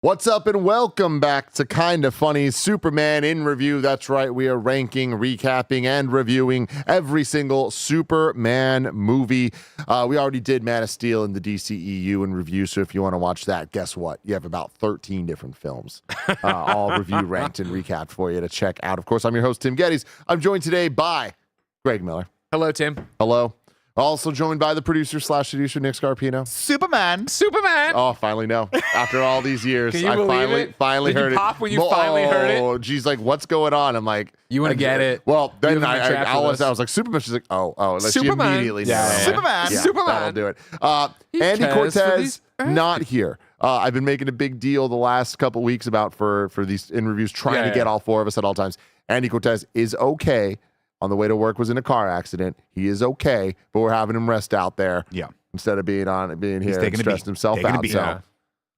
What's up and welcome back to Kinda Funny Superman in Review. That's right, we are ranking, recapping, and reviewing every single Superman movie. We already did Man of Steel in the DCEU in review, so if you want to watch that, guess what? You have about 13 different films, all review, ranked, and recapped for you to check out. Of course, I'm your host, Tim Geddes. I'm joined today by Greg Miller. Hello, Tim. Hello. Also joined by the producer/seducer, Nick Scarpino. Superman. Oh, finally no. After all these years, Can you believe finally Did you heard pop it. when you finally heard it? Oh, she's like, "What's going on?" I'm like, You want to get it? Well, then I was like, Superman. She's like, oh. Like, she Superman. immediately knew. Yeah. Superman. Yeah, Superman. That'll do it. He Andy cares for Cortez these Earth not here. I've been making a big deal the last couple weeks about for these in reviews, trying to get all four of us at all times. Andy Cortez is okay. On the way to work was in a car accident. He is okay, but we're having him rest out there. Yeah. Instead of being here and stressing himself Taking a out. beat. So Yeah.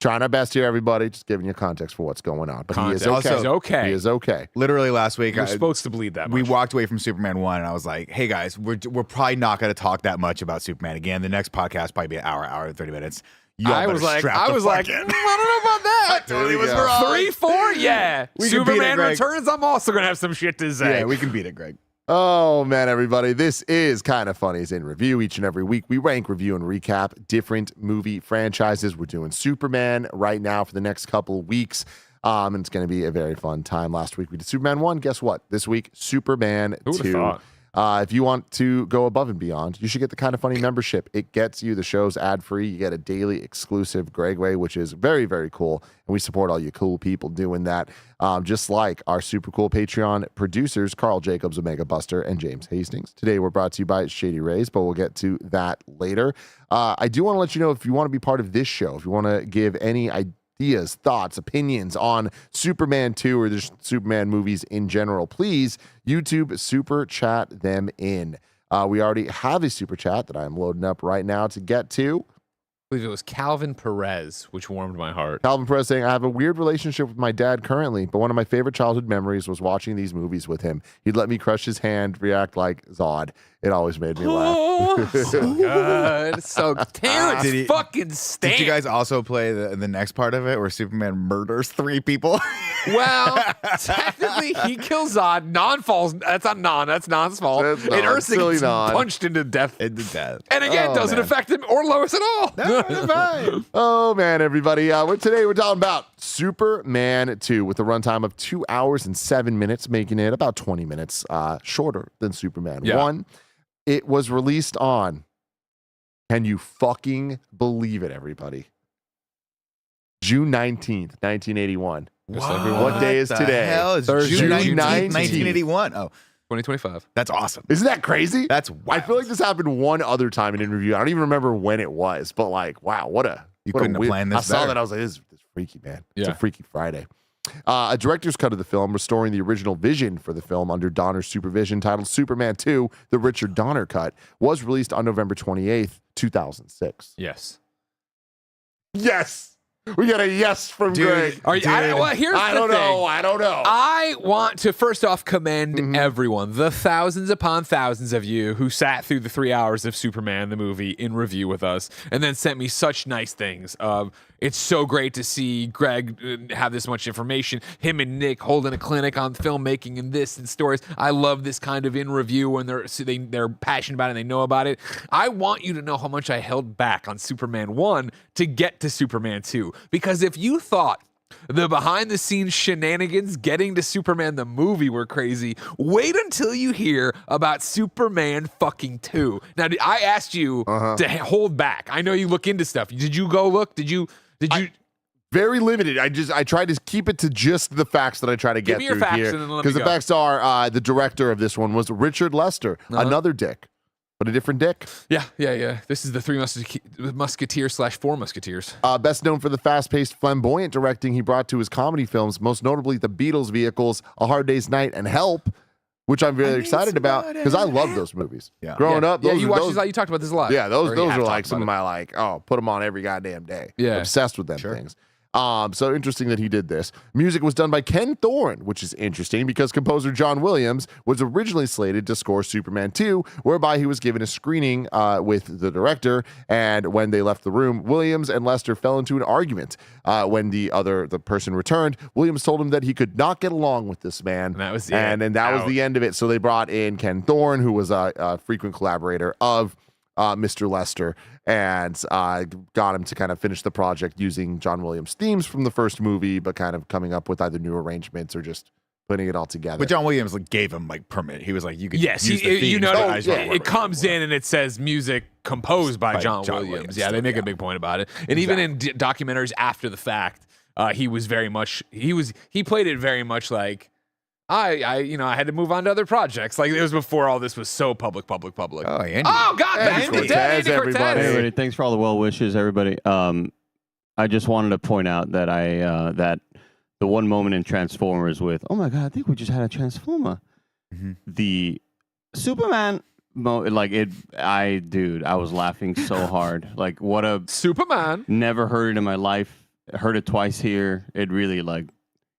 trying our best here, everybody. Just giving you context for what's going on. But Context. he is okay. He's okay. He is okay. Literally last week, You're supposed to bleed that much. we walked away from Superman 1, and I was like, hey, guys, we're probably not going to talk that much about Superman again. The next podcast probably be an hour and 30 minutes. I was like, I don't know about that. Totally was go. wrong. 3, 4, yeah. We can beat it, Superman Greg. Returns, I'm also going to have some shit to say. Yeah, we can beat it, Greg. Oh, man, everybody. This is Kinda Funny's in Review. Each and every week, we rank, review, and recap different movie franchises. We're doing Superman right now for the next couple of weeks, and it's going to be a very fun time. Last week, we did Superman 1. Guess what? This week, Superman Who would've 2. thought? If you want to go above and beyond, you should get the Kinda Funny membership. It gets you the shows ad-free. You get a daily exclusive Greg Way, which is very, very cool. And we support all you cool people doing that. Just like our super cool Patreon producers, Carl Jacobs, Omega Buster, and James Hastings. Today, we're brought to you by Shady Rays, but we'll get to that later. I do want to let you know, if you want to be part of this show, if you want to give any ideas, thoughts, opinions on Superman 2 or the Superman movies in general, please YouTube super chat them in. We already have a super chat that I'm loading up right now to get to. I believe it was Calvin Perez, which warmed my heart. Calvin Perez saying, I have a weird relationship with my dad currently, but one of my favorite childhood memories was watching these movies with him. He'd let me crush his hand, react like Zod. It always made me laugh. Oh, so good. So Terrence Did he- fucking Stan. Did you guys also play the next part of it where Superman murders 3 people? Well, technically, he kills Zod. Non falls. That's not Non. That's Non's fault. That's And Non. Ursa Silly gets Non. punched into death. It did that. And again, Oh, doesn't man. affect him or Lois at all. No, it's fine. Oh, man, everybody. Today we're talking about Superman 2 with a runtime of 2 hours and 7 minutes, making it about 20 minutes shorter than Superman 1. It was released on, can you fucking believe it, everybody? June 19th, 1981. What day is the today? Hell is Thursday, June June 19th, 19th. 1981. Oh, 2025. that's awesome. Isn't that crazy? That's I wild. feel like this happened one other time in an interview. I don't even remember when it was, but like, wow, what a couldn't have weird- planned this I saw better. that. I was like, this is freaky, man. It's a Yeah. freaky Friday. A director's cut of the film, restoring the original vision for the film under Donner's supervision, titled Superman 2, the Richard Donner cut, was released on November 28th, 2006. Yes. Yes! We got a yes from Dude. Greg. Are you, well, here's I the don't thing. know. I don't know. I want to first off commend everyone, the thousands upon thousands of you who sat through the 3 hours of Superman, the movie, in review with us, and then sent me such nice things. It's so great to see Greg have this much information. Him and Nick holding a clinic on filmmaking and this and stories. I love this kind of in review when they're passionate about it and they know about it. I want you to know how much I held back on Superman 1 to get to Superman 2. Because if you thought the behind-the-scenes shenanigans getting to Superman the movie were crazy, wait until you hear about Superman fucking 2. Now, I asked you to hold back. I know you look into stuff. Did you go look? Did you? Very limited. I tried to keep it to just the facts that I try to get me your through facts here. and then let me Because the go. facts are the director of this one was Richard Lester, another dick, but a different dick. Yeah. This is the Three Musketeers / Four Musketeers. Best known for the fast-paced, flamboyant directing he brought to his comedy films, most notably the Beatles vehicles, A Hard Day's Night, and Help, which I'm really excited about because I love those movies. Yeah. Growing up, those you were watched those, these. You talked about this a lot. yeah, those Or you have are talked like some of about my put them on every goddamn day. Yeah. Obsessed with them Sure. things. So interesting that he did this. Music was done by Ken Thorne, which is interesting because composer John Williams was originally slated to score Superman 2, whereby he was given a screening with the director. And when they left the room, Williams and Lester fell into an argument. When the person returned, Williams told him that he could not get along with this man. And that was that was the end of it. So they brought in Ken Thorne, who was a frequent collaborator of Mr. Lester, and got him to kind of finish the project using John Williams' themes from the first movie, but kind of coming up with either new arrangements or just putting it all together. But John Williams gave him permit. He was like, "You could yes, use the themes, it comes in and it says music composed by John Williams. Yeah, they make a big point about it, and even in documentaries after the fact, he was very much he played it very much like. I had to move on to other projects. Like it was before all this was so public. Oh, Andy. Oh God, Andy Andy Cortez, everybody. Hey, everybody, thanks for all the well wishes, everybody. I just wanted to point out that that the one moment in Transformers with, oh my God, I think we just had a Transformer. Mm-hmm. The Superman, I was laughing so hard. Like what a Superman. Never heard it in my life. Heard it twice here. It really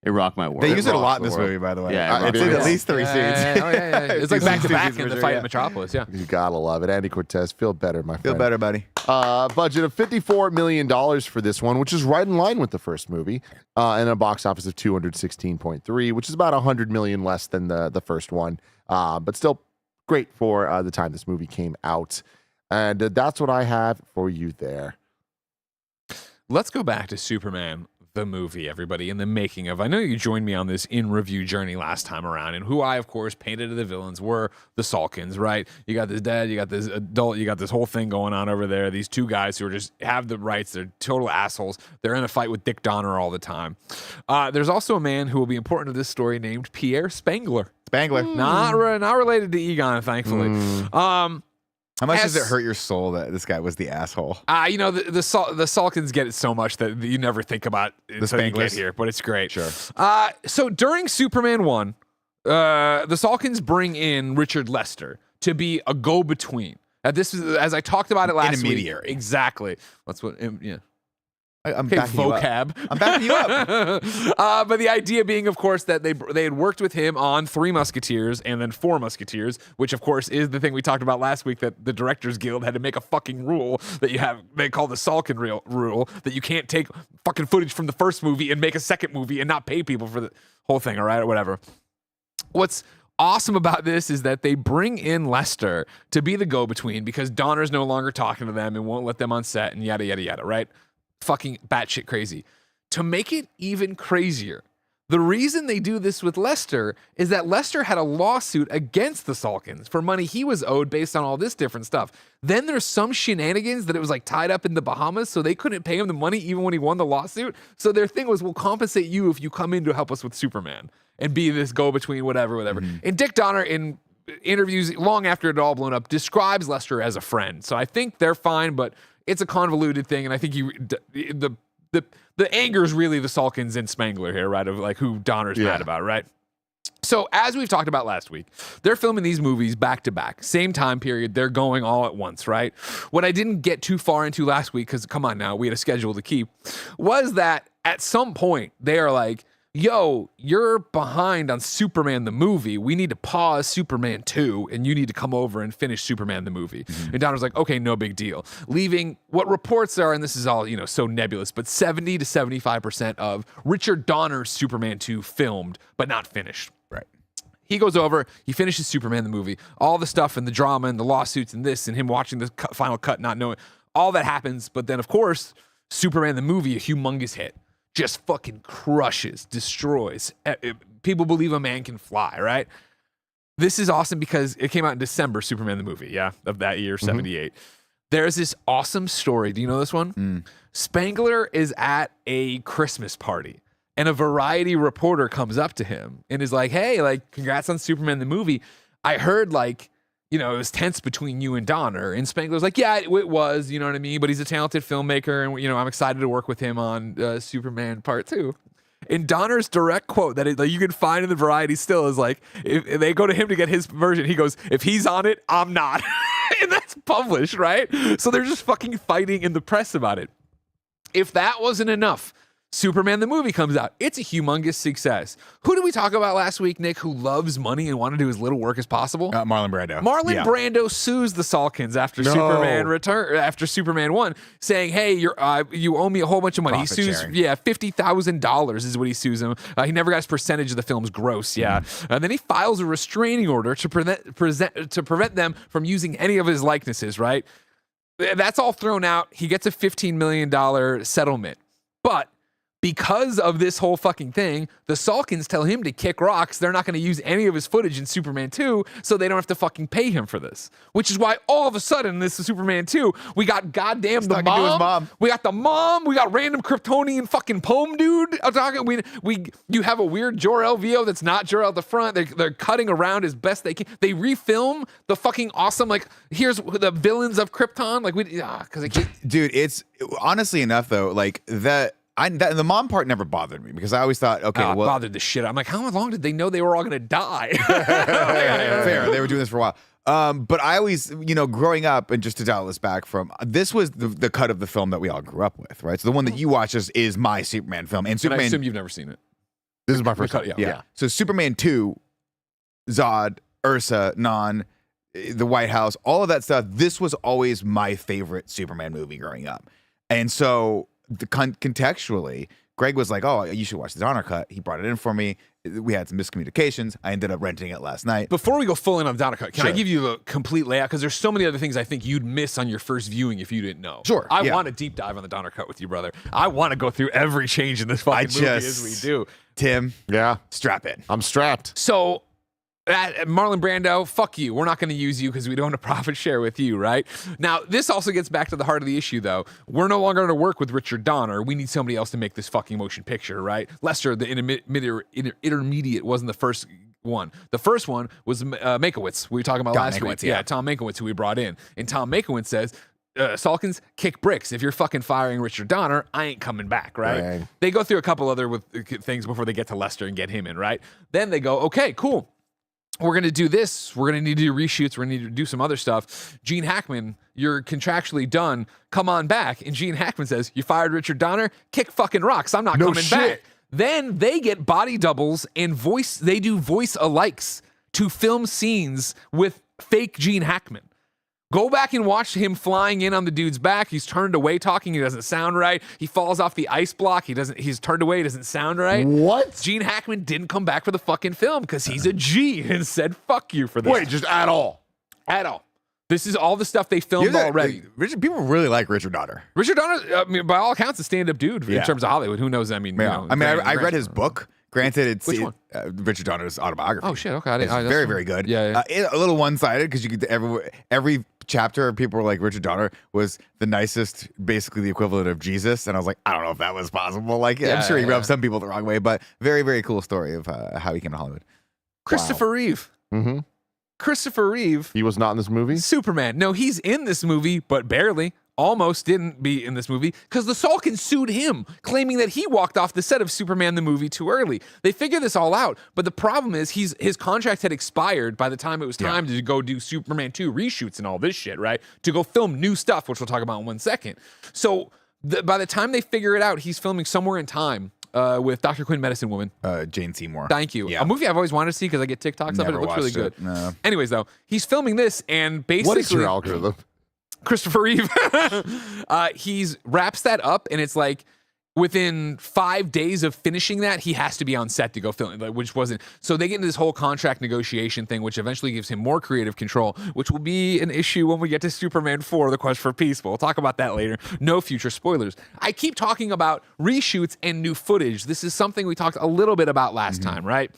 it rocked my world. They use it a lot in the this world. movie, by the way. Yeah, it's in at least 3 scenes. Yeah. It's like back to back in for the sure, fight yeah. at Metropolis. Yeah. You gotta love it. Andy Cortez, feel better, my friend. Feel better, buddy. Budget of $54 million for this one, which is right in line with the first movie, and a box office of 216.3, which is about 100 million less than the first one, but still great for the time this movie came out. And that's what I have for you there. Let's go back to Superman, the movie, everybody, in the making of. I know you joined me on this in-review journey last time around, and who I, of course, painted as the villains were the Salkins, right? You got this dad, you got this adult, you got this whole thing going on over there. These two guys who are just have the rights. They're total assholes. They're in a fight with Dick Donner all the time. There's also a man who will be important to this story named Pierre Spengler. Not related to Egon, thankfully. How much does it hurt your soul that this guy was the asshole? The Salkins get it so much that you never think about it until you get here, but it's great. Sure. So during Superman 1, the Salkins bring in Richard Lester to be a go-between. This is, as I talked about it last intermediary. week. Exactly. That's what, yeah. I'm Okay, backing vocab. You up. I'm backing you up. But the idea being, of course, that they had worked with him on 3 Musketeers and then 4 Musketeers, which, of course, is the thing we talked about last week, that the Directors Guild had to make a fucking rule that they call the Salkin rule, that you can't take fucking footage from the first movie and make a second movie and not pay people for the whole thing, all right, or whatever. What's awesome about this is that they bring in Lester to be the go-between because Donner's no longer talking to them and won't let them on set and yada, yada, yada, right? Fucking batshit crazy. To make it even crazier, the reason they do this with Lester is that Lester had a lawsuit against the Salkins for money he was owed based on all this different stuff. Then there's some shenanigans that it was like tied up in the Bahamas, so they couldn't pay him the money even when he won the lawsuit. So their thing was, we'll compensate you if you come in to help us with Superman and be this go-between, whatever. Mm-hmm. And Dick Donner, in interviews long after it all blown up, describes Lester as a friend. So I think they're fine, but it's a convoluted thing, and I think the anger is really the Salkins and Spengler here, right? Of like who Donner's mad about, right? So as we've talked about last week, they're filming these movies back to back, same time period. They're going all at once, right? What I didn't get too far into last week, because come on now, we had a schedule to keep, was that at some point they are like, yo, you're behind on Superman the movie. We need to pause Superman 2, and you need to come over and finish Superman the movie. Mm-hmm. And Donner's like, okay, no big deal. Leaving what reports are, and this is all, so nebulous, but 70 to 75% of Richard Donner's Superman 2 filmed, but not finished. Right. He goes over, he finishes Superman the movie, all the stuff and the drama and the lawsuits and this and him watching the final cut, not knowing, all that happens. But then, of course, Superman the movie, a humongous hit. Just fucking crushes, destroys. People believe a man can fly, right? This is awesome because it came out in December, Superman the movie, of that year, 78. There's this awesome story. Do you know this one? Spengler is at a Christmas party, and a Variety reporter comes up to him and is like, hey, congrats on Superman the movie. I heard, it was tense between you and Donner. And Spengler's like, yeah, it was, you know what I mean? But he's a talented filmmaker, and, I'm excited to work with him on Superman Part 2. And Donner's direct quote that you can find in the Variety still is like, if they go to him to get his version, he goes, if he's on it, I'm not. And that's published, right? So they're just fucking fighting in the press about it. If that wasn't enough, Superman the movie comes out. It's a humongous success. Who did we talk about last week, Nick, who loves money and wanted to do as little work as possible? Marlon Brando. Marlon Brando sues the Salkins after Superman 1, saying, "Hey, you owe me a whole bunch of money." Profit he sues, sharing. $50,000 is what he sues him. He never got his percentage of the film's gross. And then he files a restraining order to prevent them from using any of his likenesses. Right, that's all thrown out. He gets a $15 million settlement, but because of this whole fucking thing, the Salkins tell him to kick rocks. They're not going to use any of his footage in Superman 2, so they don't have to fucking pay him for this. Which is why all of a sudden, this is Superman 2, we got goddamn the talking to his mom. mom. We got the mom. We got random Kryptonian fucking poem dude. I'm talking. You have a weird Jor-El VO that's not Jor-El at the front. They're cutting around as best they can. They refilm the fucking awesome, like, here's the villains of Krypton. Like, because they can't. Dude, it's honestly enough though, like the mom part never bothered me because I always thought, okay, It well, bothered the shit. I'm like, how long did they know they were all going to die? fair. They were doing this for a while. But I always, growing up, and just to dial this back from, this was the cut of the film that we all grew up with, right? So the one that you watch is my Superman film. And And I Superman, assume you've never seen it. This is my first cut, time. yeah. So Superman 2, Zod, Ursa, Non, the White House, all of that stuff, this was always my favorite Superman movie growing up. And so contextually, Greg was like, "Oh, you should watch the Donner cut." He brought it in for me. We had some miscommunications. I ended up renting it last night. Before we go full in on Donner cut, can I Sure. give you the complete layout? Because there's so many other things I think you'd miss on your first viewing if you didn't know. Sure, I yeah. want to deep dive on the Donner cut with you, brother. I want to go through every change in this fucking movie as we do. Tim, Yeah, strap in. I'm strapped. So, Marlon Brando, fuck you. We're not going to use you because we don't want to profit share with you, right? Now, this also gets back to the heart of the issue, though. We're no longer going to work with Richard Donner. We need somebody else to make this fucking motion picture, right? Lester, the intermediate, wasn't the first one. The first one was Mankiewicz. We were talking about Tom last week. Mankiewicz, yeah. Tom Mankiewicz, who we brought in. And Tom Mankiewicz says, Salkins, kick bricks. If you're fucking firing Richard Donner, I ain't coming back, right? Right. They go through a couple other things before they get to Lester and get him in, right? Then they go, okay, cool. We're going to do this. We're going to need to do reshoots. We're going to need to do some other stuff. Gene Hackman, you're contractually done. Come on back. And Gene Hackman says, you fired Richard Donner? Kick fucking rocks. I'm not coming back. Then they get body doubles and they do voice alikes to film scenes with fake Gene Hackman. Go back and watch him flying in on the dude's back. He's turned away talking. He doesn't sound right. He falls off the ice block. He's turned away. He doesn't sound right. What? Gene Hackman didn't come back for the fucking film because he's a G and said, fuck you for this. Wait, just at all? At all. This is all the stuff they filmed already. People really like Richard Donner. Richard Donner, I mean, by all accounts, a stand-up dude in Yeah. terms of Hollywood. Who knows? I mean, Yeah. I read his book. Granted, it's Which one? Richard Donner's autobiography. Oh, shit. Okay. It's very, very good. Yeah. A little one-sided because you could every chapter people were like Richard Donner was the nicest, basically the equivalent of Jesus, and I was like, I don't know if that was possible. Like, I'm sure he rubbed some people the wrong way, but very, very cool story of how he came to Hollywood. Christopher Reeve. Mm-hmm. Christopher Reeve. He was not in this movie? Superman. No, he's in this movie, but barely. Almost didn't be in this movie because the Salkins sued him, claiming that he walked off the set of Superman the movie too early. They figure this all out, but the problem is his contract had expired by the time it was time to go do Superman 2 reshoots and all this shit, right? To go film new stuff, which we'll talk about in 1 second. So by the time they figure it out, he's filming Somewhere in Time with Dr. Quinn, Medicine Woman. Jane Seymour. Thank you. Yeah. A movie I've always wanted to see because I get TikToks of it. Never It looks really watched good. it, no. Anyways, though, he's filming this and basically... What is your algorithm? Christopher Reeve. He's wraps that up, and it's like within 5 days of finishing that, he has to be on set to go film it, which wasn't. So they get into this whole contract negotiation thing, which eventually gives him more creative control, which will be an issue when we get to Superman 4, The Quest for Peace. But we'll talk about that later. No future spoilers. I keep talking about reshoots and new footage. This is something we talked a little bit about last time, right?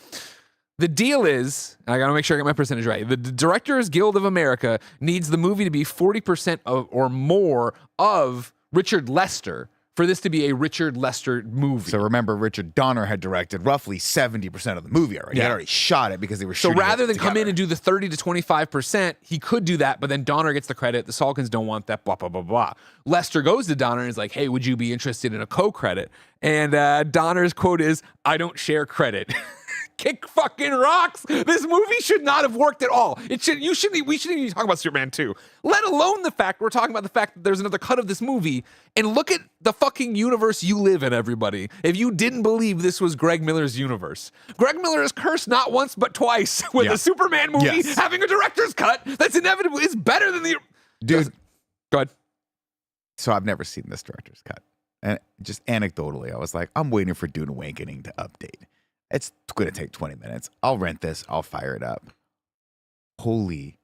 The deal is, and I got to make sure I get my percentage right, the Directors Guild of America needs the movie to be 40% or more of Richard Lester for this to be a Richard Lester movie. So remember, Richard Donner had directed roughly 70% of the movie already. He had already shot it because they were So shooting rather it than come together. in and do the 30 to 25%, he could do that, but then Donner gets the credit. The Salkins don't want that, blah, blah, blah, blah. Lester goes to Donner and is like, hey, would you be interested in a co-credit? And Donner's quote is, I don't share credit. kick fucking rocks. This movie should not have worked at all. We shouldn't even talk about Superman 2, let alone the fact we're talking about the fact that there's another cut of this movie. And look at the fucking universe you live in, everybody. If you didn't believe this was Greg Miller's universe, Greg Miller is cursed not once but twice with a Superman movie having a director's cut that's inevitably is better than the dude. Go ahead. So I've never seen this director's cut. And just anecdotally, I was like, I'm waiting for Dune Awakening to update. It's going to take 20 minutes. I'll rent this. I'll fire it up. Holy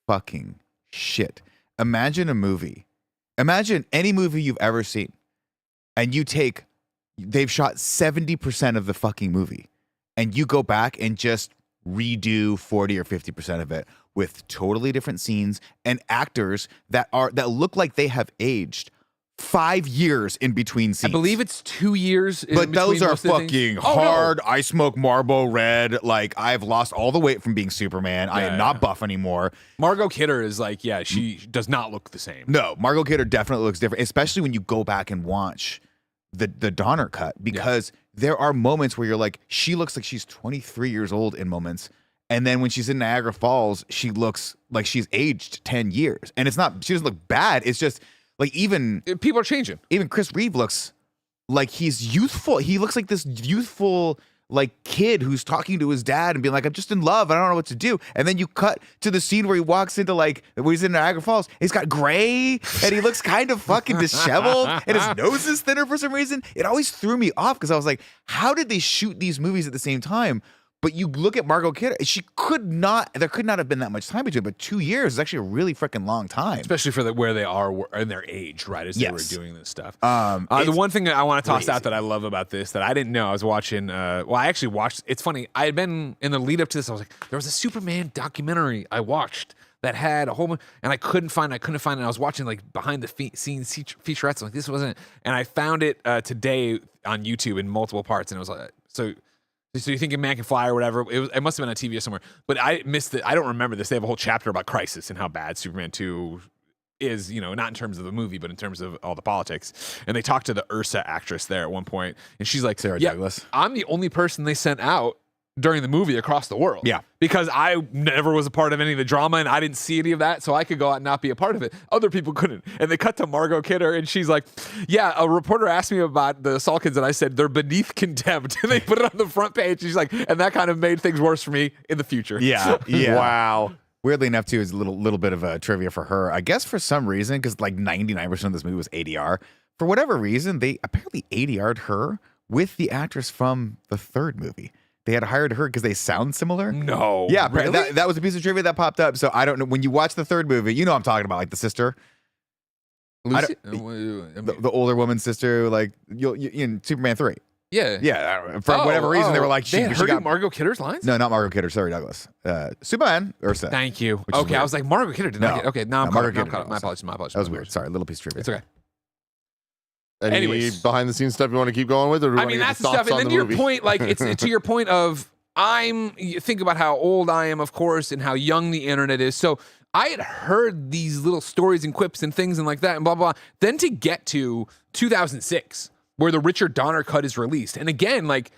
fucking shit. Imagine a movie. Imagine any movie you've ever seen. And they've shot 70% of the fucking movie. And you go back and just redo 40 or 50% of it with totally different scenes and actors that look like they have aged 5 years in between scenes. I believe it's 2 years. But those are fucking hard. I smoke Marlboro Red. Like, I've lost all the weight from being Superman. I am not buff anymore. Margot Kidder is like, she does not look the same. No, Margot Kidder definitely looks different, especially when you go back and watch the Donner cut, because there are moments where you're like, she looks like she's 23 years old in moments. And then when she's in Niagara Falls, she looks like she's aged 10 years. And she doesn't look bad. It's just, like, even people are changing. Even Chris Reeve looks like he's youthful. He looks like this youthful, like, kid who's talking to his dad and being like, I'm just in love. I don't know what to do. And then you cut to the scene where he walks into, like, where he's in Niagara Falls. He's got gray and he looks kind of fucking disheveled and his nose is thinner for some reason. It always threw me off because I was like, how did they shoot these movies at the same time? But you look at Margot Kidder, there could not have been that much time between, but 2 years is actually a really freaking long time. Especially for where they are in their age, right, as they were doing this stuff. The one thing that I want to toss out that I love about this that I didn't know, I was watching, I actually watched, it's funny, I had been, in the lead up to this, I was like, there was a Superman documentary I watched that had a whole bunch, and I couldn't find it, and I was watching, like, behind the scenes featurettes, I'm like, this wasn't, and I found it today on YouTube in multiple parts, and it was like, so you think Man Can Fly or whatever, it must have been on TV somewhere, but I missed it. I don't remember this. They have a whole chapter about Crisis and how bad Superman 2 is, not in terms of the movie, but in terms of all the politics. And they talked to the Ursa actress there at one point, and she's like, Sarah Douglas. I'm the only person they sent out during the movie across the world. Yeah. Because I never was a part of any of the drama and I didn't see any of that, so I could go out and not be a part of it. Other people couldn't. And they cut to Margot Kidder and she's like, a reporter asked me about the Salkins and I said, they're beneath contempt. And they put it on the front page. She's like, and that kind of made things worse for me in the future. Yeah. Yeah. Wow. Weirdly enough, too, is a little bit of a trivia for her. I guess for some reason, because like 99% of this movie was ADR. For whatever reason, they apparently ADR'd her with the actress from the third movie. They had hired her because they sound similar. No. Yeah, really? that was a piece of trivia that popped up. So I don't know. When you watch the third movie, you know what I'm talking about, like the sister. Lucy? The older woman's sister, like you in Superman 3. Yeah. Yeah. For whatever reason, they were like, she got Margot Kidder's lines? No, not Margot Kidder. Sarah Douglas. Superman, Ursa. Thank you. Okay, I was like, Margot Kidder did not get. Okay, now I'm Margot caught. Kidder. My apologies. That was weird. Sorry, little piece of trivia. It's okay. Any Anyways. behind the scenes stuff you want to keep going with? Or do we I want mean, to get that's the the stuff. thoughts And on then the to your movie? point, like, it's to your point of, you think about how old I am, of course, and how young the internet is. So I had heard these little stories and quips and things and like that and blah, blah, blah. Then to get to 2006, where the Richard Donner cut is released. And again, like,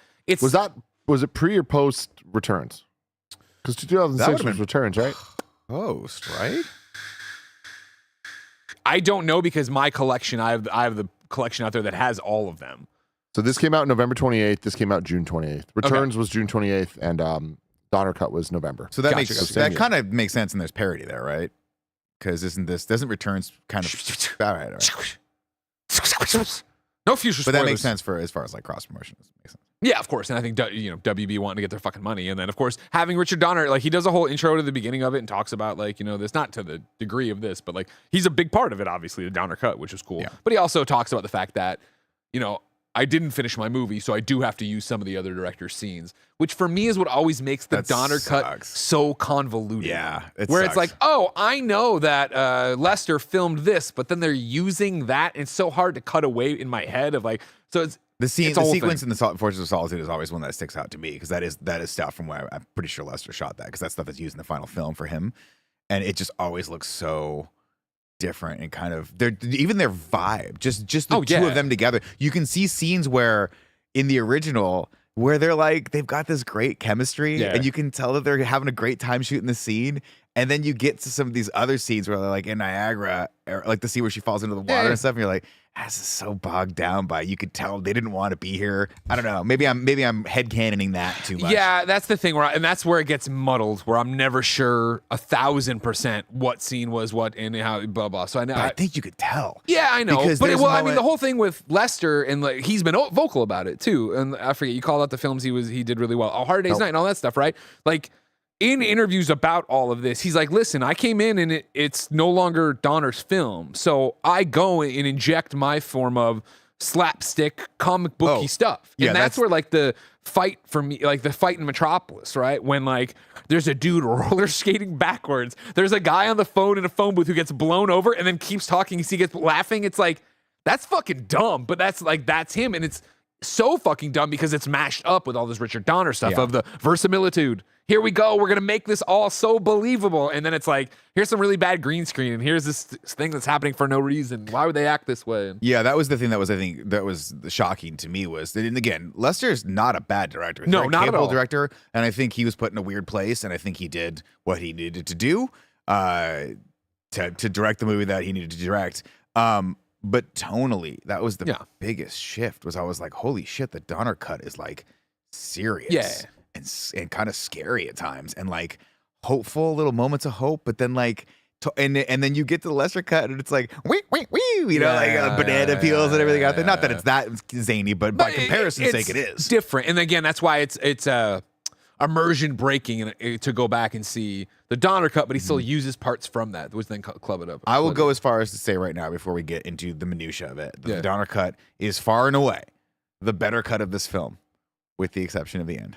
was it pre or post Returns? Because 2006 was Returns, right? Post, right? I don't know because my collection, I have the collection out there that has all of them. So this came out November 28th. This came out June 28th. Returns was June 28th, and Donner cut was November. So that Gotcha. that kind of makes sense, and there's parody there, right? Because doesn't Returns kind of all right. No future spoilers. But that makes sense for as far as like cross promotion. Makes sense. Yeah, of course. And I think, WB wanting to get their fucking money. And then, of course, having Richard Donner, like, he does a whole intro to the beginning of it and talks about, like, this, not to the degree of this, but, like, he's a big part of it, obviously, the Donner cut, which is cool. Yeah. But he also talks about the fact that, I didn't finish my movie, so I do have to use some of the other director's scenes, which for me is what always makes the Donner cut so convoluted. Yeah. It's like, oh, I know that Lester filmed this, but then they're using that. And it's so hard to cut away in my head of, like, so it's, the it's a whole sequence thing. in the Fortress of Solitude is always one that sticks out to me because that is stuff from where I'm pretty sure Lester shot that because that's stuff that's used in the final film for him, and it just always looks so different and kind of even their vibe, just the two of them together. You can see scenes where in the original where they're like, they've got this great chemistry Yeah. and you can tell that they're having a great time shooting the scene. And then you get to some of these other scenes where they're like in Niagara, or like the scene where she falls into the water Yeah. and stuff. And you're like, this is so bogged down by, you could tell they didn't want to be here. I don't know. Maybe I'm headcanoning that too much. Yeah, that's the thing and that's where it gets muddled, where I'm never sure 1,000% what scene was what and how blah blah. So I know. But I think you could tell. Yeah, I know. Because But there's well, a I mean, moment- the whole thing with Lester and like he's been vocal about it too. And I forget you called out the films he did really well. Hard Day's Night and all that stuff, right? Like in interviews about all of this, he's like, "Listen, I came in and it's no longer Donner's film, so I go and inject my form of slapstick comic booky stuff." And yeah, that's where like the fight for me, like the fight in Metropolis, right? When like there's a dude roller skating backwards, there's a guy on the phone in a phone booth who gets blown over and then keeps talking. He gets laughing. It's like that's fucking dumb, but that's him, and it's so fucking dumb because it's mashed up with all this Richard Donner stuff of the verisimilitude. Here we go. We're going to make this all so believable. And then it's like, here's some really bad green screen. And here's this thing that's happening for no reason. Why would they act this way? Yeah, that was the thing I think that was shocking to me was, and again, Lester's not a bad director. He's a No, very not at capable all. director, and I think he was put in a weird place, and I think he did what he needed to do to direct the movie that he needed to direct. But tonally, that was the biggest shift. Was I was like, holy shit, the Donner cut is like serious, and kind of scary at times, and like hopeful little moments of hope, but then like. And then you get to the Lester cut, and it's like, wee, wee, wee, you know, like banana peels and everything out there. Not that it's that zany, but by comparison's sake, it is different. And again, that's why it's immersion breaking to go back and see the Donner cut, but he still uses parts from that, which then club it up. I will go as far as to say right now, before we get into the minutia of it, the Donner cut is far and away the better cut of this film, with the exception of the end.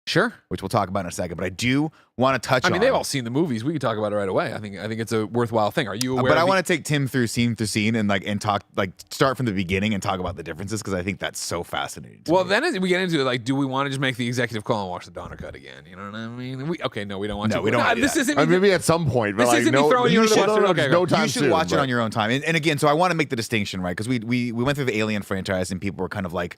Sure. Which we'll talk about in a second, but I do want to touch on. I mean, they've all seen the movies. We can talk about it right away. I think it's a worthwhile thing. Are you aware? But I want to take Tim through scene and talk, like, start from the beginning and talk about the differences, because I think that's so fascinating. Well, then as we get into it, like, do we want to just make the executive call and watch the Donner cut again? You know what I mean? No, we don't want to. No, we don't. This isn't. Maybe at some point, but this like, isn't me throwing you under the bus. Okay, no time you should soon, watch it on your own time. And again, so I want to make the distinction, right? Because we went through the Alien franchise, and people were kind of like,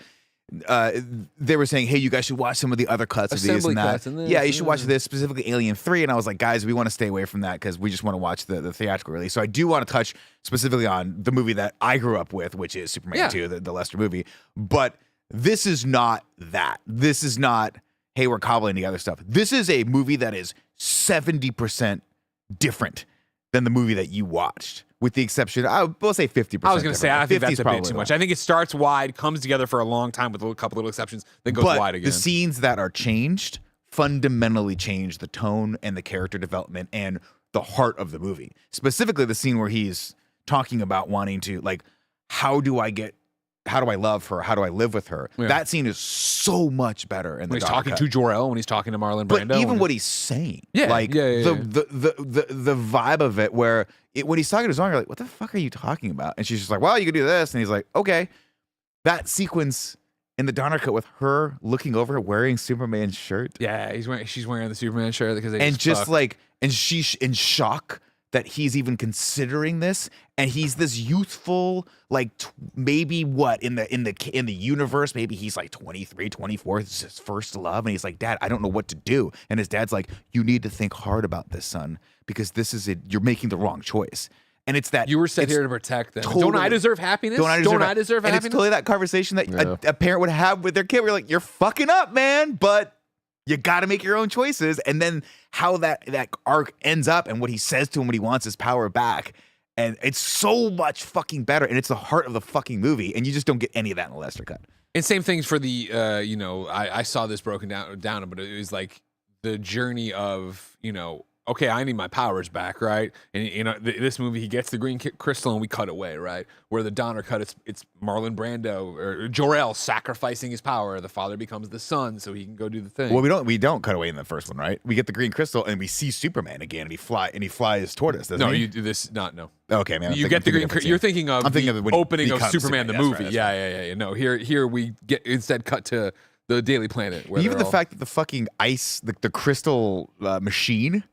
they were saying, hey, you guys should watch some of the other cuts of these and that. Yeah, you should watch this, specifically Alien 3. And I was like, guys, we want to stay away from that because we just want to watch the theatrical release. So I do want to touch specifically on the movie that I grew up with, which is Superman 2, the Lester movie. But this is not that. This is not, hey, we're cobbling together stuff. This is a movie that is 70% different than the movie that you watched. With the exception, I will say 50%. I was going to say, I think that's a bit too much. Right. I think it starts wide, comes together for a long time with a couple little exceptions, then goes wide again. The scenes that are changed fundamentally change the tone and the character development and the heart of the movie. Specifically, the scene where he's talking about wanting to, like, how do I love her? How do I live with her? Yeah. That scene is so much better. When he's talking to Jor-El, when he's talking to Marlon Brando. But even what he's saying. The vibe of it, where when he's talking to his mom, you're like, what the fuck are you talking about? And she's just like, well, you can do this. And he's like, okay. That sequence in the Donner cut with her looking over, wearing Superman's shirt. Yeah, she's wearing the Superman shirt because she's in shock that he's even considering this, and he's this youthful, like, maybe what in the universe, maybe he's like 23, 24, it's his first love, and he's like, Dad, I don't know what to do. And his dad's like, you need to think hard about this, son, because this is it. You're making the wrong choice. And it's that you were set here to protect them. Totally, don't I deserve happiness? Don't I deserve happiness? And it's totally that conversation that a parent would have with their kid. We're like, you're fucking up, man, but you got to make your own choices. And then how that arc ends up and what he says to him when he wants his power back. And it's so much fucking better. And it's the heart of the fucking movie. And you just don't get any of that in the Lester cut. And same things for the, I saw this broken down, but it was like the journey of, okay, I need my powers back, right? And this movie, he gets the green crystal and we cut away, right? Where the Donner cut, it's Marlon Brando or Jor-El sacrificing his power. The father becomes the son, so he can go do the thing. Well, we don't cut away in the first one, right? We get the green crystal and we see Superman again, and he flies toward us. No, he? you do this. Not no. Okay, man. You get the green. You're thinking of the opening of Superman the movie. Right, yeah. No, here we get instead cut to the Daily Planet. Where even the fact that the fucking ice, the crystal machine,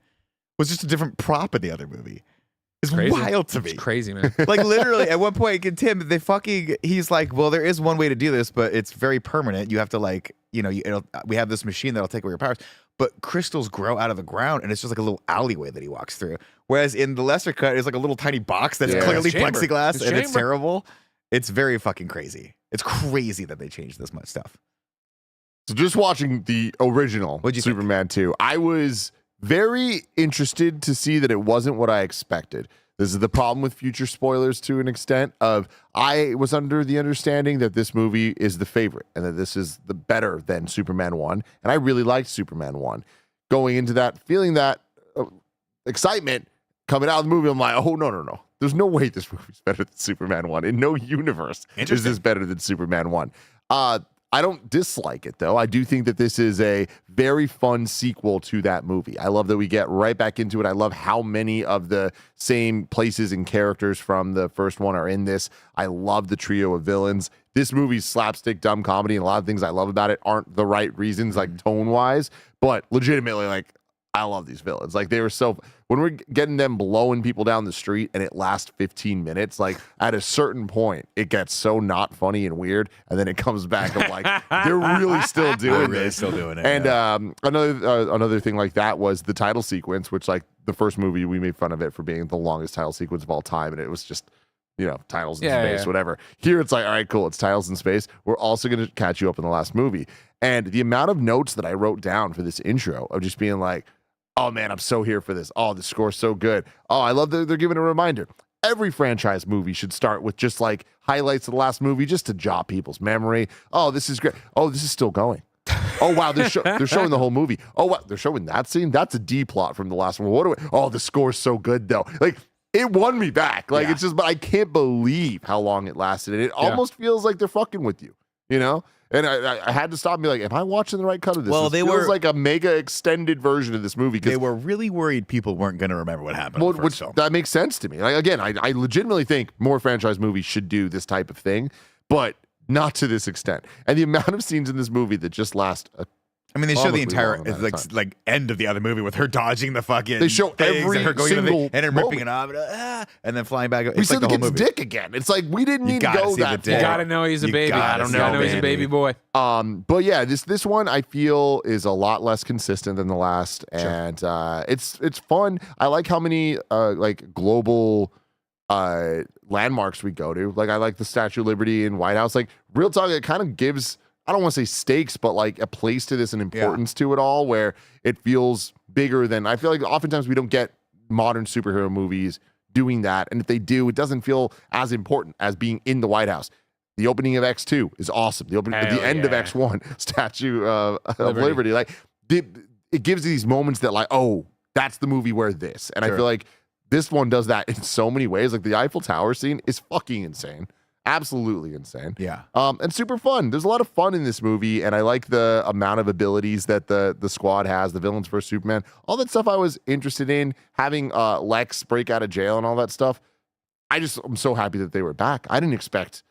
was just a different prop in the other movie. It's crazy. Wild to me. It's crazy, man. Like, literally, at one point, Tim, he's like, well, there is one way to do this, but it's very permanent. You have to, like, we have this machine that'll take away your powers. But crystals grow out of the ground, and it's just like a little alleyway that he walks through. Whereas in the lesser cut, it's like a little tiny box that's clearly It's chamber. plexiglass, It's and it's chamber. terrible. It's very fucking crazy. It's crazy that they changed this much stuff. So just watching the original What'd you think? Superman 2, I was very interested to see that it wasn't what I expected. This is the problem with future spoilers to an extent of I was under the understanding that this movie is the favorite and that this is the better than Superman 1. And I really liked Superman 1. Going into that, feeling that excitement coming out of the movie, I'm like, oh, no. There's no way this movie's better than Superman 1. In no universe is this better than Superman 1. I don't dislike it, though. I do think that this is a very fun sequel to that movie. I love that we get right back into it. I love how many of the same places and characters from the first one are in this. I love the trio of villains. This movie's slapstick, dumb comedy, and a lot of things I love about it aren't the right reasons, like tone-wise, but legitimately, like, I love these villains. Like, they were so... When we're getting them blowing people down the street and it lasts 15 minutes, like, at a certain point, it gets so not funny and weird, and then it comes back of, like, they're really still doing this. Still doing it. And another thing like that was the title sequence, which, like, the first movie, we made fun of it for being the longest title sequence of all time, and it was just... titles in space, whatever. Here it's like, all right, cool. It's titles in space. We're also going to catch you up in the last movie. And the amount of notes that I wrote down for this intro of just being like, oh man, I'm so here for this. Oh, the score's so good. Oh, I love that they're giving a reminder. Every franchise movie should start with just like highlights of the last movie just to jog people's memory. Oh, this is great. Oh, this is still going. Oh wow, they're showing the whole movie. Oh wow, they're showing that scene. That's a D plot from the last one. Oh, the score's so good though. Like, it won me back. Like, it's just, but I can't believe how long it lasted. And it almost feels like they're fucking with you, And I had to stop and be like, am I watching the right cut of this? Well, This feels like a mega extended version of this movie. They were really worried people weren't going to remember what happened. Well, which that makes sense to me. Like, again, I legitimately think more franchise movies should do this type of thing, but not to this extent. And the amount of scenes in this movie that just last they show the Probably entire long amount of like end of the other movie with her dodging the fucking. They show things every and her going single and her ripping it off and then flying back. we It's see like the the whole kid's movie. dick again. It's like we didn't You need to gotta go see the that dick. far. You gotta know he's a You baby. gotta You know, gotta know he's a baby. baby boy. But yeah, this one I feel is a lot less consistent than the last, and it's fun. I like how many like global landmarks we go to. Like, I like the Statue of Liberty and White House. Like, real talk, it kind of gives, I don't want to say stakes, but like a place to this and importance to it all, where it feels bigger than, I feel like oftentimes we don't get modern superhero movies doing that, and if they do, it doesn't feel as important as being in the White House. The opening of X2 is awesome. The end of X1, Statue of Liberty. Like, it gives these moments that, like, oh, that's the movie where this. And I feel like this one does that in so many ways. Like, the Eiffel Tower scene is fucking insane. Absolutely insane. Yeah. And super fun. There's a lot of fun in this movie, and I like the amount of abilities that the squad has, the villains versus Superman. All that stuff I was interested in. Having Lex break out of jail and all that stuff. I'm so happy that they were back. I didn't expect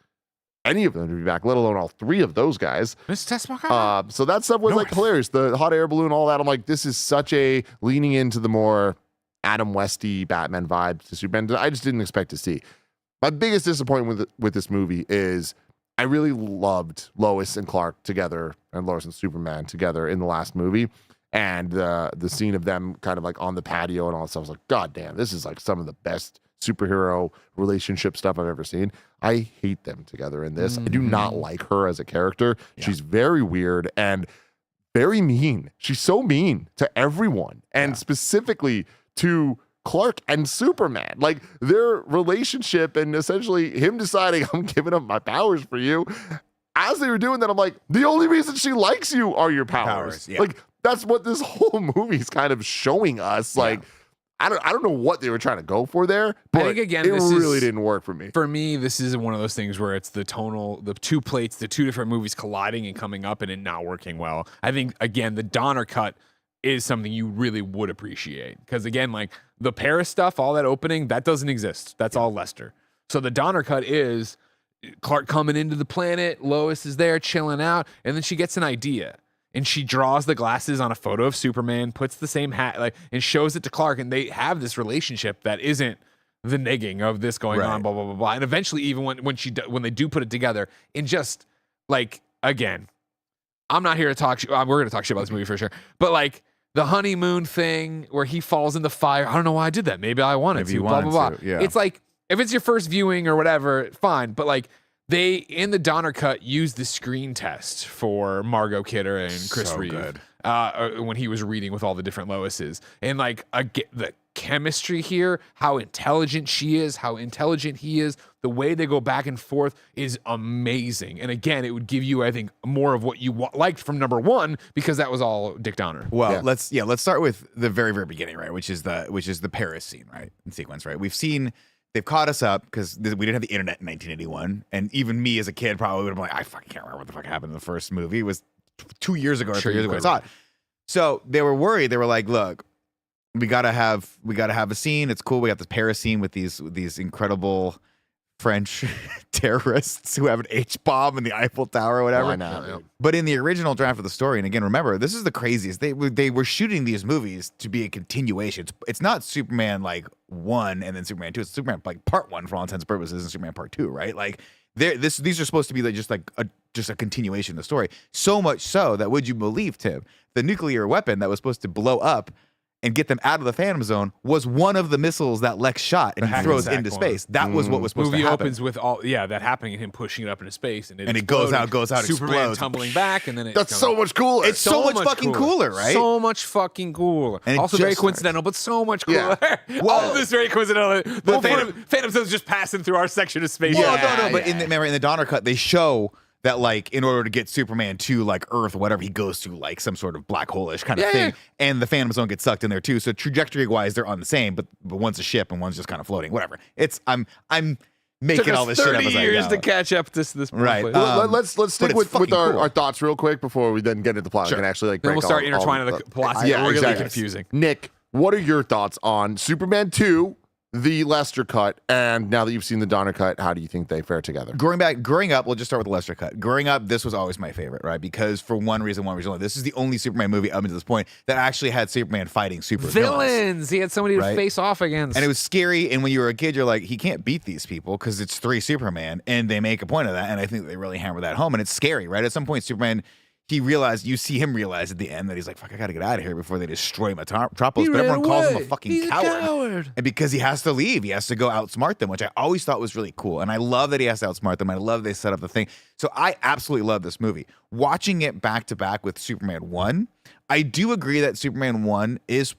any of them to be back, let alone all three of those guys. So that stuff was like hilarious. The hot air balloon, all that. I'm like, this is such a leaning into the more Adam Westy Batman vibe to Superman. I just didn't expect to see. My biggest disappointment with this movie is I really loved Lois and Clark together, and Lois and Superman together in the last movie. And the scene of them kind of like on the patio and all that stuff, I was like, God damn, this is like some of the best superhero relationship stuff I've ever seen. I hate them together in this. I do not like her as a character. Yeah. She's very weird and very mean. She's so mean to everyone, and specifically to Clark and Superman. Like, their relationship and essentially him deciding, I'm giving up my powers for you. As they were doing that, I'm like, the only reason she likes you are your powers. Like, that's what this whole movie is kind of showing us. Like, I don't know what they were trying to go for there, but I think, again, it really didn't work for me. For me, this is one of those things where it's the two plates, the two different movies colliding and coming up and it not working well. I think, again, the Donner cut is something you really would appreciate. Because, again, like, the Paris stuff, all that opening, that doesn't exist. That's all Lester. So the Donner cut is Clark coming into the planet, Lois is there chilling out, and then she gets an idea. And she draws the glasses on a photo of Superman, puts the same hat, like, and shows it to Clark, and they have this relationship that isn't the negging of this going on, blah blah blah blah. And eventually, even when they do put it together, and just like, again, I'm not here to talk. We're going to talk shit about this movie for sure. But like the honeymoon thing where he falls in the fire. I don't know why I did that. Maybe I wanted Maybe to. you Blah wanted blah blah. to, yeah. It's like if it's your first viewing or whatever, fine. But like they in the Donner cut used the screen test for Margot Kidder and Chris So Reeve good. when he was reading with all the different Loises, and like the chemistry here, how intelligent she is, how intelligent he is, the way they go back and forth is amazing. And again, it would give you, I think, more of what you liked from number one because that was all Dick Donner. Well, Yeah. let's start with the very very beginning, right? Which is the Paris scene, right? In sequence, right? They've caught us up because we didn't have the internet in 1981, and even me as a kid probably would have been like, I fucking can't remember what the fuck happened in the first movie. It was 2 years ago or 3 years ago I saw it. So they were worried. They were like, look, we gotta have a scene. It's cool. We got this Paris scene with these incredible French terrorists who have an H-bomb in the Eiffel Tower or whatever. Why not, dude? But in the original draft of the story, and again, remember, this is the craziest. They were shooting these movies to be a continuation. It's not Superman like 1 and then Superman 2. It's Superman like part 1 for all intents and purposes and Superman part 2, right? Like these are supposed to be like just a continuation of the story. So much so that, would you believe, Tim, the nuclear weapon that was supposed to blow up and get them out of the Phantom Zone was one of the missiles that Lex shot and he throws into space. That was what was supposed Movie to happen. opens with that happening and him pushing it up into space, and it goes out, Superman explodes. tumbling back, and then it That's comes so out. much cooler. It's so much fucking cooler, right? So much fucking cooler. And it Also very just coincidental, but so much Yeah. cooler. All of this very coincidental. The Well, Phantom Zone's just passing through our section of space. Well, Yeah, no, but in the Donner cut, they show that like in order to get Superman to like Earth, whatever, he goes through like some sort of black hole-ish kind of thing, and the Phantom Zone gets sucked in there too. So trajectory-wise, they're on the same, but one's a ship and one's just kind of floating. Whatever. I'm making Took all us this shit 30 up as I years go. to catch up to this point. Right. But- Well, let's but stick it's with fucking our, cool. our thoughts real quick before we then get into the plot. Sure. We can actually like Then break we'll start all intertwining the plots. Yeah, Really exactly. confusing. Nick, what are your thoughts on Superman 2, the Lester cut, and now that you've seen the Donner cut, how do you think they fare together? Growing up, we'll just start with the Lester cut. Growing up, this was always my favorite, right? Because for one reason only, this is the only Superman movie up until this point that actually had Superman fighting super villains. Villains. He had somebody to Right. face off against. And it was scary. And when you were a kid, you're like, he can't beat these people because it's 3 Superman. And they make a point of that. And I think they really hammer that home. And it's scary, right? At some point, Superman, you see him realize at the end that he's like, fuck, I got to get out of here before they destroy Metropolis. But everyone calls him a fucking coward. And because he has to leave, he has to go outsmart them, which I always thought was really cool. And I love that he has to outsmart them. I love they set up the thing. So I absolutely love this movie. Watching it back to back with Superman 1, I do agree that Superman 1 is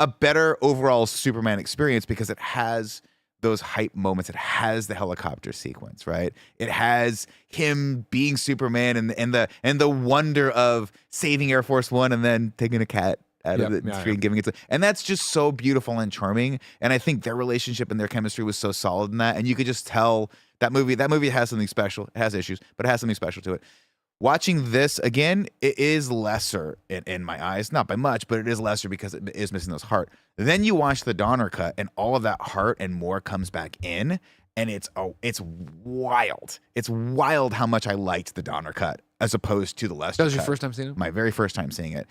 a better overall Superman experience because it has those hype moments. It has the helicopter sequence, right? It has him being Superman and the wonder of saving Air Force One and then taking a cat out of the screen, giving it to, and that's just so beautiful and charming. And I think their relationship and their chemistry was so solid in that. And you could just tell that movie has something special. It has issues, but it has something special to it. Watching this again, it is lesser in my eyes, not by much, but it is lesser because it is missing those heart. Then you watch the Donner cut, and all of that heart and more comes back in, and it's wild. It's wild how much I liked the Donner cut as opposed to the Lester. That was your cut. first time seeing it? My very first time seeing it,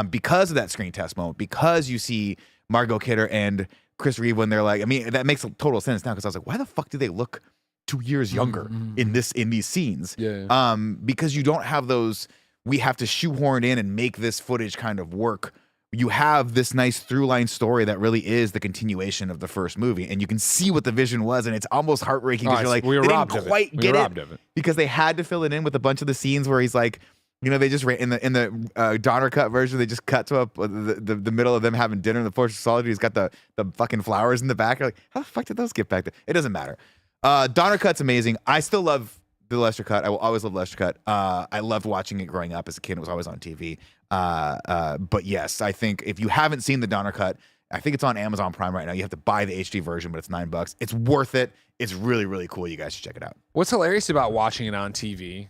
because of that screen test moment, because you see Margot Kidder and Chris Reeve when they're like, I mean, that makes total sense now because I was like, why the fuck do they look 2 years younger in these scenes? Yeah. Because you don't have those, we have to shoehorn in and make this footage kind of work. You have this nice through line story that really is the continuation of the first movie, and you can see what the vision was, and it's almost heartbreaking because you're like, we were they robbed didn't of it. quite We get were robbed it of it. because they had to fill it in with a bunch of the scenes where he's like, you know, they just ran in the Donner cut version. They just cut to the middle of them having dinner in the Fortress of Solitude. He's got the fucking flowers in the back. You're like, how the fuck did those get back there? It doesn't matter. Donner cut's amazing. I still love the Lester cut. I will always love Lester cut. I loved watching it growing up as a kid. It was always on TV. But yes, I think if you haven't seen the Donner cut, I think it's on Amazon Prime right now. You have to buy the HD version, but it's $9. It's worth it. It's really, really cool. You guys should check it out. What's hilarious about watching it on TV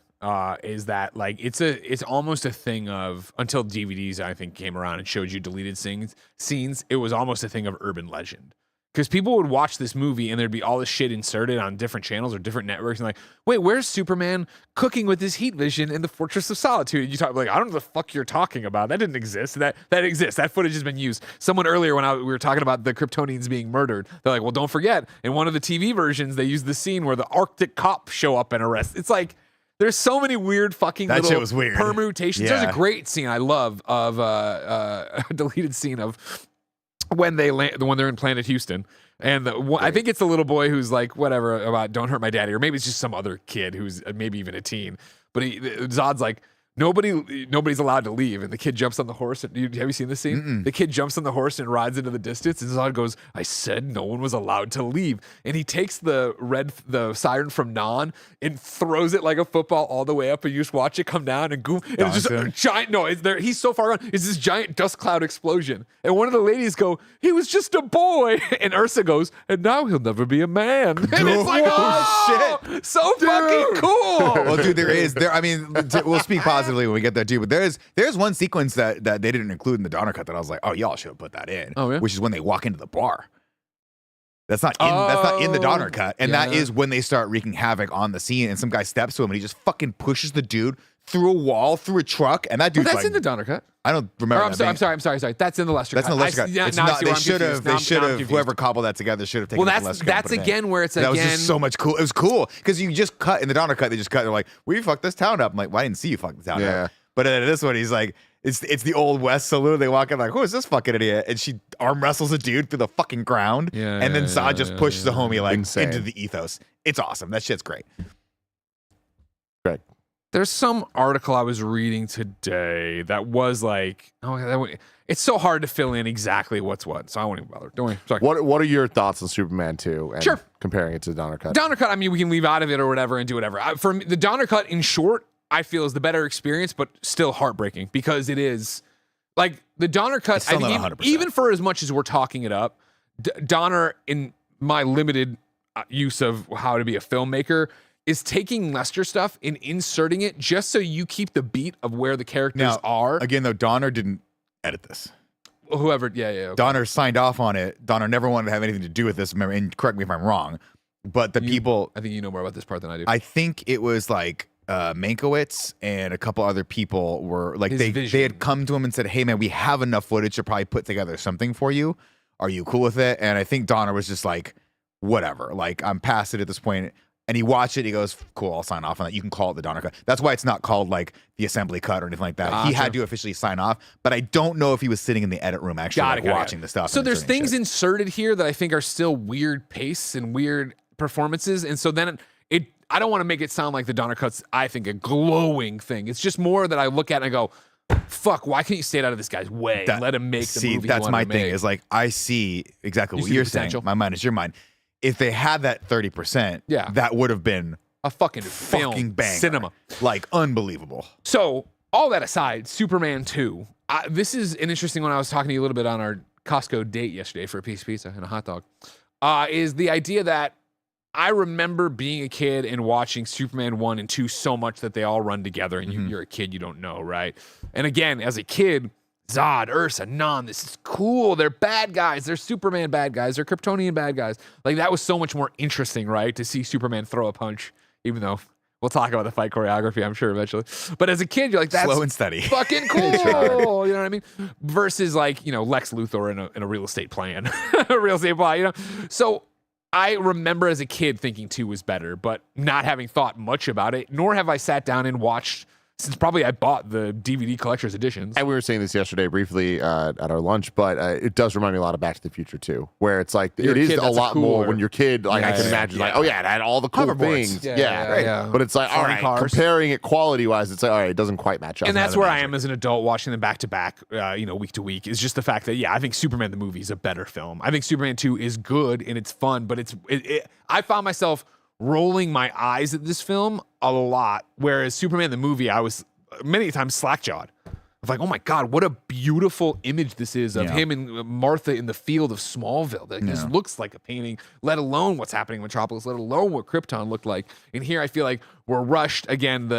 is that like it's almost a thing of, until DVDs I think came around and showed you deleted scenes, it was almost a thing of urban legend. Because people would watch this movie and there'd be all this shit inserted on different channels or different networks and like, wait, where's Superman cooking with his heat vision in the Fortress of Solitude? And you talk like, I don't know what the fuck you're talking about. That didn't exist. That exists. That footage has been used. Someone earlier when we were talking about the Kryptonians being murdered, they're like, well, don't forget, in one of the TV versions, they use the scene where the Arctic cops show up and arrest. It's like, There's so many weird fucking That little shit was weird. permutations. Yeah. There's a great scene I love of a deleted scene of when they land, when they're in Planet Houston, and I think it's the little boy who's like, whatever about don't hurt my daddy, or maybe it's just some other kid who's maybe even a teen, but Zod's like, nobody's allowed to leave, and the kid jumps on the horse. Have you seen this scene? Mm-mm. The kid jumps on the horse and rides into the distance, and Zod goes, "I said no one was allowed to leave." And he takes the siren from Non and throws it like a football all the way up, and you just watch it come down and goom. And it's just a giant. No, it's there. He's so far gone. It's this giant dust cloud explosion, and one of the ladies go, "He was just a boy," and Ursa goes, "And now he'll never be a man." And it's like, oh shit. so fucking cool. Well, dude, I mean, we'll speak positively when we get there too. But there's one sequence that they didn't include in the Donner cut that I was like, oh, y'all should have put that in. Oh, yeah? Which is when they walk into the bar. That's not in the Donner cut, and that is when they start wreaking havoc on the scene. And some guy steps to him, and he just fucking pushes the dude through a wall, through a truck, and that dude's That's like, in the Donner cut. I don't remember. I'm sorry. That's in the Lester That's cut. in the Lester cut. Now It's I not. see They where I'm should have. confused. Now They I'm should have. confused. Whoever cobbled that together should have taken Well, it to the Lester cut. that's and put it in. again where it's That was again. just so much cool. It was cool because you just cut in the Donner cut. They just cut. They're like, "We fucked this town up." I'm like, "Well, I didn't see you fuck the town up." But in this one, he's like, it's the old West saloon. They walk in like, "Who is this fucking idiot?" And she arm wrestles a dude through the fucking ground. And then Zod just pushes the homie like into the ethos. It's awesome. That shit's great. Greg. There's some article I was reading today that was like, it's so hard to fill in exactly what's what. So I won't even bother. Don't worry. Sorry. What are your thoughts on Superman 2 and Sure. comparing it to the Donner cut? Donner cut, I mean, we can leave out of it or whatever and do whatever. For me, the Donner cut, in short, I feel is the better experience, but still heartbreaking because it is like the Donner cut. I still think not 100%. even for as much as we're talking it up, Donner, in my limited use of how to be a filmmaker, is taking Lester stuff and inserting it just so you keep the beat of where the characters are. Again, though, Donner didn't edit this. Whoever, yeah. Okay. Donner signed off on it. Donner never wanted to have anything to do with this. Remember, and correct me if I'm wrong, but people. I think you know more about this part than I do. I think it was like Mankiewicz and a couple other people were like they had come to him and said, "Hey man, we have enough footage to probably put together something for you. Are you cool with it?" And I think Donner was just like, "Whatever. Like I'm past it at this point." And he watched it. He goes, "Cool, I'll sign off on that. You can call it the Donner cut." That's why it's not called like the assembly cut or anything like that. He had to officially sign off, but I don't know if he was sitting in the edit room actually watching the stuff. So there's things inserted here that I think are still weird pace and weird performances, and so then I don't want to make it sound like the Donner cut's, I think, a glowing thing. It's just more that I look at it and I go, "Fuck, why can't you stay out of this guy's way and let him make the movie?" That's my thing. Is like I see exactly what you're saying. My mind is your mind. If they had that 30%, that would have been a fucking film, banger. cinema, like unbelievable. So all that aside, Superman 2. This is an interesting one. I was talking to you a little bit on our Costco date yesterday for a piece of pizza and a hot dog. Is the idea that I remember being a kid and watching Superman 1 and 2 so much that they all run together, and you're a kid, you don't know, right? And again, as a kid, Zod, Ursa, Non, this is cool. They're bad guys. They're Superman bad guys. They're Kryptonian bad guys. Like, that was so much more interesting, right? To see Superman throw a punch, even though we'll talk about the fight choreography, I'm sure, eventually. But as a kid, you're like, that's slow and steady. Fucking cool. You know what I mean? Versus, like, Lex Luthor in a real estate plan. A real estate plan, So I remember as a kid thinking 2 was better, but not having thought much about it, nor have I sat down and watched, since probably I bought the DVD collector's editions. And we were saying this yesterday briefly at our lunch, but it does remind me a lot of Back to the Future too, where it's like it is a lot more when you're a kid. Like I can imagine, like, oh yeah, it had all the cool things. Yeah. But it's like, all right, comparing it quality wise, it's like, all right, it doesn't quite match up. And that's where I am as an adult watching them back to back, week to week. Is just the fact that I think Superman the movie is a better film. I think Superman 2 is good and it's fun, but I found myself rolling my eyes at this film a lot, whereas Superman the movie, I was many times slack-jawed. I was like, oh my God, what a beautiful image this is of him and Martha in the field of Smallville. That just looks like a painting, let alone what's happening in Metropolis, let alone what Krypton looked like. And here I feel like we're rushed. Again,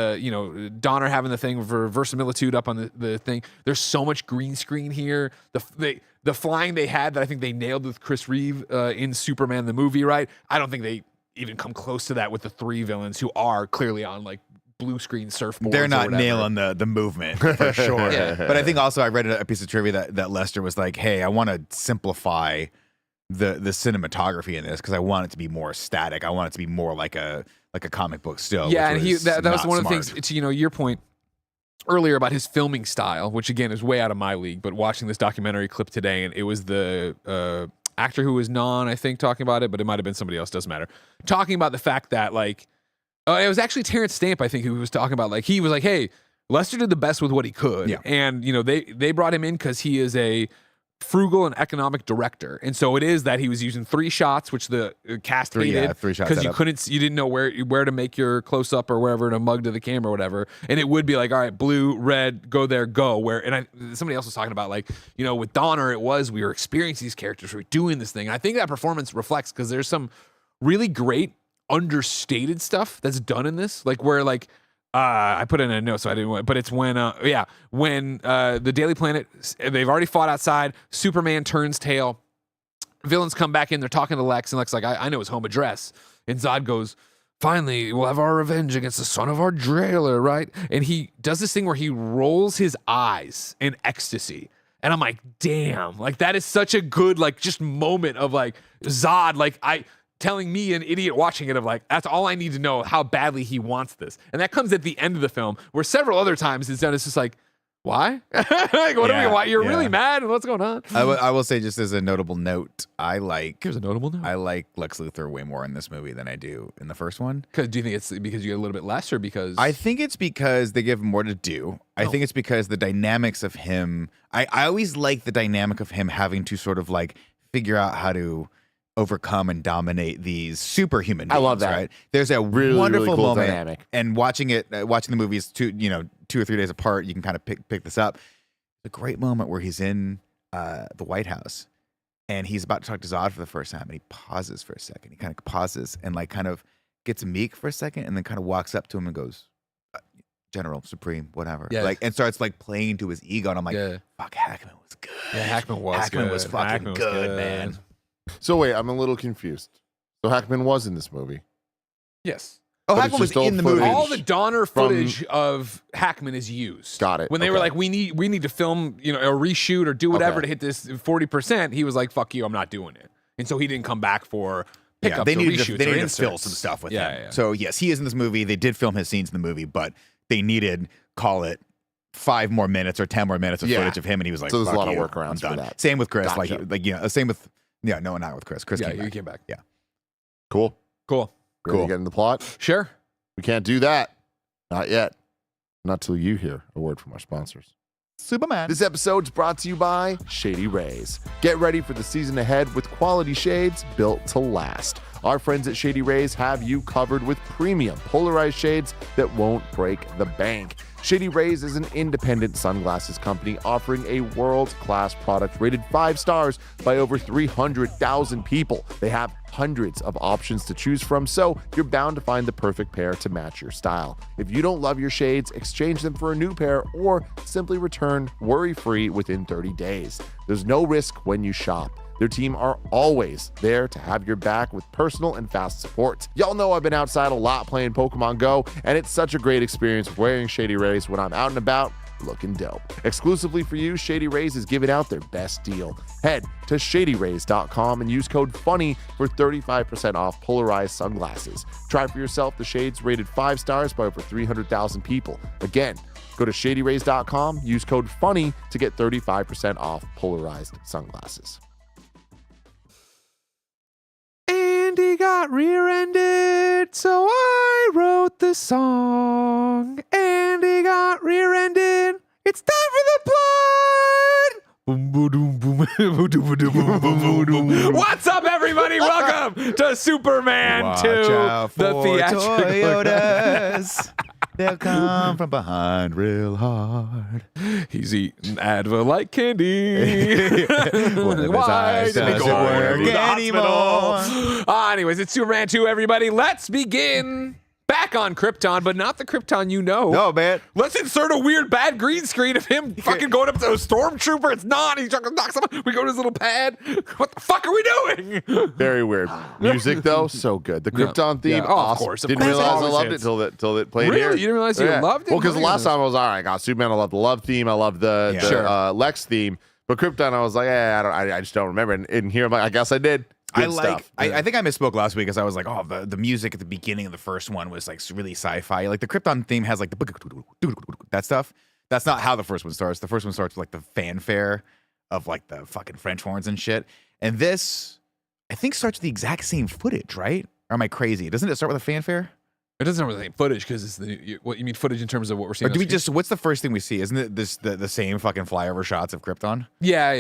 Donner having the thing for verisimilitude up on the thing. There's so much green screen here. The flying they had that I think they nailed with Chris Reeve in Superman the movie, right? I don't think they even come close to that with the 3 villains who are clearly on like blue screen surfboards. They're not nailing the movement for sure. But I think also I read a piece of trivia that Lester was like, "Hey, I want to simplify the cinematography in this because I want it to be more static. I want it to be more like a comic book still. Yeah, which and that was not one of the smart. things. To your point earlier about his filming style, which again is way out of my league. But watching this documentary clip today, and it was the actor who was I think, talking about it, but it might have been somebody else. Doesn't matter. Talking about the fact that like. It was actually Terrence Stamp, I think, who was talking about, like, he was like, hey, Lester did the best with what he could. Yeah. And, they brought him in because he is a frugal and economic director. And so it is that he was using 3 shots, which the cast hated. 3 shot because you setup. you didn't know where to make your close up or wherever to mug to the camera or whatever. And it would be like, all right, blue, red, go there, go. Somebody else was talking about, like, with Donner, we were experiencing these characters, we were doing this thing. And I think that performance reflects because there's some really great understated stuff that's done in this, like where like I put in a note so I didn't want, but it's when the Daily Planet, they've already fought outside, Superman turns tail, villains come back in, they're talking to Lex, and Lex like, I know his home address, and Zod goes, finally we'll have our revenge against the son of our jailer, right? And he does this thing where he rolls his eyes in ecstasy. And I'm like, damn, like that is such a good like just moment of like Zod, like telling me, an idiot watching it, of like, that's all I need to know how badly he wants this. And that comes at the end of the film, where several other times it's done. It's just like, why? Like, why? You're really mad? What's going on? I will say, just as a notable note, Here's a notable note. I like Lex Luthor way more in this movie than I do in the first one. Do you think it's because you get a little bit less, or because I think it's because they give him more to do. I think it's because the dynamics of him. I always like the dynamic of him having to sort of like figure out how to overcome and dominate these superhuman beings. I love that. Right? There's a Really, wonderful really cool moment, dynamic. and watching the movies 2 or 3 days apart, you can kind of pick this up. A great moment where he's in the White House and he's about to talk to Zod for the first time, and he pauses for a second. He kind of pauses and like kind of gets meek for a second, and then kind of walks up to him and goes, General, Supreme, whatever. Yeah. Like, and starts like playing to his ego, and I'm like, fuck, Hackman was good. Yeah, Hackman was good. fucking Hackman was good, man. So wait, I'm a little confused. So Hackman was in this movie. Yes. Oh, But it's Hackman was just old in the movie. footage. All the Donner footage of Hackman is used. Got it. When they were Okay. like, we need to film, or reshoot or do whatever Okay. to hit this 40%, he was like, fuck you, I'm not doing it. And so he didn't come back for pickups they or needed reshoots to or fill inserts. some stuff with Yeah, him. yeah. So yes, he is in this movie. They did film his scenes in the movie, but they needed, call it, 5 more minutes or 10 more minutes of Yeah. footage of him, and he was like, So there's a fuck lot of you, workarounds I'm for done. that. Same with Chris, Gotcha. same with not with Chris. Chris Yeah, came you back. came back. Yeah. Cool. Cool. Ready Cool. to get in the plot? Sure. We can't do that. Not yet. Not till you hear a word from our sponsors. Superman. This episode's brought to you by Shady Rays. Get ready for the season ahead with quality shades built to last. Our friends at Shady Rays have you covered with premium polarized shades that won't break the bank. Shady Rays is an independent sunglasses company offering a world-class product rated 5 stars by over 300,000 people. They have hundreds of options to choose from, so you're bound to find the perfect pair to match your style. If you don't love your shades, exchange them for a new pair or simply return worry-free within 30 days. There's no risk when you shop. Their team are always there to have your back with personal and fast support. Y'all know I've been outside a lot playing Pokemon Go, and it's such a great experience wearing Shady Rays when I'm out and about looking dope. Exclusively for you, Shady Rays is giving out their best deal. Head to shadyrays.com and use code FUNNY for 35% off polarized sunglasses. Try for yourself the shades rated 5 stars by over 300,000 people. Again, go to shadyrays.com, use code FUNNY to get 35% off polarized sunglasses. Andy got rear-ended, so I wrote the song. Andy got rear-ended. It's time for the plot. Boom, boom, boom, boom, boom, boom, boom, boom, boom. What's up, everybody? Welcome to Superman Watch 2, out the for theatrical. Toyotas. They'll come from behind real hard. He's eating Advil like candy. One of his Why eyes did he doesn't go work to the anymore. hospital? Anyways, it's Superman 2, everybody. Let's begin. Back on Krypton, but not the Krypton you know. No, man. Let's insert a weird bad green screen of him fucking going up to a stormtrooper. It's not. He's trying to knock someone. We go to his little pad. What the fuck are we doing? Very weird. Music though, so good. The Krypton theme, Yeah. Oh, of awesome. course, of Didn't course. realize I Always loved hits. it till it played Really? here. You didn't realize you loved it? Well, because the Oh my last goodness. time I was all right. I got Superman. I love the love theme. I love the Sure. Lex theme. But Krypton, I was like, I just don't remember. And here I'm like, I guess I did. Good stuff. I think I misspoke last week because I was like, oh, the music at the beginning of the first one was like really sci-fi. Like the Krypton theme has like that stuff. That's not how the first one starts. The first one starts with like the fanfare of like the fucking French horns and shit. And this, I think, starts with the exact same footage, right? Or am I crazy? Doesn't it start with a fanfare? It doesn't really footage because it's what you mean footage in terms of what we're seeing. Or do we just? What's the first thing we see? Isn't it the same fucking flyover shots of Krypton? Yeah.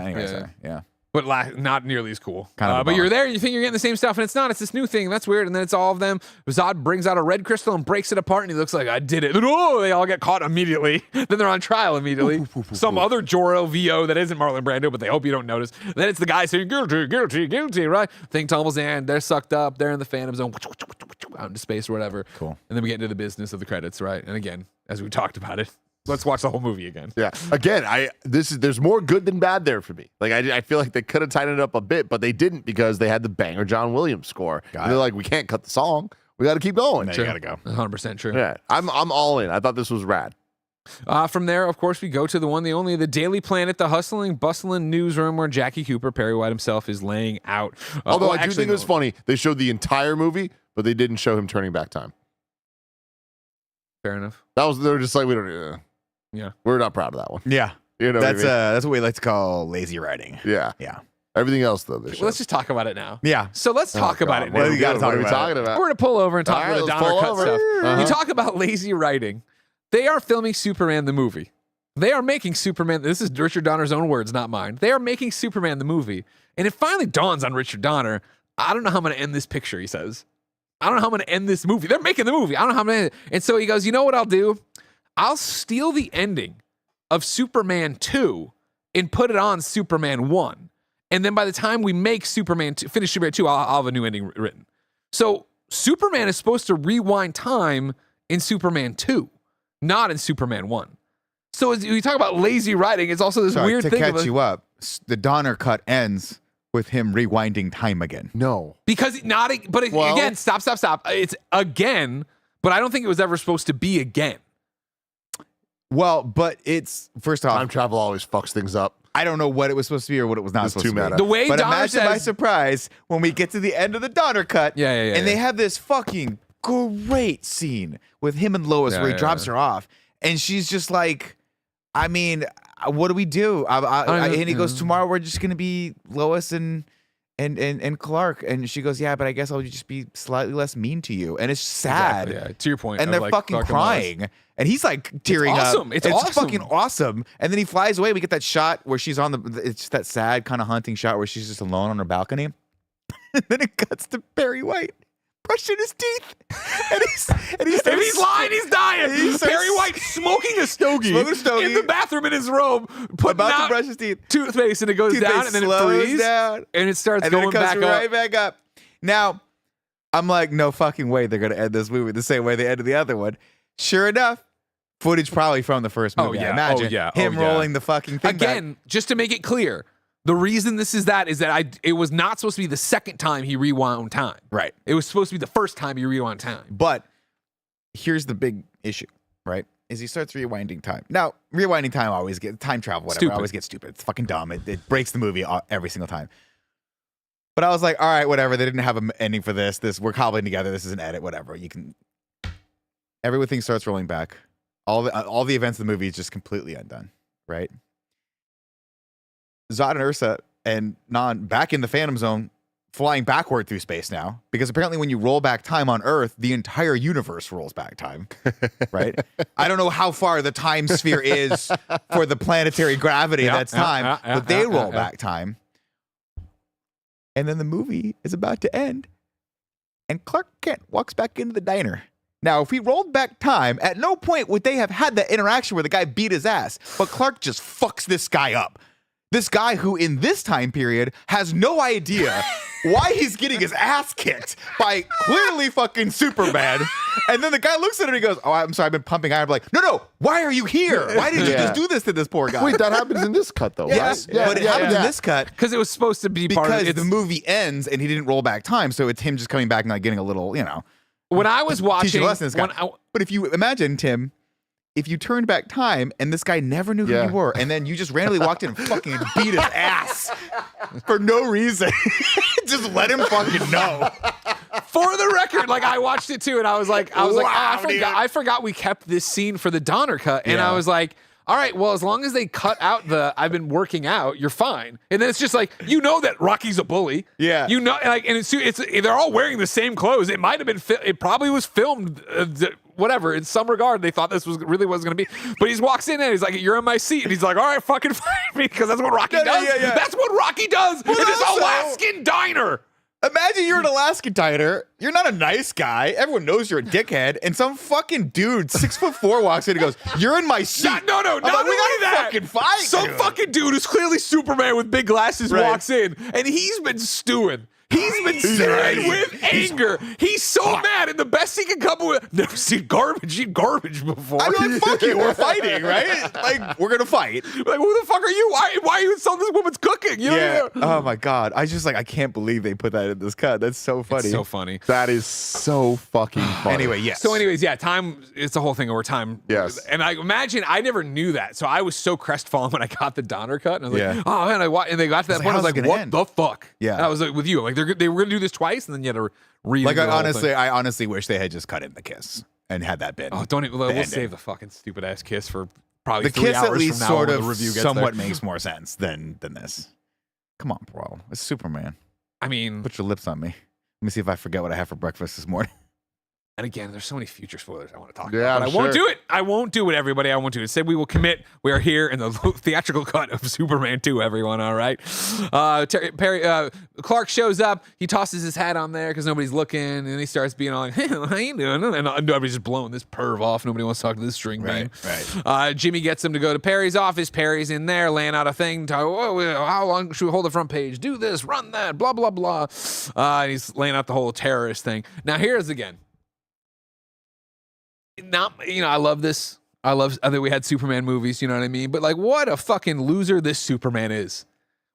Anyway, sorry. Yeah. But not nearly as cool. Kind of a but you're bummer. there and you think you're getting the same stuff, and it's not. It's this new thing. That's weird. And then it's all of them. Zod brings out a red crystal and breaks it apart, and he looks like, I did it. And, oh, they all get caught immediately. Then they're on trial immediately. Some other Jor-El VO that isn't Marlon Brando, but they hope you don't notice. Then it's the guy saying, guilty, guilty, guilty, right? Thing tumbles in. They're sucked up. They're in the Phantom Zone. Out into space or whatever. Cool. And then we get into the business of the credits, right? And again, as we talked about it, let's watch the whole movie again. Yeah. Again, there's more good than bad there for me. Like I feel like they could have tightened it up a bit, but they didn't because they had the banger John Williams score. And they're like, we can't cut the song. We got to keep going. You gotta go. 100% true. Yeah. I'm all in. I thought this was rad. From there, of course, we go to the one, the only, the Daily Planet, the hustling, bustling newsroom where Jackie Cooper, Perry White himself, is laying out. Although I do think it was funny. They showed the entire movie, but they didn't show him turning back time. Fair enough. They're just like, we don't. Yeah. We're not proud of that one. Yeah. You know That's what I mean? that's what we like to call lazy writing. Yeah. Yeah. Everything else though. They Well, showed. let's just talk about it now. Yeah. So let's talk about it now. What do you gotta What talk are we about talking about? We're going to pull over and talk All right, about the let's Donner pull cut over. stuff. Uh-huh. You talk about lazy writing. They are filming Superman the movie. They are making Superman. This is Richard Donner's own words, not mine. They are making Superman the movie. And it finally dawns on Richard Donner, I don't know how I'm going to end this picture, he says. I don't know how I'm going to end this movie. They're making the movie. I don't know how I'm going to end it. And so he goes, you know what I'll do? I'll steal the ending of Superman 2 and put it on Superman 1. And then by the time we make Superman 2, finish Superman 2, I'll have a new ending written. So Superman is supposed to rewind time in Superman 2, not in Superman 1. So as you talk about lazy writing, it's also this weird to thing. catch you up, the Donner cut ends with him rewinding time again. No. Because again, stop. It's again, but I don't think it was ever supposed to be again. Well, but it's first off, Time travel always fucks things up. I don't know what it was supposed to be or what it was not It's supposed too to be. meta. The way But Donner imagine my says, surprise when we get to the end of the Donner cut. Yeah, and they have this fucking great scene with him and Lois where he drops her off, and she's just like, I mean, what do we do? And he goes, tomorrow we're just gonna be Lois and Clark, and she goes, yeah, but I guess I'll just be slightly less mean to you, and it's sad. Exactly, yeah. To your point, And of, they're like, fucking Clark and Lois. crying, and he's like tearing awesome. up. It's awesome. Fucking awesome. And then he flies away. We get that shot where she's on it's just that sad kind of hunting shot where she's just alone on her balcony, and then it cuts to Perry White brushing his teeth, and If he's lying, he's dying. Perry White smoking a stogie in the bathroom in his robe, putting about out to brush his teeth. toothpaste, and it goes down, and then it slows freezes, down, and it starts and then going it comes back right up. back up. Now, I'm like, no fucking way they're gonna end this movie the same way they ended the other one. Sure enough, footage probably from the first movie. I imagine him rolling the fucking thing Again, just to make it clear, the reason this is that it was not supposed to be the second time he rewound time. Right. It was supposed to be the first time he rewound time. But here's the big issue, right? Is he starts rewinding time. Now, rewinding time always gets time travel, whatever, Stupid. always gets stupid. It's fucking dumb. It breaks the movie every single time. But I was like, all right, whatever. They didn't have an ending for this. We're cobbling together. This is an edit, whatever. You can. Everything starts rolling back. All the events of the movie is just completely undone, right? Zod and Ursa and Non back in the Phantom Zone, flying backward through space now, because apparently when you roll back time on Earth, the entire universe rolls back time, right? I don't know how far the time sphere is for the planetary gravity that's time, but they roll back time. And then the movie is about to end, and Clark Kent walks back into the diner. Now, if we rolled back time, at no point would they have had that interaction where the guy beat his ass, but Clark just fucks this guy up. This guy who in this time period has no idea why he's getting his ass kicked by clearly fucking Superman. And then the guy looks at him and he goes, oh, I'm sorry, I've been pumping iron. I'm like, no, why are you here? Why did you just do this to this poor guy? Wait, that happens in this cut though. Yes, right? but it happens in this cut Because it was supposed to be part of because it. the movie ends and he didn't roll back time. So it's him just coming back and like getting a little, When I was watching, teaching lessons. But if you imagine, Tim, if you turned back time and this guy never knew who you were, and then you just randomly walked in and fucking beat his ass for no reason, just let him fucking know. For the record, like I watched it too, and I was like, Wow, I forgot we kept this scene for the Donner cut, and Yeah. I was like, all right, well, as long as they cut out the I've been working out, you're fine. And then it's just like, you know that Rocky's a bully. Yeah. You know, like, and it's they're all wearing the same clothes. It might have been, it probably was filmed, whatever, in some regard. They thought this was really wasn't going to be. But he walks in and he's like, you're in my seat. And he's like, all right, fucking fight me, because that's what Rocky does. Yeah. That's what Rocky does in this also- Alaskan diner. Imagine you're an Alaskan diner. You're not a nice guy. Everyone knows you're a dickhead. And some fucking dude, 6'4", walks in and goes, "You're in my seat." No, I'm not like, we only gotta that. fucking fight. Some dude. fucking dude who's clearly Superman with big glasses Right. walks in, and he's been stewing. He's been stewing with anger. He's so mad, and the best he can come up with, never seen garbage eat garbage before. I'm like, fuck you. We're fighting, right? Like, we're gonna fight. Like, who the fuck are you? Why are you insulting this woman's cooking? You know Yeah. what I mean? Oh my god. I just like I can't believe they put that in this cut. That's so funny. It's so funny. That is so fucking funny. Anyway, yes. So, anyways, yeah, time. It's the whole thing over time. Yes. And I imagine I never knew that, so I was so crestfallen when I got the Donner cut, and I was Yeah. like, oh man, and they got to that like, point. I was how's it like, gonna what end? the fuck? Yeah. And I was like, with you, like they were gonna do this twice, and then you had to read. Like I honestly wish they had just cut in the kiss and had that been. Oh, don't even. We'll ending. save the fucking stupid ass kiss for probably The 3 kiss hours at least from now sort when of the review gets somewhat there. makes more sense than this. Come on, bro. It's Superman. I mean, Put your lips on me. Let me see if I forget what I had for breakfast this morning. and again, there's so many future spoilers I want to talk Yeah, about. But I'm I won't sure. do it. I won't do it, everybody. I won't do it. Say we will commit. We are here in the theatrical cut of Superman 2, everyone. All right. Clark shows up. He tosses his hat on there because nobody's looking. And he starts being all like, hey, how you doing? And everybody's just blowing this perv off. Nobody wants to talk to this string man. Right. Jimmy gets him to go to Perry's office. Perry's in there laying out a thing. How long should we hold the front page? Do this, run that, blah, blah, blah. And he's laying out the whole terrorist thing. Now, here's again. I love this. I think we had Superman movies, you know what I mean? But like, what a fucking loser this Superman is.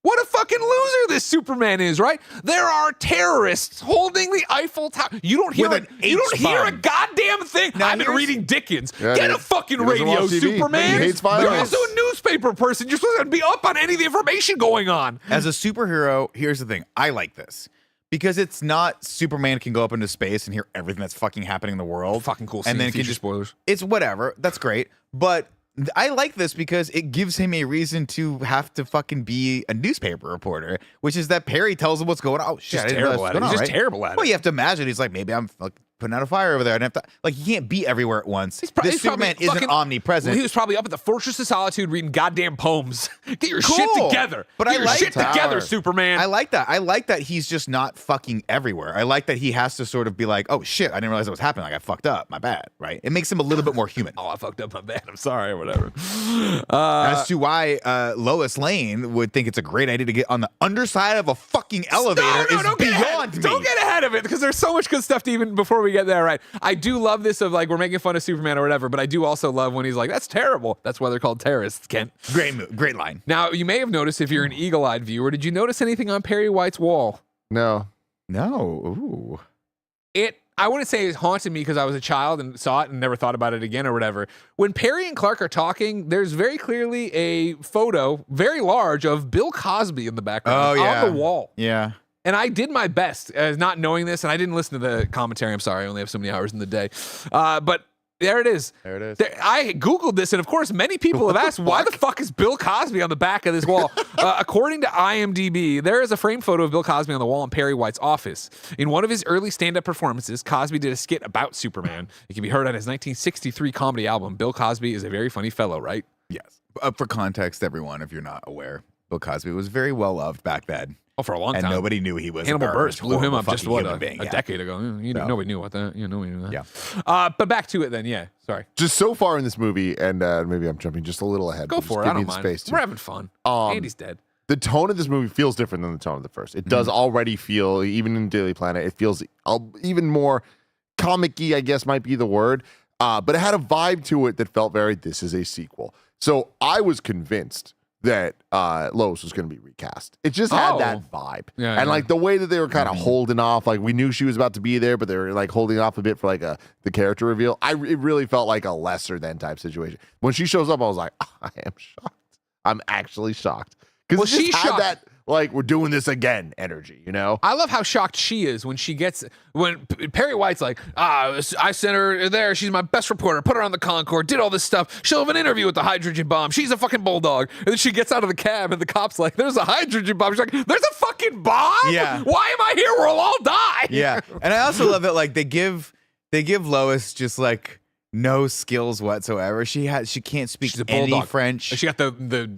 What a fucking loser this Superman is, right? There are terrorists holding the Eiffel Tower. You don't hear With an you don't hear a H-bomb. goddamn thing. Now I've been here's- reading Dickens. Yeah, Get he- a fucking he doesn't radio, watch TV. Superman. He hates You're violence. also a newspaper person. You're supposed to be up on any of the information going on. As a superhero, here's the thing. I like this. Because it's not Superman can go up into space and hear everything that's fucking happening in the world. Fucking cool scene. And then it can Future just spoilers. It's whatever. That's great. But I like this because it gives him a reason to have to fucking be a newspaper reporter, which is that Perry tells him what's going on. Oh shit, Just I didn't realize terrible what's at it. going He's on, just right? terrible at it. Well, you have to imagine he's like, maybe I'm like putting out a fire over there. And have to, like, he can't be everywhere at once. He's This probably Superman isn't fucking- omnipresent. He was probably up at the Fortress of Solitude reading goddamn poems. Get your Cool. shit together. But Get I your like shit Tower. together, Superman. I like that. I like that he's just not fucking everywhere. I like that he has to sort of be like, oh shit, I didn't realize that was happening. Like I fucked up. My bad. Right? It makes him a little bit more human. Oh, I fucked up my bad. I'm sorry or whatever. As to why Lois Lane would think it's a great idea to get on the underside of a fucking elevator is don't get beyond ahead. me. Don't get ahead of it because there's so much good stuff to even before we get there, right? I do love this of like we're making fun of Superman or whatever, but I do also love when he's like, that's terrible. That's why they're called terrorists, Kent. Great move. Great line. Now, you may have noticed if you're an eagle-eyed viewer, did you notice anything on Perry White's wall? No. No. Ooh. I wouldn't say it haunted me because I was a child and saw it and never thought about it again or whatever. When Perry and Clark are talking, there's very clearly a photo, very large, of Bill Cosby in the background on the wall. Yeah. And I did my best as not knowing this, and I didn't listen to the commentary. I'm sorry, I only have so many hours in the day. But there it is. There it is. I Googled this, and of course, many people have asked, why the fuck is Bill Cosby on the back of this wall? According to IMDb, there is a framed photo of Bill Cosby on the wall in Perry White's office. In one of his early stand-up performances, Cosby did a skit about Superman. It can be heard on his 1963 comedy album. Bill Cosby is a very funny fellow, right? Yes. For context, everyone, if you're not aware, Bill Cosby was very well loved back then. Oh, for a long And time. nobody knew he was Hannibal a Buress blew him up just what a being. decade ago. Nobody knew what that. Nobody knew that. Yeah. But back to it then. Yeah. Sorry. Just so far in this movie, and maybe I'm jumping just a little ahead. Go but just for it. give I me don't the mind. space to- We're having fun. Um, Andy's dead. The tone of this movie feels different than the tone of the first. It does already feel, even in Daily Planet, it feels even more comic-y, I guess might be the word. But it had a vibe to it that felt very, this is a sequel. So I was convinced that Lois was going to be recast. It just had that vibe. Yeah, and yeah. like the way that they were kind of holding off, like we knew she was about to be there, but they were like holding off a bit for like the character reveal. It really felt like a lesser than type situation. When she shows up, I was like, I am shocked. I'm actually shocked. Because she had shocked. that, like, we're doing this again energy, you know? I love how shocked she is when Perry White's like, I sent her there. She's my best reporter. Put her on the Concorde. Did all this stuff. She'll have an interview with the hydrogen bomb. She's a fucking bulldog. And then she gets out of the cab and the cop's like, there's a hydrogen bomb. She's like, there's a fucking bomb? Yeah. Why am I here? We'll all die. Yeah. And I also love that like they give Lois just like no skills whatsoever. She can't speak She's a any bulldog. French. She got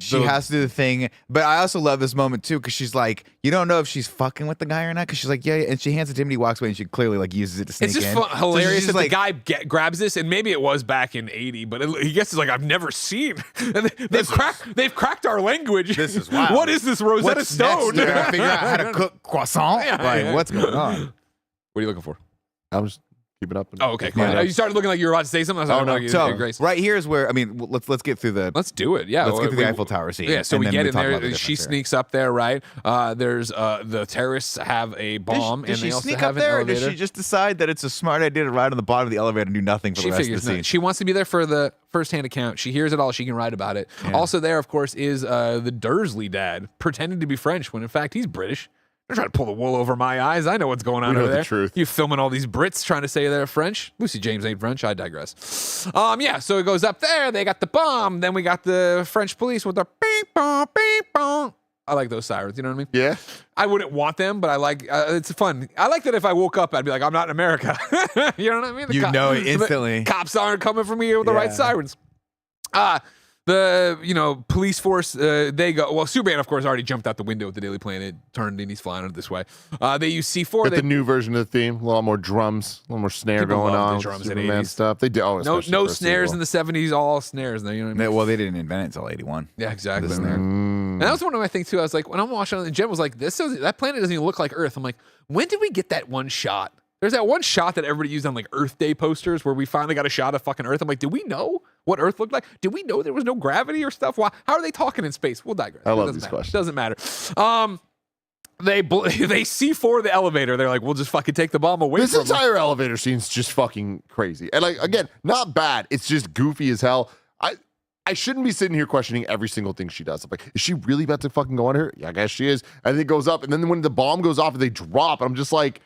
She has to do the thing. But I also love this moment too, because she's like, you don't know if she's fucking with the guy or not, because she's like, yeah, and she hands it to him and he walks away and she clearly like uses it to sneak It's just in. hilarious So that she's the guy grabs this, and maybe it was back in '80, but he gets like, I've never seen. And they've cracked our language. This is wild. What is this Rosetta What's Stone? next? They're gonna figure out how to cook croissant. Yeah, Like, yeah. what's going on? What are you looking for? I was keeping up. Oh, okay, cool. Yeah. You started looking like you were about to say something. I was like, no. So Grace. right here is where let's get through the Let's do it. Yeah, let's get through we- the Eiffel Tower scene. Yeah, so and we then get in talk about the there. She difference here. sneaks up there, right? There's the terrorists have a bomb, Does and she they also sneak have up there, an or does elevator. she just decide that it's a smart idea to ride on the bottom of the elevator and do nothing for She the rest figures of the scene? that she wants to be there for the first-hand account. She hears it all. She can write about it. Yeah. Also there, of course, is the Dursley dad pretending to be French when in fact he's British. They're trying to pull the wool over my eyes. I know what's going on We know over the there. truth. You filming all these Brits trying to say they're French. Lucy James ain't French. I digress. Yeah, so it goes up there. They got the bomb. Then we got the French police with their beep, bong, beep, bong. I like those sirens. You know what I mean? Yeah. I wouldn't want them, but I like it's fun. I like that if I woke up, I'd be like, I'm not in America. You know what I mean? You know it instantly. The cops aren't coming for me with the right Yeah. sirens. The police force, they go. Well, Superman, of course, already jumped out the window at the Daily Planet, turned, and he's flying this way. They use C4. Got They, the new version of the theme. A lot more drums, a little more snare People going love the on. drums in Superman 80s. stuff. They do. Oh, no especially the first snares sequel. in the 70s, all snares. You know what I mean? Well, they didn't invent it until 81. Yeah, exactly. The snare. And that was one of my things too. I was like, when I'm watching it, Jen was like, that planet doesn't even look like Earth. I'm like, when did we get that one shot? There's that one shot that everybody used on like Earth Day posters where we finally got a shot of fucking Earth. I'm like, did we know what Earth looked like? Did we know there was no gravity or stuff? Why? How are they talking in space? We'll digress. I love Doesn't these matter. questions. Doesn't matter. They C4 the elevator. They're like, we'll just fucking take the bomb away This from them. entire elevator scene's just fucking crazy. And like, again, not bad. It's just goofy as hell. I shouldn't be sitting here questioning every single thing she does. I'm like, is she really about to fucking go on her? Yeah, I guess she is. And then it goes up. And then when the bomb goes off and they drop, I'm just like,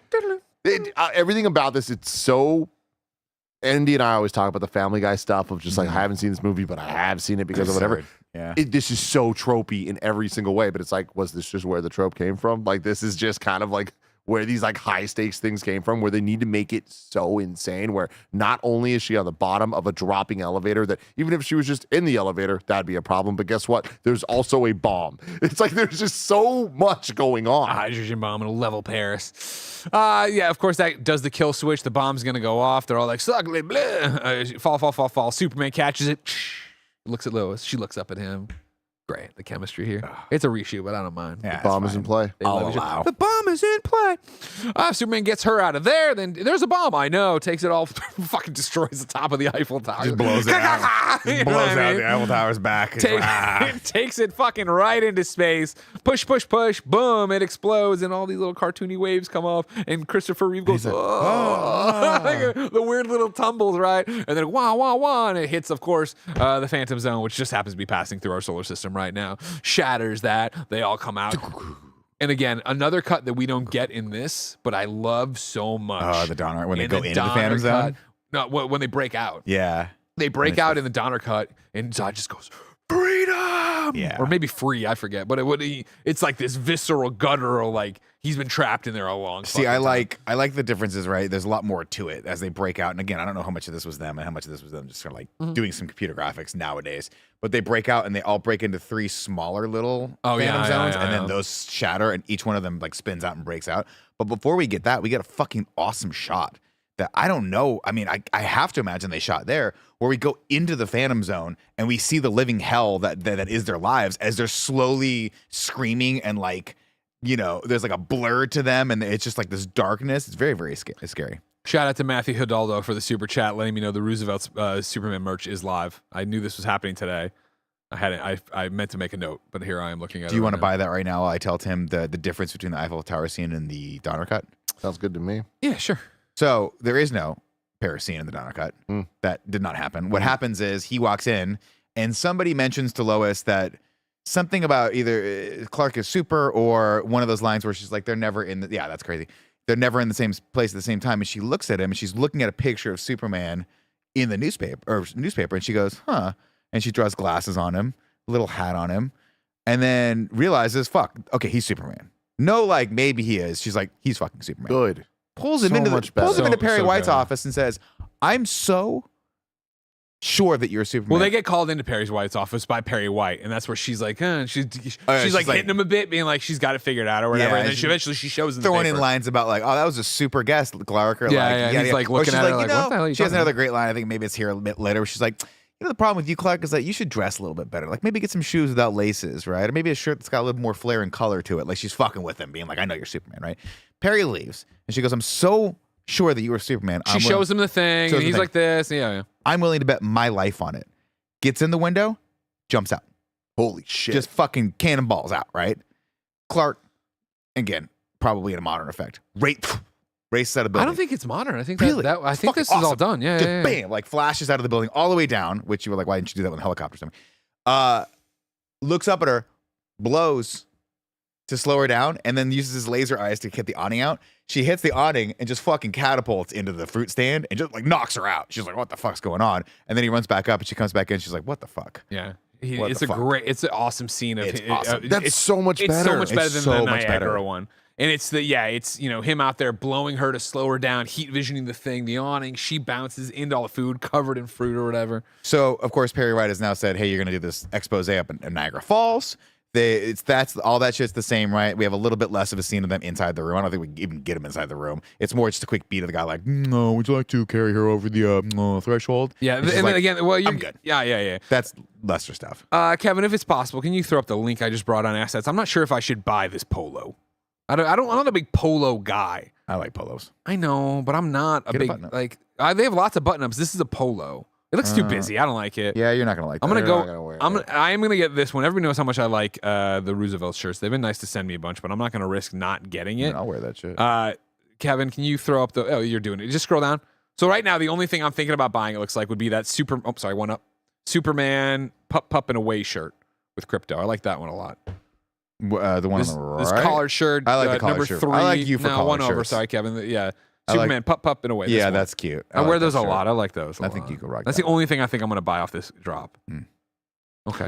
everything about this, it's so. Andy and I always talk about the Family Guy stuff of just like, I haven't seen this movie, but I have seen it because of whatever. Yeah. This is so tropey in every single way, but it's like, was this just where the trope came from? Like, this is just kind of like where these like high stakes things came from, where they need to make it so insane, where not only is she on the bottom of a dropping elevator, that even if she was just in the elevator, that'd be a problem. But guess what? There's also a bomb. It's like there's just so much going on. A hydrogen bomb and a level Paris. Yeah, of course, that does the kill switch. The bomb's going to go off. They're all like, "Suckly, blah." Fall. Superman catches it. Looks at Lois. She looks up at him. Great. The chemistry here. It's a reshoot, but I don't mind. Yeah, Bomb is in play. They I'll love each other. allow. The bomb is in play. Superman gets her out of there. Then there's a bomb. I know. Takes it all. Fucking destroys the top of the Eiffel Tower. Just blows it out. You Just know blows what I out mean? the Eiffel Tower's back. Takes it fucking right into space. Push. Boom. It explodes, and all these little cartoony waves come off. And Christopher Reeve goes, like, oh. The weird little tumbles, right? And then wah, and it hits, of course, the Phantom Zone, which just happens to be passing through our solar system right now. Shatters that. They all come out. And again, another cut that we don't get in this, but I love so much. The Donner, when they In go into the Donner Phantom Zone? cut. No, when they break out. Yeah. They break out in the Donner cut, and Zod just goes, freedom! Yeah. Or maybe free, I forget. But it's like this visceral, guttural, like he's been trapped in there a long See, fucking time. I like the differences, right? There's a lot more to it as they break out. And again, I don't know how much of this was them and how much of this was them just sort of like doing some computer graphics nowadays. But they break out and they all break into 3 smaller little Phantom Zones, and then those shatter, and each one of them like spins out and breaks out. But before we get that, we get a fucking awesome shot that I don't know. I mean, I have to imagine they shot there, where we go into the Phantom Zone and we see the living hell that is their lives as they're slowly screaming, and like, you know, there's like a blur to them, and it's just like this darkness. It's very, very scary. Shout out to Matthew Hidalgo for the super chat, letting me know the Roosevelt's Superman merch is live. I knew this was happening today. I meant to make a note, but here I am looking at it. Do you want to now. buy that right now? I tell Tim the difference between the Eiffel Tower scene and the Donner Cut. Sounds good to me. Yeah, sure. So there is no Paris scene in the Donner Cut. That did not happen. What happens is he walks in and somebody mentions to Lois that something about either Clark is super or one of those lines where she's like, they're never in the, yeah, that's crazy. They're never in the same place at the same time. And she looks at him and she's looking at a picture of Superman in the newspaper and she goes, huh. And she draws glasses on him, little hat on him, and then realizes, fuck, okay, he's Superman. No, like maybe he is. She's like, he's fucking Superman. Good. Pulls him So into much better. pulls him into Perry So White's good. office and says, I'm so sure that you're Superman. Well, they get called into Perry White's office by Perry White, and that's where she's like, she's she's like like- hitting him a bit, being like she's got it figured out or whatever. Yeah, and then she- eventually she shows him throwing the in paper. lines about like, oh, that was a super guest, Clark. Or Yeah, like, yeah, he's like Or looking she's at her like, like, what the hell are you she has talking another great line. I think maybe it's here a bit later. Where she's like, the problem with you, Clark, is that you should dress a little bit better. Like maybe get some shoes without laces, right? Or maybe a shirt that's got a little more flair and color to it. Like she's fucking with him, being like, I know you're Superman, right? Perry leaves and she goes, I'm so sure that you are Superman. She shows him the thing, shows and the he's thing. like this. Yeah. I'm willing to bet my life on it. Gets in the window, jumps out. Holy shit. Just fucking cannonballs out, right? Clark, again, probably in a modern effect. Races out of the building. I don't think it's modern. I think Really? I think Fucking this is all awesome. done. Yeah, Just yeah. bam, like flashes out of the building all the way down, which you were like, why didn't you do that with a helicopter or something? Looks up at her, blows to slow her down, and then uses his laser eyes to hit the awning out. She hits the awning and just fucking catapults into the fruit stand and just like knocks her out. She's like, what the fuck's going on? And then he runs back up and she comes back in. She's like, what the fuck? Yeah. What It's the a fuck? it's an awesome scene of It's awesome. That's so much It's better. so much better It's than so the much Niagara better. one. And it's him out there blowing her to slow her down, heat visioning the thing, the awning. She bounces into all the food covered in fruit or whatever. So, of course, Perry White has now said, hey, you're going to do this expose up in Niagara Falls. That's all that shit's the same, right? We have a little bit less of a scene of them inside the room. I don't think we can even get them inside the room. It's more just a quick beat of the guy like, no, would you like to carry her over the threshold? Yeah, And and she's then like, again, well, you're I'm good. Yeah. That's lesser stuff. Kevin, if it's possible, can you throw up the link I just brought on assets? I'm not sure if I should buy this polo. I'm not a big polo guy. I like polos. I know, but I'm not a Get a big button-up. they have lots of button ups. This is a polo. It looks too busy. I don't like it. Yeah, you're not going to like that. I'm gonna You're go. not gonna wear I am gonna get this one. Everybody knows how much I like the Roosevelt shirts. They've been nice to send me a bunch, but I'm not gonna risk not getting it. I'll wear that shit. Kevin, can you throw up the? Oh, you're doing it. Just scroll down. So right now, the only thing I'm thinking about buying, it looks like, would be that one up, Superman pup and away shirt with crypto. I like that one a lot. The one This, on the right? this collared shirt. I like the collared number shirt. 3. I like you for no, collared one over. shirts. Sorry, Kevin. Yeah, I like- Superman pup and away. This Yeah, one. that's cute. I like wear that those a shirt. lot. I like those. I think you could rock That's that. the only thing I think I'm gonna buy off this drop. Okay,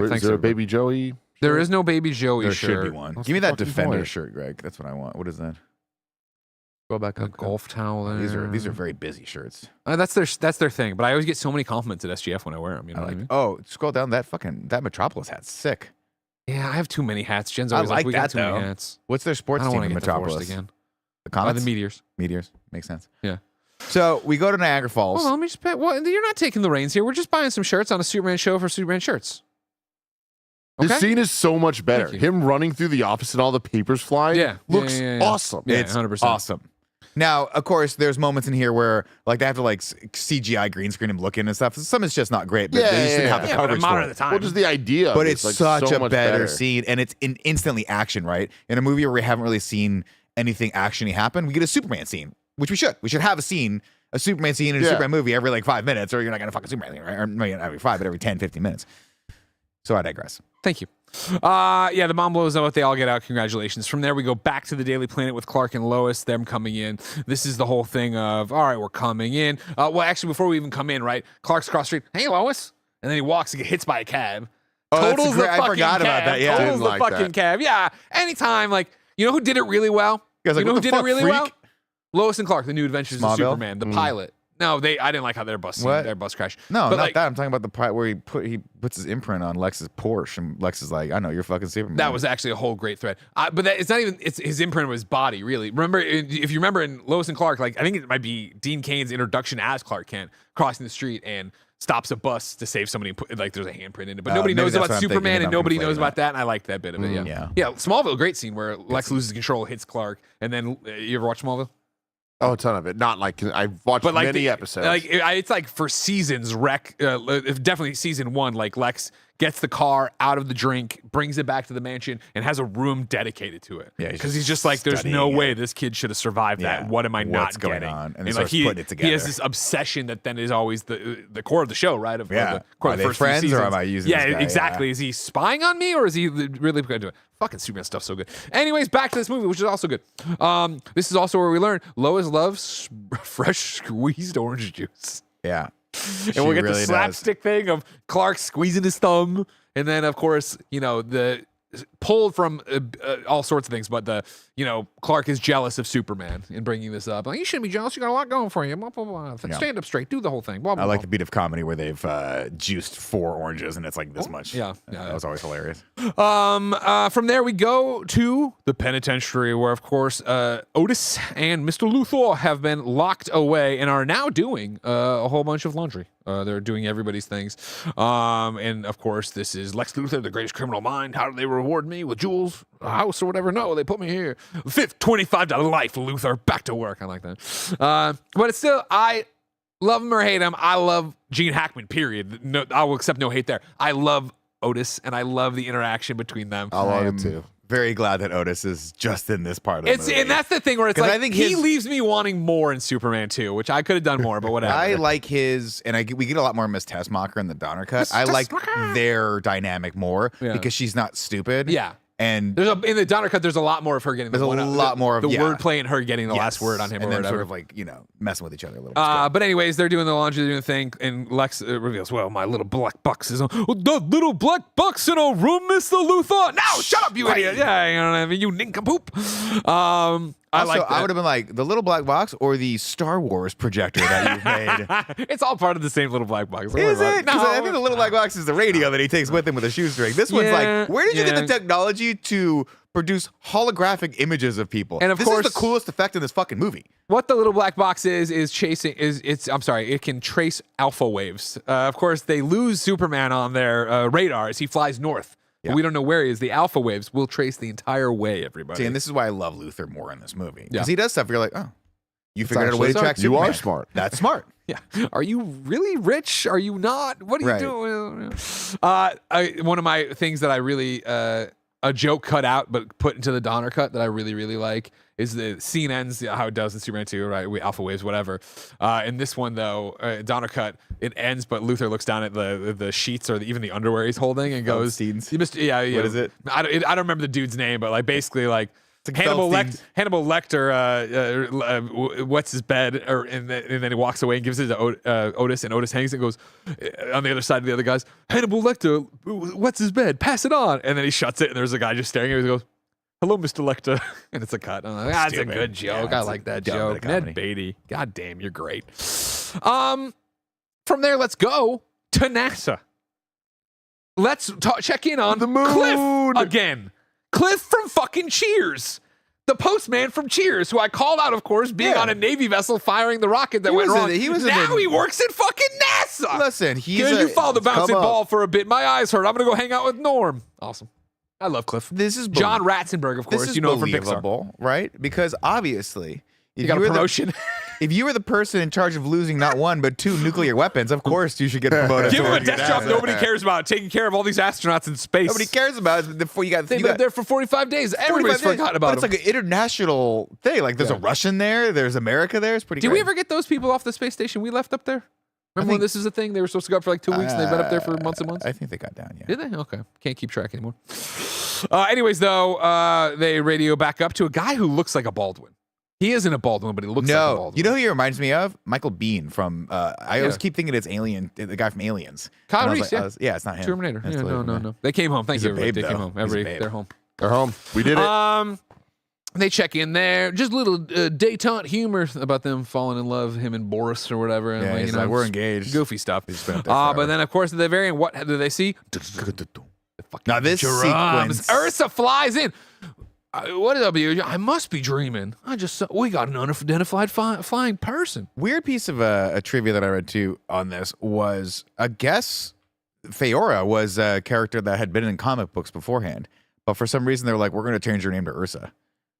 Is thanks. there a everybody. Baby Joey? There is no Baby Joey There shirt. should be one. What's Give me the that fucking Defender point? shirt, Greg. That's what I want. What is that? Go back A up. golf towel. There. These are very busy shirts. That's their thing. But I always get so many compliments at SGF when I wear them. You know I what I like. mean? Oh, scroll down. That Metropolis hat's sick. Yeah, I have too many hats. Jen's I always like, like we got that, too many though. hats. What's their I sports don't team want in to get divorced Metropolis? again. The Comets. The Meteors. Meteors. Makes sense. Yeah. So we go to Niagara Falls. Hold on, let me just. Well, you're not taking the reins here. We're just buying some shirts on a Superman show for Superman shirts. This Okay. scene is so much better. Thank you. Him running through the office and all the papers flying looks yeah. awesome. Yeah, It's 100%. awesome. Now, of course, there's moments in here where like they have to like CGI green screen him looking and stuff. Some is just not great, but Yeah, they just didn't yeah, have the Yeah, but coverage modern for at the it. time. Well, just the idea. But of it's like such so a much better scene, and it's instantly action, right? In a movie where we haven't really seen anything actiony happen, we get a Superman scene, which we should. We should have a Superman scene in a Yeah. Superman movie every like 5 minutes, or you're not gonna fuck a Superman scene, right? Or maybe not every 5, but every 10, 15 minutes. So I digress. Thank you. Yeah, the bomb blows up. They all get out. Congratulations. From there, we go back to the Daily Planet with Clark and Lois, them coming in. This is the whole thing of, all right, we're coming in. Well, actually, before we even come in, right, Clark's cross street. Hey, Lois. And then he walks and gets hits by a cab. Oh, that's Totals great. the I fucking forgot about cab. that, yeah. Totals Didn't the like fucking that. cab. Yeah. Anytime, like, you know who did it really well? You guys like, know what who the did it fuck, really freak? well? Lois and Clark, the New Adventures of Smallville? Superman, the pilot. No, I didn't like how their bus crashed. No, But, not like, that. I'm talking about the part where he puts his imprint on Lex's Porsche, and Lex is like, I know you're fucking Superman. That was actually a whole great thread. But it's not even, it's his imprint of his body, really. Remember, if you remember in Lois and Clark, like, I think it might be Dean Cain's introduction as Clark Kent crossing the street and stops a bus to save somebody and put, like, there's a handprint in it. But nobody maybe knows that's about what I'm thinking, Superman and and I'm nobody knows conflating about that. And I like that bit of it. yeah. Yeah. Smallville, great scene where Lex loses control, hits Clark. And then, you ever watch Smallville? Oh, a ton of it. Not like I've watched But like many episodes. like it's like for seasons, definitely season 1. Like Lex gets the car out of the drink, brings it back to the mansion, and has a room dedicated to it. Yeah, because he's just like, there's no studying way it. this kid should have survived that. Yeah. What am I What's not going getting? on? And like starts putting it together. he has this obsession that then is always the core of the show, right? Of, Yeah. the core Are of the they first few friends, or seasons. am I using Yeah, this guy? exactly. Yeah. Is he spying on me, or is he really going to do it? Fucking Superman stuff's so good. Anyways, back to this movie, which is also good. This is also where we learn Lois loves fresh squeezed orange juice. Yeah. And we'll get the slapstick thing of Clark squeezing his thumb. And then, of course, the pulled from all sorts of things, but Clark is jealous of Superman in bringing this up. Like, you shouldn't be jealous. You got a lot going for you. Blah, blah, blah. Stand up straight. Do the whole thing. Blah, blah, I like blah. the beat of comedy where they've juiced 4 oranges and it's like this much. Yeah. That was always hilarious. From there, we go to the penitentiary, where, of course, Otis and Mr. Luthor have been locked away and are now doing a whole bunch of laundry. They're doing everybody's things. And, of course, this is Lex Luthor, the greatest criminal mind. How do they reward me? With jewels, a house, or whatever? No, they put me here. Fifth, $25 life, Luthor. Back to work. I like that. But it's still, I love him or hate him. I love Gene Hackman, period. No, I will accept no hate there. I love Otis, and I love the interaction between them. I love it too. Very glad that Otis is just in this part of the movie. And that's the thing where it's 'Cause like, I think he his- leaves me wanting more in Superman 2, which I could have done more, but whatever. I like his, and we get a lot more Miss Tessmacher in the Donner cut. Miss I like Tessmacher. their dynamic more Yeah. because she's not stupid. Yeah. And In the Donner cut, there's a lot more of her getting There's a lot more of- the yeah. wordplay and her getting the last yes, word on him, and or then whatever. sort of like, messing with each other a little bit. But anyways, they're doing the laundry, they're doing the thing, and Lex reveals, well, my little black box is on. The little black box in a room, Mr. Luthor. No, shut up, you idiot. Yeah, you know what I mean, you nincompoop. I like that. I would have been like the little black box or the Star Wars projector that you've made. It's all part of the same little black box. Don't worry Is about it? Because I think the little black box is the radio that he takes with him with a shoestring. This one's Yeah, like, where did you get yeah. the technology to produce holographic images of people? And of this course- is the coolest effect in this fucking movie. What the little black box is chasing it can trace alpha waves. Of course, they lose Superman on their radar as he flies north. But Yeah. we don't know where he is. The alpha waves will trace the entire way, everybody. See, and this is why I love Luthor more in this movie. Yeah. Because he does stuff where you're like, oh, you It's figured out a way to actually track smart. You Superman. are smart. That's smart. Yeah. Are you really rich? Are you not? What are Right. you doing? One of my things that I really, a joke cut out but put into the Donner cut that I really, really like is the scene ends how it does in Superman 2, right? Alpha waves, whatever. In this one, though, Donner cut, it ends, but Luthor looks down at the sheets or even the underwear he's holding and goes, Feldstein's? "You missed, yeah. What is it? I don't remember the dude's name, but like basically like, like Hannibal Feldstein's. Lecter wets his bed, and then he walks away and gives it to Otis, and Otis hangs it and goes on the other side of the other guys. Hannibal Lecter wets his bed. Pass it on. And then he shuts it, and there's a guy just staring at him. He goes, "Hello, Mr. Lecter," and it's a cut. I'm like, that's a Stupid. good Yeah, joke. I it's like a that dumb joke. bit of Ned comedy. Beatty. God damn, you're great. From there, let's go to NASA. Let's check in on The moon. Cliff again. Cliff from fucking Cheers. The postman from Cheers, who I called out, of course, being Yeah. on a Navy vessel firing the rocket that He went was in wrong. the- he was in now the- he works at fucking NASA. Listen, he's Can you follow the bouncing come up. ball for a bit? My eyes hurt. I'm going to go hang out with Norm. Awesome. I love Cliff. This is John Ratzenberg, of course. This is You know him from Pixar. believable, right? Because obviously, if You got a were the- promotion. if you were the person in charge of losing not one but 2 nuclear weapons, of course you should get promoted. Give to him a work at desk job NASA. nobody cares about, taking care of all these astronauts in space. Nobody cares about it before you got. They've you been got there for 45 days. 45 Everybody's days, forgotten about but them. it's like an international thing. Like there's a Russian there, there's America there. It's pretty. Did great. we ever get those people off the space station we left up there? Remember when think- this is a thing? They were supposed to go up for like 2 weeks and they've been up there for months and months? I think they got down. Yeah. Did they? Okay. Can't keep track anymore. Anyways, though, they radio back up to a guy who looks like a Baldwin. He isn't a Baldwin, but he looks like a No, Baldwin. you know who he reminds me of? Michael Bean from. I always Yeah. keep thinking it's Alien, the guy from Aliens. Kyle And I was Reese, like- yeah. I was- yeah, it's not him. Terminator. That's Yeah, totally no. different. They came home. Thank He's you, a everybody. babe, They came though. home. He's a babe. They're home. They're home. We did it. They check in there. Just a little detente humor about them falling in love, him and Boris or whatever. And Yeah, like, he's like, we're engaged. Goofy stuff. He's been up there But forever. then, of course, at the very end, what do they see? Now this Drums. sequence. Ursa flies in. What did I must be dreaming. I just saw, we got an unidentified flying person. Weird piece of a trivia that I read too on this was I guess Feora was a character that had been in comic books beforehand, but for some reason they were like, we're going to change her name to Ursa.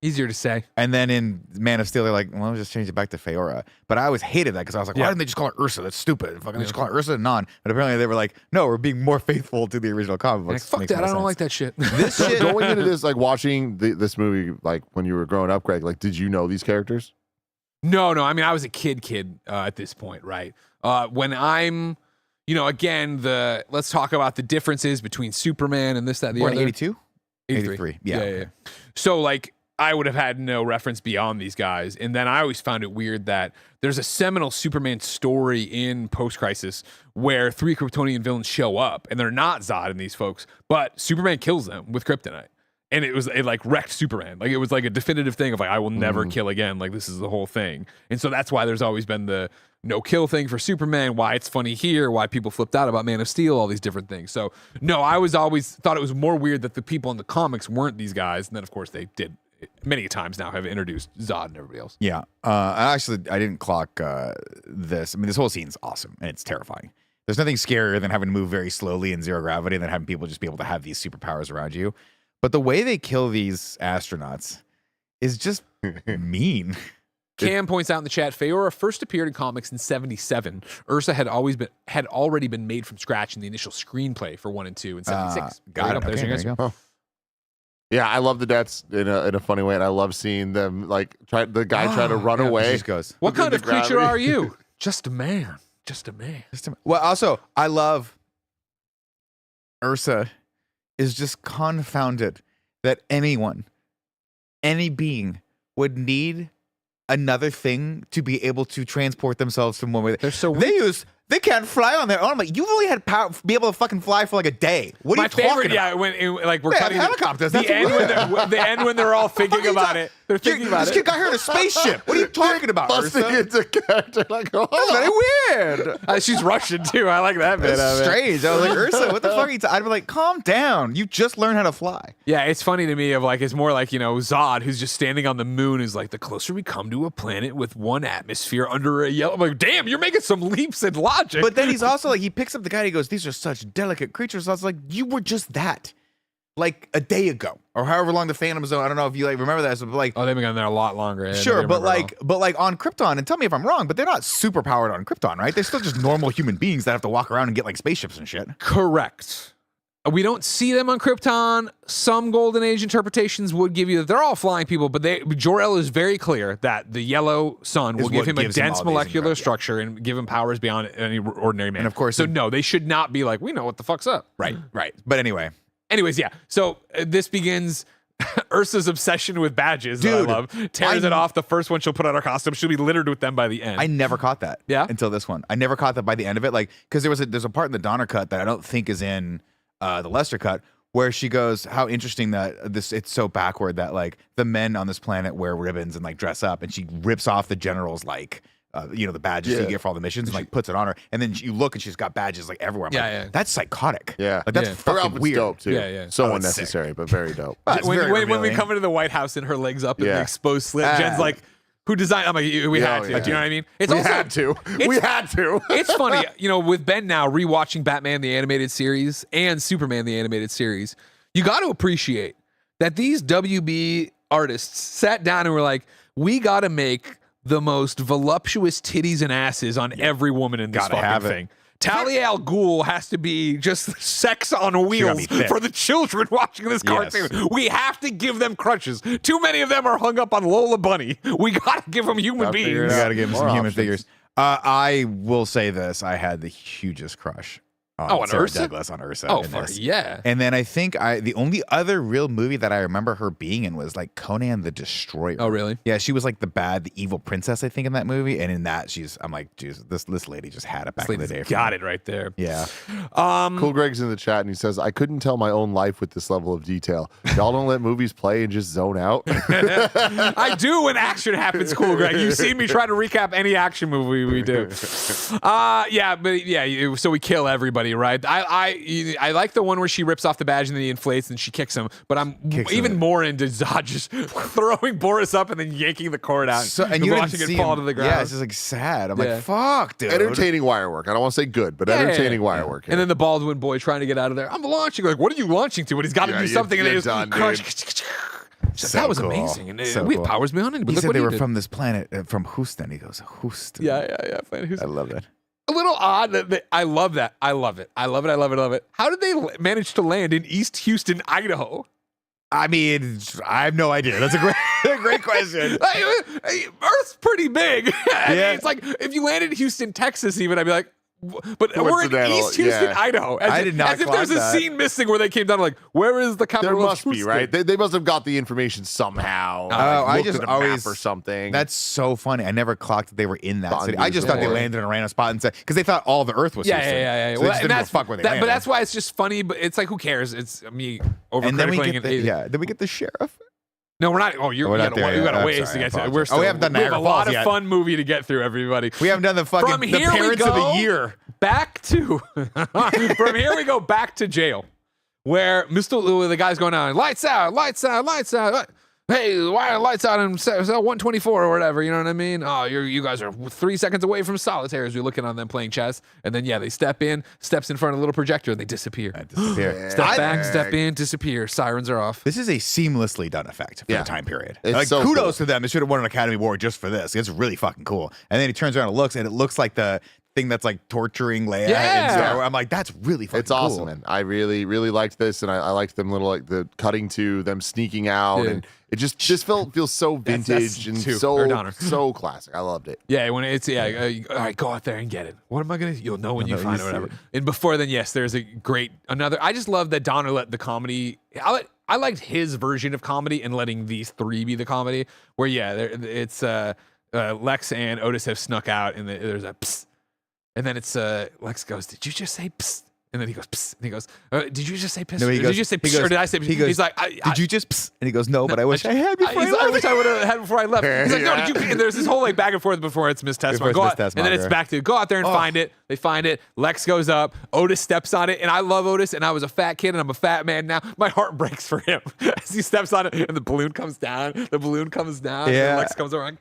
Easier to say. And then in Man of Steel, they're like, well, just change it back to Feora. But I always hated that because I was like, why didn't they just call her Ursa? That's stupid. Fucking just call her Ursa Non. But apparently they were like, no, we're being more faithful to the original comic Like, books. fuck Makes that. more I don't sense. like that shit. This shit. Going into this, like watching this movie, like when you were growing up, Greg, like did you know these characters? No. I mean, I was a kid at this point, right? When I'm, again, let's talk about the differences between Superman and this, that, the Born other. in 82? 83. 83. Yeah. So, like, I would have had no reference beyond these guys. And then I always found it weird that there's a seminal Superman story in Post-Crisis where 3 Kryptonian villains show up, and they're not Zod and these folks, but Superman kills them with kryptonite. And it like wrecked Superman. Like, it was like a definitive thing of like, I will never kill again. Like, this is the whole thing. And so that's why there's always been the no kill thing for Superman, why it's funny here, why people flipped out about Man of Steel, all these different things. So no, I was always thought it was more weird that the people in the comics weren't these guys. And then of course they did many times now have introduced Zod and everybody else. Yeah. I didn't clock this. I mean, this whole scene's awesome and it's terrifying. There's nothing scarier than having to move very slowly in zero gravity and then having people just be able to have these superpowers around you. But the way they kill these astronauts is just mean. Cam points out in the chat, Feora first appeared in comics in '77. Ursa had already been made from scratch in the initial screenplay for 1 and 2 in '76. Got it. There's Okay, your there you answer. go. Yeah, I love the deaths in a funny way, and I love seeing them like try to run Yeah, away. she just goes. What kind The of creature gravity. are you? Just a man. Just a man. Well, also, I love Ursa is just confounded that anyone, any being would need another thing to be able to transport themselves from one way. They're so weak. They can't fly on their own. I'm like, you've only had power be able to fucking fly for like a day. What are My you talking favorite, about? when we're They have cutting helicopters. That's the end what- the end when they're all thinking about it. They're thinking about This it. kid got here in a spaceship. What are you talking about, Busting Ursa? into character like, That's oh, very weird. She's Russian too. I like that bit of That's it. strange. I was like, Ursa, what the fuck are you I'd be like, calm down. You just learned how to fly. Yeah, it's funny to me of like, it's more like, Zod, who's just standing on the moon, is like, the closer we come to a planet with one atmosphere under a yellow. I'm like, damn, you're making some leaps in logic. But then he's also like, he picks up the guy and he goes, these are such delicate creatures. I was like, you were just that like a day ago or however long the Phantom Zone. I don't know if you like remember that. But like, oh, they've been on there a lot longer. Yeah, sure, nobody but remember it like on Krypton, and tell me if I'm wrong, but they're not super powered on Krypton, right? They're still just normal human beings that have to walk around and get like spaceships and shit. all. Correct. We don't see them on Krypton. Some Golden Age interpretations would give you that they're all flying people, but Jor-El is very clear that the yellow sun will Is give what him a gives him dense all these molecular incredible- structure and give him powers beyond any ordinary man. And of course, so no, they should not be like, we know what the fuck's up. Right. But anyway, Anyways, yeah. So this begins Ursa's obsession with badges that I Dude, love. Tears it off. The first one she'll put on her costume. She'll be littered with them by the end. I never caught that. Yeah? Until this one, I never caught that by the end of it. Like, because there's a part in the Donner cut that I don't think is in the Lester cut where she goes, "How interesting that it's so backward that like the men on this planet wear ribbons and like dress up," and she rips off the general's like. The badges you get for all the missions and like puts it on her, and then you look and she's got badges like everywhere. I'm Yeah, like, yeah. That's psychotic. Yeah. like that's Yeah. her fucking outfit's weird. dope too. Yeah, yeah. So Oh, it's unnecessary, but very dope. It's when very we revealing. come into the White House and her legs up in Yeah. the exposed slit, Jen's like, "Who designed?" I'm like, "We had to." yeah. Do you know what I mean? It's We also, had to. We had to. It's funny, with Ben now rewatching Batman the animated series and Superman the animated series, you got to appreciate that these WB artists sat down and were like, "We got to make the most voluptuous titties and asses on every woman in this Gotta fucking have it. thing." Talia al Ghul has to be just sex on wheels be thick. for the children watching this Yes. cartoon. We have to give them crutches. Too many of them are hung up on Lola Bunny. We got to give them human Gotta figure beings. it You out. got to give him More some human options. figures. I will say this: I had the hugest crush on Oh, on Sarah Ursa? Douglas on Ursa. Oh, in for, this. yeah. And then I think the only other real movie that I remember her being in was like Conan the Destroyer. Oh, really? Yeah, she was like the evil princess, I think, in that movie. And in that, I'm like, Jesus, this lady just had it back in the day. Got it right there. Yeah. Cool Greg's in the chat and he says, I couldn't tell my own life with this level of detail. Y'all don't let movies play and just zone out. I do when action happens, Cool Greg. You've seen me try to recap any action movie we do. So we kill everybody, right? I like the one where she rips off the badge and then he inflates and she kicks him, but I'm even more into Zod just throwing Boris up and then yanking the cord out And you watching didn't it see fall him. to the ground. Yeah, it's just like sad. I'm Yeah. like, fuck, dude. Entertaining wire work. I don't want to say good, but entertaining wire work. And then the Baldwin boy trying to get out of there. I'm launching. Like, what are you launching to? But he's got to do something. And they just done, crush. She's So like, that was cool. amazing. And So we cool. have powers beyond anybody. He Look said what they he were did. from this planet, from Houston. He goes, Houston. Yeah. Planet Houston. I love that. A little odd that I love that. I love it. How did they manage to land in East Houston, Idaho? I mean, I have no idea. That's a great question. Earth's pretty big. I mean, Yeah. it's like if you landed in Houston, Texas, even I'd be like, but we're in Coincidental, East Houston, yeah. Idaho. I did not As if clock there's a that. scene missing where they came down. Like, where is the There capital? of must be, Houston? right? They must have got the information somehow. I looked just at a map always- or something. That's so funny. I never clocked that they were in that Thought city. he I was just thought they there. landed in a random spot and said because they thought all the Earth was Yeah. Houston. So they Well, just and didn't give a that's fuck where they but landed. that's why it's just funny. But it's like, who cares? It's me overcritically. And then we get and- then we get the sheriff. No, we're not. Oh, We're not there you yet. got a I'm ways sorry, to I get to. apologize. We're Oh, still, we haven't done we have a Niagara lot Falls of yet. fun movie to get through, everybody. We haven't done the fucking From the here we parents of the go. year. Back to from here we go back to jail, where the guy's going on lights out. Hey, why are the lights out in cell 124 or whatever? You know what I mean? Oh, you guys are 3 seconds away from solitaire as you're looking on them playing chess, and then they steps in front of a little projector and they disappear. Step back, step in, disappear. Sirens are off. This is a seamlessly done effect for Yeah. the time period. It's Like so kudos cool. to them. They should have won an Academy Award just for this. It's really fucking cool. And then he turns around and looks like the thing that's like torturing Leia. Yeah. And Star Wars. I'm like, that's really fucking It's awesome, cool. man. I really, really liked this, and I liked them little like the cutting to them sneaking out, Yeah. and it just feels so That's vintage and two, so or Donner. so classic. I loved it. Yeah, when it's all right, go out there and get it. What am I gonna? You'll know when you know, find you it, whatever. see And before then, yes, there's a great another. I just love that Donner let the comedy. I liked his version of comedy and letting these three be the comedy. Where it's Lex and Otis have snuck out, and there's a psst, and then it's Lex goes, "Did you just say psst?" And then he goes, psst, and he goes, "Did you just say piss? No, he Or goes- did you just say he psst? Or goes- did I say?" he goes, He's like, Did you just? Psst? And he goes, no, but I wish I had before I I left. wish I would have had before I left. He's like, no, Yeah. did you? And there's this whole like back and forth before it's Miss Before Tessmacher. it's Go Miss out, and then it's Tessmacher. back to go out there and find it. They find it. Lex goes up. Otis steps on it, and I love Otis. And I was a fat kid, and I'm a fat man now. My heart breaks for him as he steps on it, and the balloon comes down. The balloon comes down. And Yeah. then Lex comes around.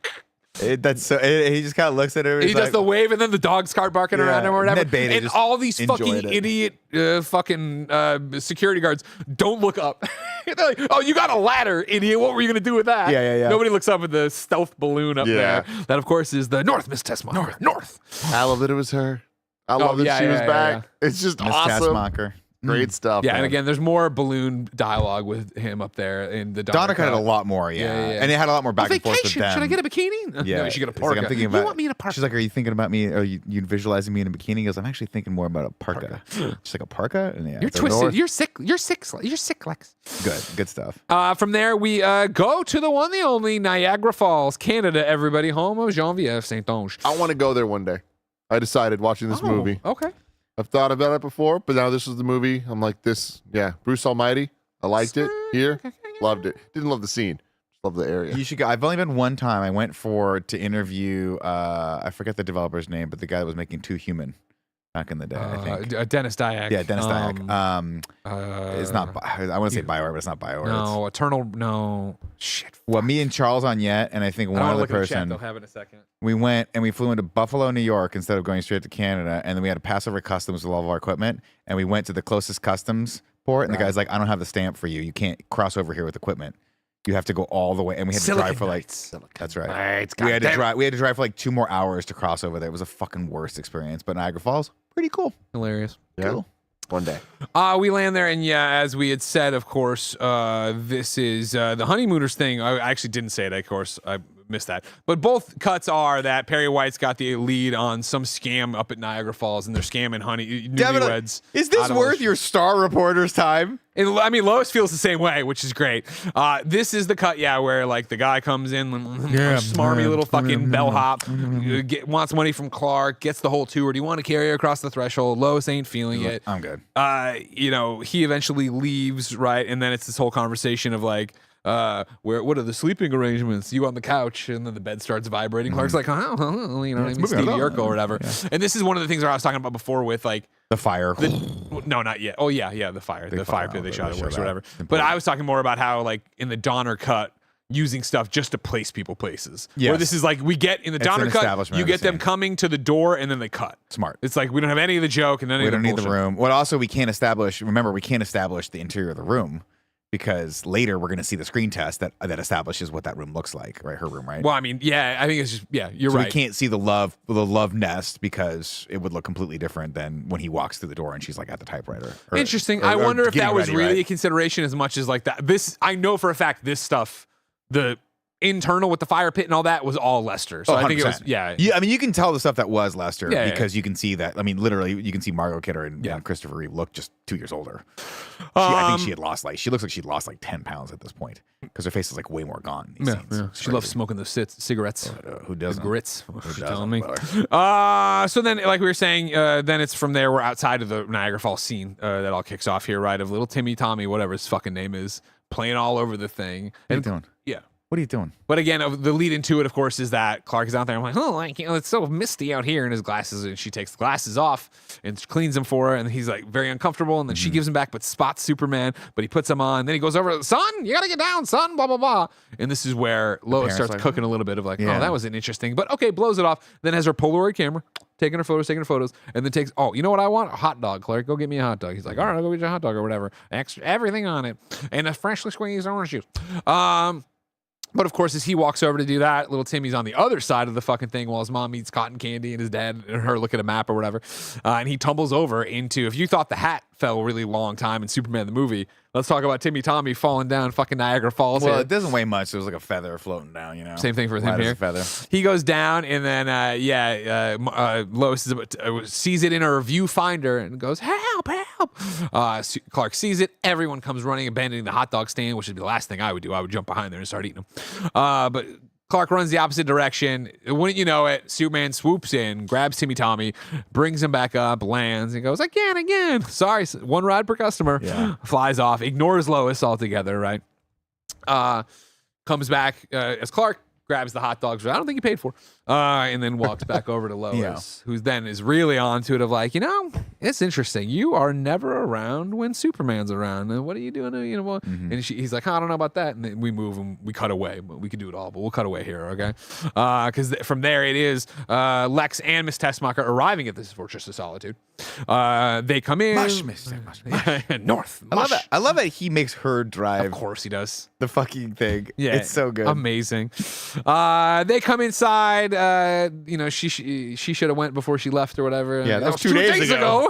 He just kind of looks at her. And And he does the wave, and then the dogs start barking around him or whatever. Ned Beatty And just all these enjoyed fucking it. idiot security guards don't look up. They're like, "Oh, you got a ladder, idiot. What were you going to do with that?" Yeah. Nobody looks up at the stealth balloon up Yeah. there. That, of course, is the North Miss Tessmacher. North. I love that it was her. I love that yeah, she was yeah, back. It's just Miss awesome. Tessmacher. Great stuff. Yeah, man. and again, there's more balloon dialogue with him up there in the Donner cut. had a lot more, yeah. Yeah. And it had a lot more back and forth with Vacation. them. Should I get a bikini? Yeah, No, you should get a it's like, parka. I'm thinking You about. want me in a parka? She's like, "Are you thinking about me? Are you visualizing me in a bikini?" He goes, "I'm actually thinking more about a parka." She's like, "A parka?" And yeah, You're so twisted. North- You're sick. You're sick. You're sick, Lex. Good stuff. From there, we go to the one, the only Niagara Falls, Canada. Everybody, home of Geneviève Saint-Onge. I want to go there one day. I decided watching this movie. Okay. I've thought about it before, but now this is the movie. I'm like, this, yeah, Bruce Almighty. I liked it here. Loved it. Didn't love the scene. Just love the area. You should go. I've only been one time. I went to interview. I forget the developer's name, but the guy that was making Too Human back in the day. I think. Dennis Dyack. Yeah, Dennis Dyack. It's not. I want to say Bioware, but it's not Bioware. No, Eternal. No. Shit. Well, me and Charles on yet, and I think I one don't other look at the chat. person. They'll have it in a second. We went and we flew into Buffalo, New York, instead of going straight to Canada. And then we had to pass over customs with all of our equipment. And we went to the closest customs port. And the guy's like, "I don't have the stamp for you. You can't cross over here with equipment. You have to go all the way." And we had to drive for like. That's right. Right, We had to drive. We had to drive for like 2 more hours to cross over there. It was a fucking worst experience. But Niagara Falls, pretty cool. Hilarious. Yeah. Cool. One day. We land there, and yeah, as we had said, of course, this is the honeymooners thing. I actually didn't say it, of course. I missed that. But both cuts are that Perry White's got the lead on some scam up at Niagara Falls, and they're scamming newlyweds. Is this out of worth all- your Star Reporter's time? And, I mean, Lois feels the same way, which is great. This is the cut, where like the guy comes in, smarmy little fucking bellhop, wants money from Clark, gets the whole tour. Do you want to carry her across the threshold? Lois ain't feeling it. I'm good. He eventually leaves, right? And then it's this whole conversation of like, what are the sleeping arrangements? You on the couch, and then the bed starts vibrating. Clark's like, you know what I mean, moving Stevie along. Urkel or whatever. And this is one of the things that I was talking about before with like, The fire. no, not yet. Oh yeah, the fire pit they shot at works or whatever. Important. But I was talking more about how like in the Donner cut, using stuff just to place people places. Yes. Where this is like we get in the It's Donner an cut, establishment you of the get them scene. coming to the door and then they cut. Smart. It's like we don't have any of the joke and then We don't need the room. Well, also we can't establish. Remember, we can't establish the interior of the room because later we're going to see the screen test that establishes what that room looks like, right? Her room, right? Well, I mean, yeah, I think it's just you're So right. we can't see the love nest because it would look completely different than when he walks through the door and she's like at the typewriter. Interesting. I wonder if that getting was ready, really right? a consideration as much as like that. This, I know for a fact, this stuff, the internal with the fire pit and all that was all Lester. So I think it was, 100%. yeah. I mean, you can tell the stuff that was Lester Yeah, because you can see that. I mean, literally, you can see Margot Kidder and Christopher Reeve look just 2 years older. I think she looks like she'd lost like 10 pounds at this point because her face is like way more gone. In these scenes. It's She loves crazy. smoking those cigarettes. Who doesn't? Grits. Who She's doesn't, telling me. brother? So then, like we were saying, then it's from there. We're outside of the Niagara Falls scene that all kicks off here, right? Of little Timmy Tommy, whatever his fucking name is, playing all over the thing. What are you doing? Yeah. What are you doing? But again, the lead into it, of course, is that Clark is out there. I'm like, oh, it's so misty out here in his glasses. And she takes the glasses off and cleans them for her. And he's like very uncomfortable. And then she gives him back, but spots Superman. But he puts them on. Then he goes over, son, you got to get down, son, blah, blah, blah. And this is where Lois starts like, cooking a little bit of like, Yeah. oh, that was an interesting. But okay, blows it off. Then has her Polaroid camera. Taking her photos, and then takes, oh, you know what I want? A hot dog, Clark. Go get me a hot dog. He's like, all right, I'll go get you a hot dog or whatever. Extra, everything on it. And a freshly squeezed orange juice. But of course, as he walks over to do that, little Timmy's on the other side of the fucking thing while his mom eats cotton candy and his dad and her look at a map or whatever. And he tumbles over into, if you thought the hat fell a really long time in Superman the movie, let's talk about Timmy Tommy falling down fucking Niagara Falls. Well, here. it doesn't weigh much. There's like a feather floating down, you know. Same thing for him Light as here. a feather. He goes down, and then Lois is sees it in her viewfinder and goes, "Help! Help!" Clark sees it. Everyone comes running, abandoning the hot dog stand, which would be the last thing I would do. I would jump behind there and start eating them. But Clark runs the opposite direction. Wouldn't you know it? Superman swoops in, grabs Timmy Tommy, brings him back up, lands, and goes, again. Sorry, one ride per customer. Yeah. Flies off, ignores Lois altogether, right? Comes back as Clark grabs the hot dogs, which I don't think he paid for, and then walks back over to Lois, who then is really onto it of like, it's interesting. You are never around when Superman's around. And what are you doing? And he's like, I don't know about that. And then we move and we cut away. But we can do it all, but we'll cut away here, okay? Because from there it is Lex and Miss Tessmacher arriving at this Fortress of Solitude. They come in. Mush. North. I love it. I love that he makes her drive Of course he does. the fucking thing. Yeah, It's so good. Amazing. They come inside. She should have went before she left or whatever. Yeah, that was 2 days ago. ago.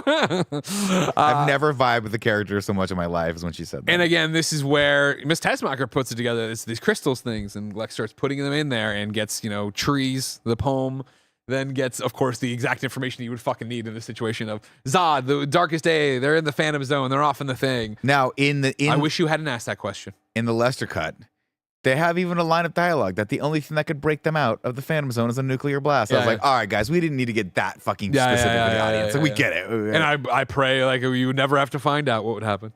I've never vibed with the character so much in my life as when she said that. And again, this is where Miss Tessmacher puts it together. It's these crystals things, and Lex starts putting them in there and gets, trees, the poem, then gets, of course, the exact information you would fucking need in the situation of Zod, the darkest day, they're in the Phantom Zone, they're off in the thing. Now, I wish you hadn't asked that question. in the Lester cut, they have even a line of dialogue that the only thing that could break them out of the Phantom Zone is a nuclear blast. I was Yeah, like, all right, guys, we didn't need to get that fucking specific for the audience. Like, we get it. And I pray like you would never have to find out what would happen.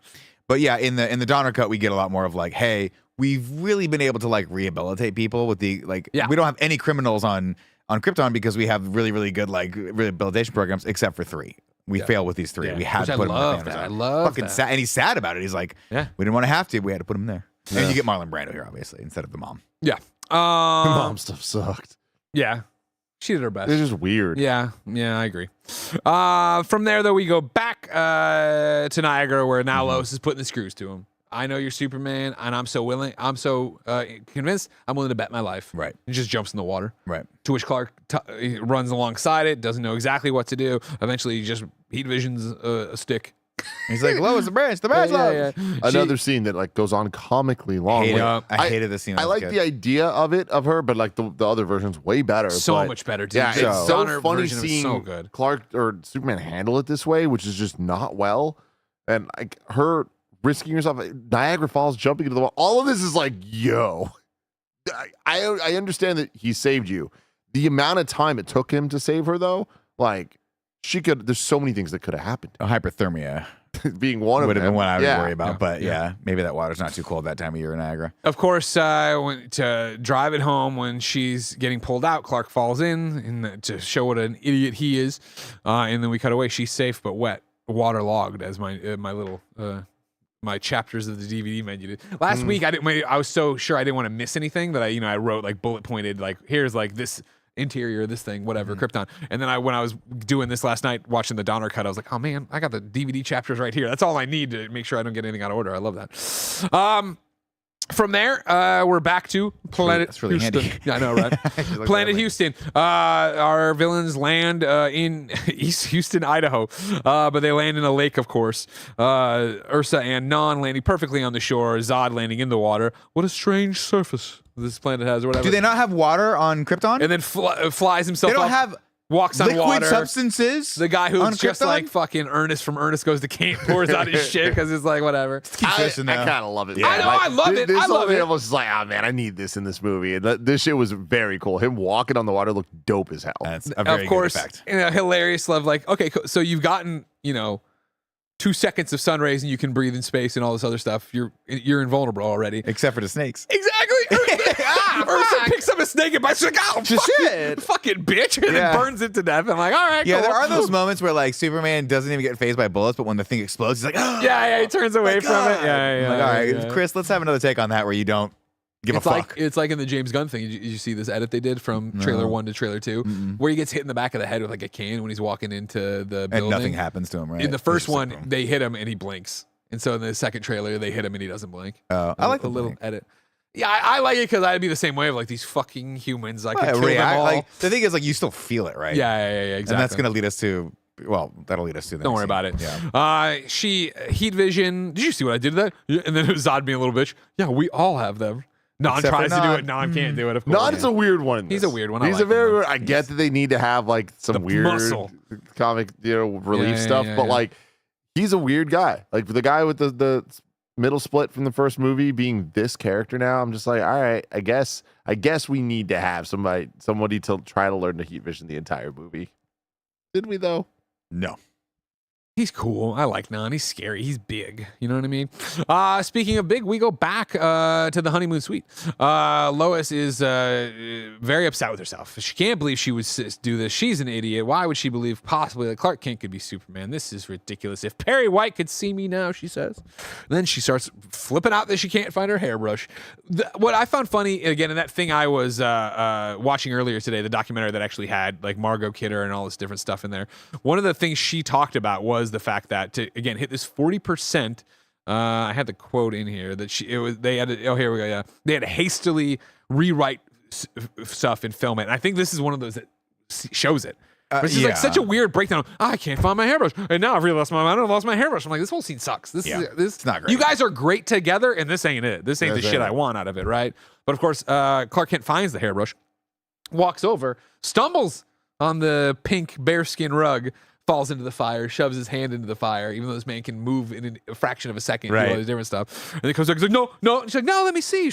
But yeah, in the Donner cut, we get a lot more of like, hey, we've really been able to like rehabilitate people with the we don't have any criminals on Krypton because we have really, really good like rehabilitation programs except for 3. We fail with these 3. Yeah. We had Which to put I them love in the that. Phantom Zone. I love fucking that. sad, and he's sad about it. He's like, Yeah. we didn't want to have to. We had to put him there. And you get Marlon Brando here, obviously, instead of the mom. Yeah. Mom stuff sucked. Yeah. She did her best. It's just weird. Yeah, I agree. From there, though, we go back to Niagara, where now Lois is putting the screws to him. I know you're Superman, and I'm so convinced I'm willing to bet my life. Right. And just jumps in the water. Right. To which Clark he runs alongside it, doesn't know exactly what to do. Eventually, he just heat visions a stick. He's like, Lois, the branch, Lois. Another scene that like goes on comically long. Hated, Like, I hated this scene. I like the idea of her, but like the other version's way better. So but, much better, dude. Yeah, The it's so Donner funny version was seeing so good. Clark or Superman handle it this way, which is just not well. And like her risking herself, Niagara Falls, jumping into the wall. All of this is like, yo. I understand that he saved you. The amount of time it took him to save her, though, like there's so many things that could have happened. Hypothermia Being one of would have them. been what I would Yeah. worry about. But yeah, maybe that water's not too cold that time of year in Niagara. Of course, when, to drive it home when she's getting pulled out, Clark falls in to show what an idiot he is. And then we cut away. She's safe but wet, waterlogged, as my little my chapters of the DVD menu did. Last week, I was so sure I didn't want to miss anything that I wrote like bullet pointed, like here's like this interior of this thing, whatever, Krypton. And then when I was doing this last night, watching the Donner cut, I was like, oh man, I got the DVD chapters right here. That's all I need to make sure I don't get anything out of order. I love that. From there, we're back to Planet That's really Houston. handy. Yeah, I know, right? Planet Houston. Our villains land in East Houston, Idaho, but they land in a lake, of course. Ursa and Non landing perfectly on the shore. Zod landing in the water. What a strange surface this planet has, or whatever. Do they not have water on Krypton? And then flies himself They don't up, have walks on liquid water. substances. The guy who's on just Krypton? like fucking Ernest from Ernest Goes to Camp pours out his shit because it's like whatever. Keep fishing I now. kind of love it. Yeah. I know, I love it. This I love whole thing it. I was just like, oh man, I need this in this movie. And this shit was very cool. Him walking on the water looked dope as hell. That's a very Of course, good effect. in a hilarious love, like, okay, so you've gotten, 2 seconds of sun rays and you can breathe in space and all this other stuff. You're invulnerable already. Except for the snakes. Exactly. Ursa picks up a snake and bites like, oh, Shit. fucking bitch, and Yeah. then burns it to death. I'm like, all right, Yeah, cool. there are those moments where like Superman doesn't even get phased by bullets, but when the thing explodes, he's like, oh, Yeah, he turns away from it. Yeah, I'm like, all right, yeah. Chris, let's have another take on that where you don't give It's a like fuck. it's like in the James Gunn thing. Did you see this edit they did from trailer 1 to trailer 2, where he gets hit in the back of the head with like a can when he's walking into the building. And nothing happens to him, right? In the It's first just like, one, boom. they hit him and he blinks, and so in the second trailer, they hit him and he doesn't blink. I like a the little blink. edit. Yeah, I like it because I'd be the same way of like these fucking humans. I could kill them react, all. like, the thing is, like, you still feel it, right? yeah, exactly. And that's gonna lead us to, well, that'll lead us to. The Don't next worry about it. scene. Yeah. She heat vision. Did you see what I did to that? Yeah, and then it was Zod being a little bitch. Yeah, we all have them. Non Except for tries to do Non. it. Non can't do it. Of course. Non's a weird one. in He's this. a weird one. I He's like a very him, though. weird. I get that they need to have like some The weird muscle. comic, relief Yeah, stuff, yeah, but yeah. like he's a weird guy. Like the guy with the middle split from the first movie being this character now. I'm just like, all right, I guess we need to have somebody to try to learn to heat vision the entire movie. Did we though? No. He's cool. I like Non. He's scary. He's big. You know what I mean? Speaking of big, we go back to the honeymoon suite. Lois is very upset with herself. She can't believe she would do this. She's an idiot. Why would she believe possibly that Clark Kent could be Superman? This is ridiculous. If Perry White could see me now, she says. And then she starts flipping out that she can't find her hairbrush. What I found funny, again, in that thing I was watching earlier today, the documentary that actually had like Margot Kidder and all this different stuff in there. One of the things she talked about was the fact that to again hit this 40%. I had the quote in here that they had to, oh here we go, yeah, they had to hastily rewrite stuff and film it. And I think this is one of those that shows it. It's just like such a weird breakdown. I can't find my hairbrush, and now I've lost my hairbrush. I'm like, this whole scene sucks. This it's not great. You guys are great together, and this ain't it. This ain't the That's shit it. I want out of it, right? But of course, Clark Kent finds the hairbrush, walks over, stumbles on the pink bearskin rug, falls into the fire, shoves his hand into the fire, even though this man can move in a fraction of a second, do all Right. this different stuff. And he comes back, he's like, no. And she's like, no, let me see.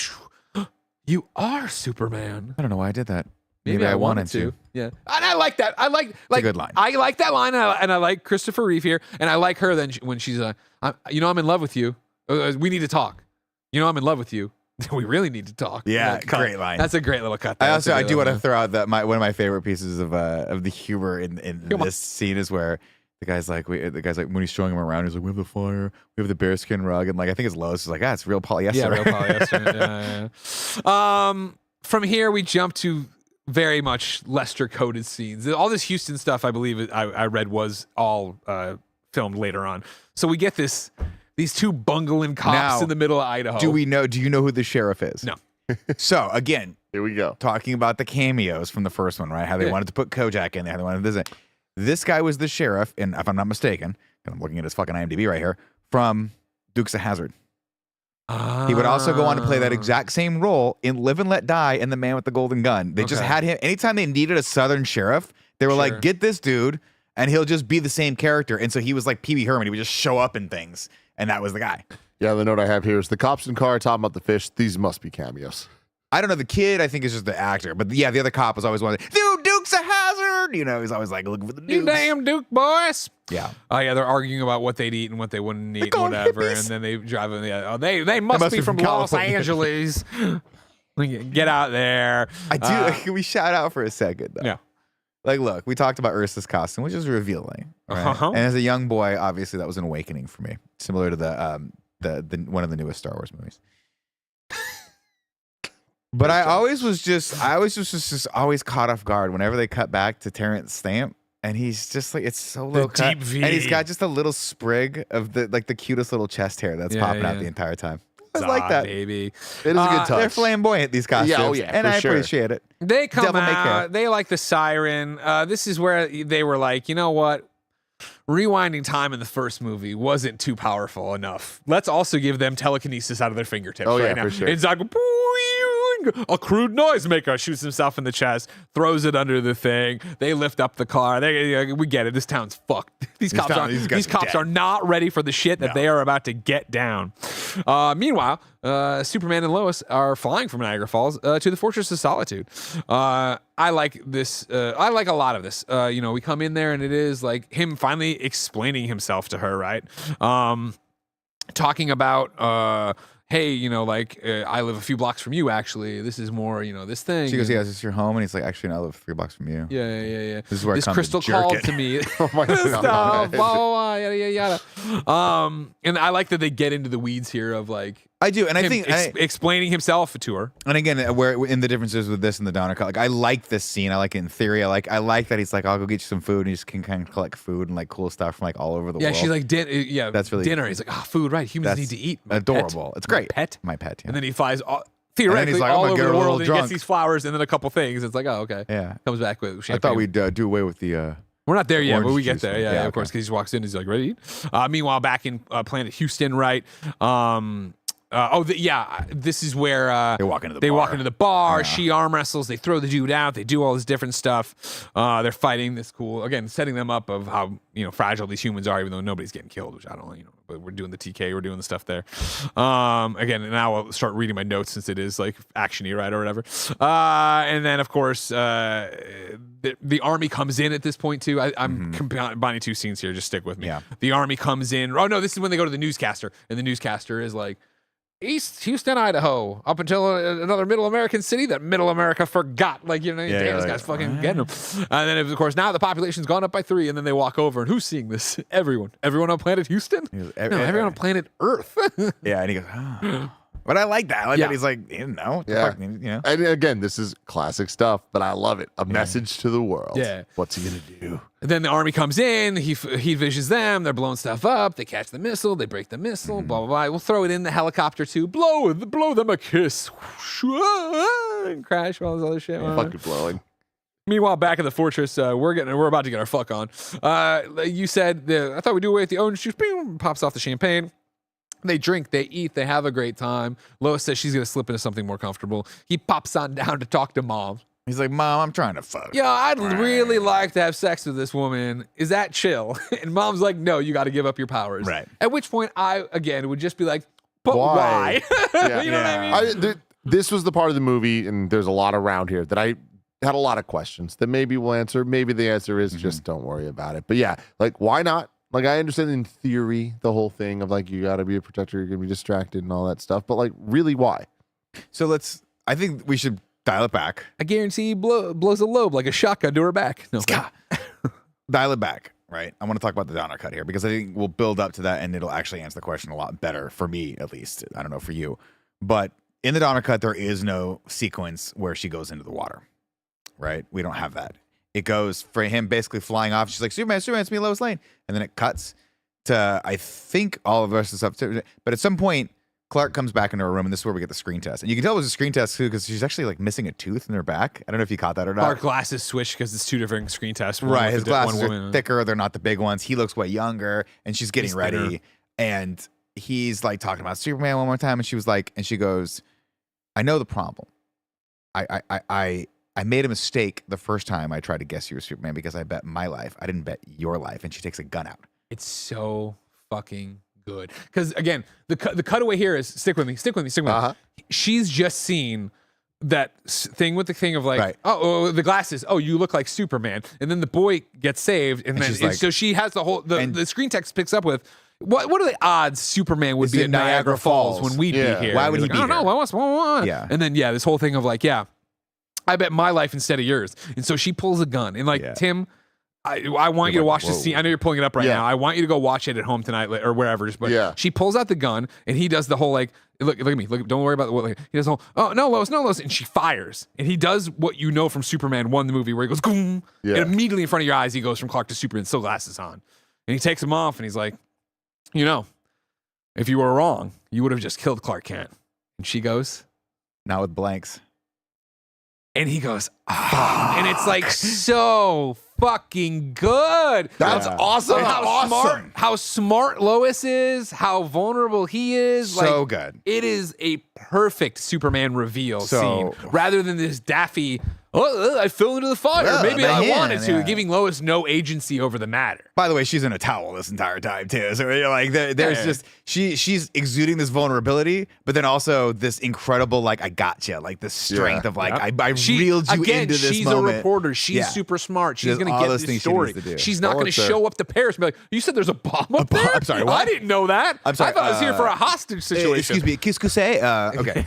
You are Superman. I don't know why I did that. Maybe I wanted to. Yeah. And I like that. I like a good line. I like that line, and I like Christopher Reeve here, and I like her then when she's I'm in love with you. We need to talk. I'm in love with you. We really need to talk. Yeah, Like, cut. great line. That's a great little cut. I That's a also great do want little to throw out that one of my favorite pieces of the humor in Come on. this scene is where the guy's like when he's showing him around, he's like, we have the fire, we have the bearskin rug, and like I think it's Lois is like, it's real polyester. Yeah, real polyester. Yeah. From here we jump to very much Lester coded scenes. All this Houston stuff, I believe, I read was all filmed later on. So we get these two bungling cops Now, in the middle of Idaho. Do you know who the sheriff is? No. So again, Here we go. talking about the cameos from the first one, right? How they Yeah. wanted to put Kojak in there, they wanted to visit. This guy was the sheriff, and if I'm not mistaken, and I'm looking at his fucking IMDb right here, from Dukes of Hazzard. He would also go on to play that exact same role in Live and Let Die and The Man with the Golden Gun. They just Okay. had him, anytime they needed a Southern sheriff, they were Sure. like, get this dude, and he'll just be the same character. And so he was like Pee Wee Herman. He would just show up in things, and that was the guy. Yeah, the note I have here is the cops in car talking about the fish. These must be cameos. I don't know, the kid, I think, is just the actor. But yeah, the other cop was always one of the, dude, Dukes of Hazzard! He's always like looking for the Dukes. You damn Duke boys. Yeah. Oh yeah, they're arguing about what they'd eat and what they wouldn't eat, call 'em whatever, hippies. and then they drive. They must be from Los California. Angeles. Get out there. I do. Can we shout out for a second, though? Yeah. Like, look, we talked about Ursa's costume, which is revealing. Right? Uh-huh. And as a young boy, obviously, that was an awakening for me, similar to the one of the newest Star Wars movies. But I always was just always caught off guard whenever they cut back to Terrence Stamp, and he's just like, it's so low cut, deep V. and he's got just a little sprig of the cutest little chest hair that's popping out the entire time. I just like that. Baby. It is a good touch. They're flamboyant, these costumes, and I sure. appreciate it. They come Devil may care. out. They like the siren. This is where they were like, you know what? Rewinding time in the first movie wasn't too powerful enough. Let's also give them telekinesis out of their fingertips right now. For sure. It's like a crude noisemaker shoots himself in the chest, throws it under the thing. They lift up the car. We get it. This town's fucked. These cops are not ready for the shit that they are about to get down. Meanwhile, Superman and Lois are flying from Niagara Falls to the Fortress of Solitude. I like this. I like a lot of this. We come in there and it is like him finally explaining himself to her, right? Talking about, hey, I live a few blocks from you, actually. This is more, this thing. She goes, yeah, is this your home? And he's like, actually, no, I live 3 blocks from you. Yeah. This is where this I come crystal to jerk called it. to me. Oh my God. Yada. And I like that they get into the weeds here of like, I do, and I him think explaining himself to her. and again, where in the differences with this and the Donner cut, like I like this scene. I like it in theory. I like that he's like, I'll go get you some food, and he just can kind of collect food and like cool stuff from like all over the world. Yeah, she's like, That's really dinner. He's like, food, right? Humans need to eat. My adorable. Pet. It's great. My pet. Yeah. And then he flies theoretically like, all I'm gonna over get the a little world and he gets drunk. these flowers and then a couple things. It's like, oh, okay. Yeah. Comes back with champagne. I thought we'd do away with the. We're not there yet, but orange we get juice there. one. Yeah, Yeah, of course, okay. because he walks in, he's like, ready to eat? Meanwhile, back in Planet Houston, right? This is where They walk into the bar. Yeah. She arm wrestles. They throw the dude out. They do all this different stuff. They're fighting this cool, again, setting them up of how fragile these humans are, even though nobody's getting killed, which I don't know. But we're doing the TK. We're doing the stuff there. Again, now I'll start reading my notes since it is like actiony, right, or whatever. And then of course the army comes in at this point too. I'm combining 2 scenes here. Just stick with me. Yeah. The army comes in. Oh no, this is when they go to the newscaster, and the newscaster is like, East Houston, Idaho, up until another Middle American city that Middle America forgot. Like, damn, this guy's fucking getting them. And then, of course, now the population's gone up by 3, and then they walk over, and who's seeing this? Everyone. Everyone on planet Houston? goes, No, everyone on planet Earth. Yeah, and he goes, oh. But I like that. I like that he's like, no. Yeah. Fuck, And again, this is classic stuff, but I love it. A message to the world. Yeah. What's he gonna do? And then the army comes in. He visions them. They're blowing stuff up. They catch the missile. They break the missile. Blah, blah, blah. We'll throw it in the helicopter, too. Blow them a kiss. And crash, all this other shit. Fucking blowing. Meanwhile, back in the fortress, we're about to get our fuck on. You said, I thought we'd do away with the orange juice. Boom, pops off the champagne. They drink, they eat, they have a great time. Lois says she's going to slip into something more comfortable. He pops on down to talk to Mom. He's like, Mom, I'm trying to fuck. Yeah, I'd really like to have sex with this woman. Is that chill? And Mom's like, no, you got to give up your powers. Right. At which point I, again, would just be like, but why? Yeah. You know what I mean? This was the part of the movie, and there's a lot around here that I had a lot of questions that maybe we'll answer. Maybe the answer is just don't worry about it. But yeah, like, why not? Like, I understand in theory the whole thing of like, you got to be a protector, you're going to be distracted and all that stuff. But like, really, why? So I think we should dial it back. I guarantee he blows a lobe like a shotgun to her back. No, Dial it back, right? I want to talk about the Donner cut here because I think we'll build up to that and it'll actually answer the question a lot better for me, at least. I don't know for you. But in the Donner cut, there is no sequence where she goes into the water, right? We don't have that. It goes for him basically flying off. She's like, Superman, it's me, Lois Lane. And then it cuts to, I think, all of the rest of the stuff. But at some point, Clark comes back into her room, and this is where we get the screen test. And you can tell it was a screen test, too, because she's actually like missing a tooth in her back. I don't know if you caught that or not. Our glasses switch because it's 2 different screen tests. Right, his glasses are thicker. They're not the big ones. He looks way younger, and she's getting ready. thinner. And he's like talking about Superman one more time, and she was like, and she goes, I know the problem. I made a mistake the first time I tried to guess you were Superman because I bet my life. I didn't bet your life. And she takes a gun out. It's so fucking good. Because again, the cutaway here is stick with me. She's just seen that thing with the thing of like, Right. oh, the glasses. Oh, you look like Superman. And then the boy gets saved. And then she's like- so she has the whole, the screen text picks up with, what are the odds Superman would Is be it at Niagara Falls when we'd Yeah. be here? Why would He's he like, be I don't know. here? Why? Yeah. And then, this whole thing of like, I bet my life instead of yours. And so she pulls a gun. And like, Yeah. Tim, I want you to watch the scene. I know you're pulling it up right Yeah. now. I want you to go watch it at home tonight or wherever. But she pulls out the gun and he does the whole like, look at me. Look, don't worry about what. Like, he does the whole, oh no, Lois, and she fires. And he does what you know from Superman 1, the movie, where he goes, boom, and immediately in front of your eyes, he goes from Clark to Superman, still glasses on, and he takes them off, and he's like, you know, if you were wrong, you would have just killed Clark Kent. And she goes, not with blanks. and he goes, and it's like so fucking good. That's awesome. And how smart Lois is, how vulnerable he is. So like, good. It is a perfect Superman reveal So- scene rather than this daffy, I fell into the fire. Yeah, Maybe I wanted to, yeah. giving Lois no agency over the matter. By the way, she's in a towel this entire time too. So you're like, there's just she's exuding this vulnerability, but then also this incredible like I gotcha, like the strength of like I reeled you again, into this she's moment. a reporter. She's Yeah. super smart. She She's does going to all get those this things she story. needs to do. She's not going to show up to Paris and be like, you said there's a bomb up there? I'm sorry, what? I didn't know that. I'm sorry, I thought I was here for a hostage situation. Excuse me, qu'est-ce que c'est? Okay.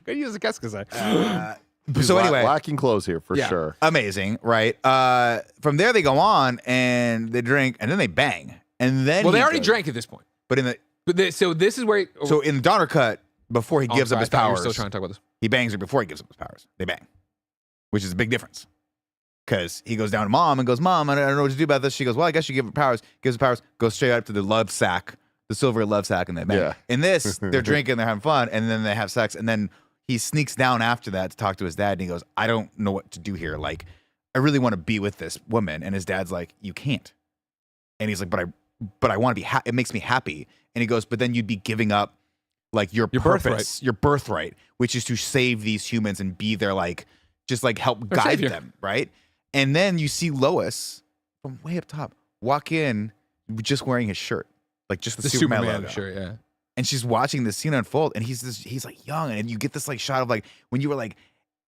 Go use a qu'est-ce que c'est. So anyway, lacking clothes here for sure. amazing, right? From there they go on and they drink and then they bang. And then Well, they he already goes- drank at this point. But in the So this is where. so in the Donner cut, before he gives up his I thought you were powers, still trying to talk about this. he bangs her before he gives up his powers. They bang, which is a big difference. Because he goes down to mom and goes, Mom, I don't know what to do about this. She goes, well, I guess you give her powers. Gives her powers, goes straight up to the love sack, the silver love sack, and they bang. Yeah. In this, they're drinking, they're having fun, and then they have sex, and then he sneaks down after that to talk to his dad, and he goes, I don't know what to do here. Like, I really want to be with this woman. And his dad's like, you can't. And he's like, but I want to be it makes me happy. And he goes, but then you'd be giving up like your purpose, your birthright, which is to save these humans and be their like, just like help guide savior. them, right? And then you see Lois from way up top walk in just wearing his shirt, like just the Superman logo. shirt, yeah. And she's watching this scene unfold, and he's like young, and you get this like shot of like when you were like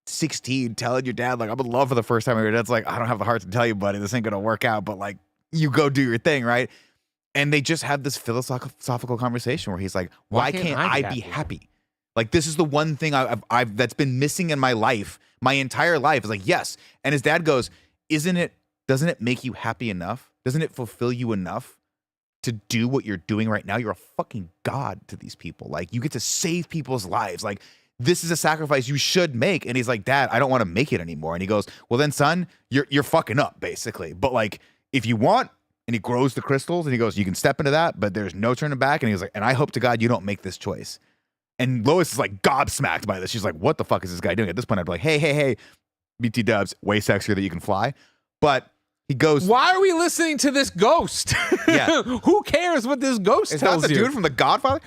16 telling your dad like I'm in love for the first time, and your dad's like, I don't have the heart to tell you, buddy, this ain't gonna work out, but like you go do your thing, right? And they just have this philosophical conversation where he's like, why can't I be happy? Like this is the one thing I've that's been missing in my life, my entire life. Is like, yes. And his dad goes, doesn't it make you happy enough? Doesn't it fulfill you enough to do what you're doing right now? You're a fucking god to these people. Like you get to save people's lives. Like this is a sacrifice you should make. And he's like, Dad, I don't want to make it anymore. And he goes, well then son, you're fucking up basically. But like, if you want, and he grows the crystals and he goes, you can step into that, but there's no turning back. And he was like, and I hope to God you don't make this choice. And Lois is like gobsmacked by this. She's like, what the fuck is this guy doing? At this point, I'd be like, hey, BT dubs, way sexier that you can fly. But he goes, Why are we listening to this ghost? Yeah. Who cares what this ghost is that tells the you? dude from The Godfather?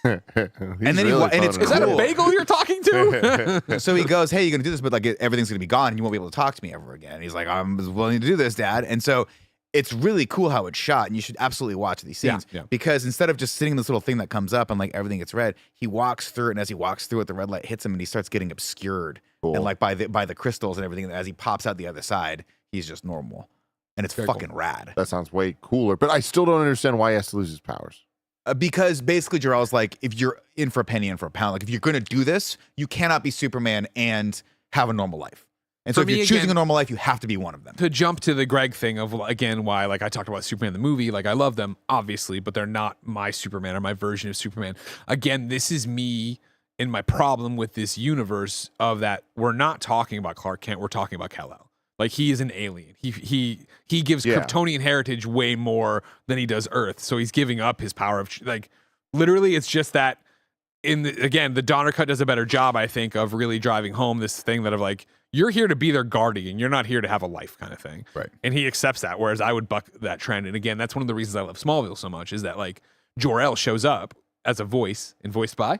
And then it's Is that a cool. bagel you're talking to? So he goes, hey, you're going to do this, but like everything's going to be gone and you won't be able to talk to me ever again. And he's like, I'm willing to do this, Dad. And so it's really cool how it's shot, and you should absolutely watch these scenes because instead of just sitting in this little thing that comes up and like everything gets red, he walks through it, and as he walks through it, the red light hits him and he starts getting obscured and like by the crystals and everything. And as he pops out the other side, he's just normal, and it's fucking rad. That sounds way cooler, but I still don't understand why he has to lose his powers. Because basically Jor-El's like, if you're in for a penny and for a pound, like if you're going to do this, you cannot be Superman and have a normal life. And so For if me, you're choosing again, a normal life, you have to be one of them. To jump to the Greg thing of, again, why, like I talked about Superman the movie, like I love them, obviously, but they're not my Superman or my version of Superman. Again, this is me and my problem with this universe of that we're not talking about Clark Kent, we're talking about Kal-El. Like he is an alien. He gives Kryptonian heritage way more than he does Earth. So he's giving up his power of like literally it's just that the Donner cut does a better job, I think, of really driving home this thing that of like, you're here to be their guardian. You're not here to have a life kind of thing. Right. And he accepts that. Whereas I would buck that trend. And again, that's one of the reasons I love Smallville so much is that like Jor-El shows up as a voice and voiced by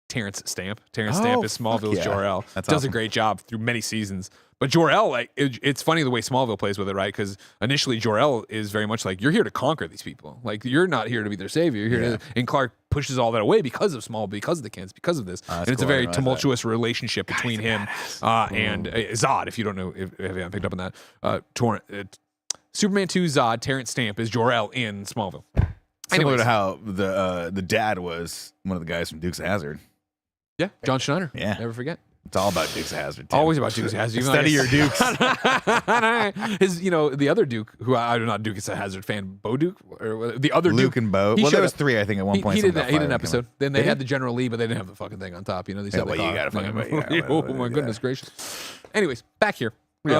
Terrence Stamp. Terrence Stamp is Smallville's Jor-El. That's does awesome. a great job through many seasons. But Jor-El, like it's funny the way Smallville plays with it, right? Because initially Jor-El is very much like, you're here to conquer these people. Like you're not here to be their savior. You're here to, and Clark pushes all that away because of Smallville, because of the Kents, because of this. And it's a very tumultuous relationship between him and Zod. If you don't know, if you haven't picked up on that, Superman 2 Zod, Terrence Stamp is Jor-El in Smallville. Similar to how the dad was one of the guys from Dukes of Hazzard. Yeah, John Schneider. Yeah. Never forget. It's all about Dukes of Hazzard. Tim. Always about Dukes of Hazzard. Study your Dukes. His, the other Duke, who I'm not Dukes of Hazzard fan, Bo Duke, or the other Luke Duke. and Bo. He Well, there was showed up. 3, I think, at one point. He did something got an fired. episode. Then they Did he? had the General Lee, but they didn't have the fucking thing on top. They said well, you gotta fucking- oh my goodness gracious. Anyways, back here. I'm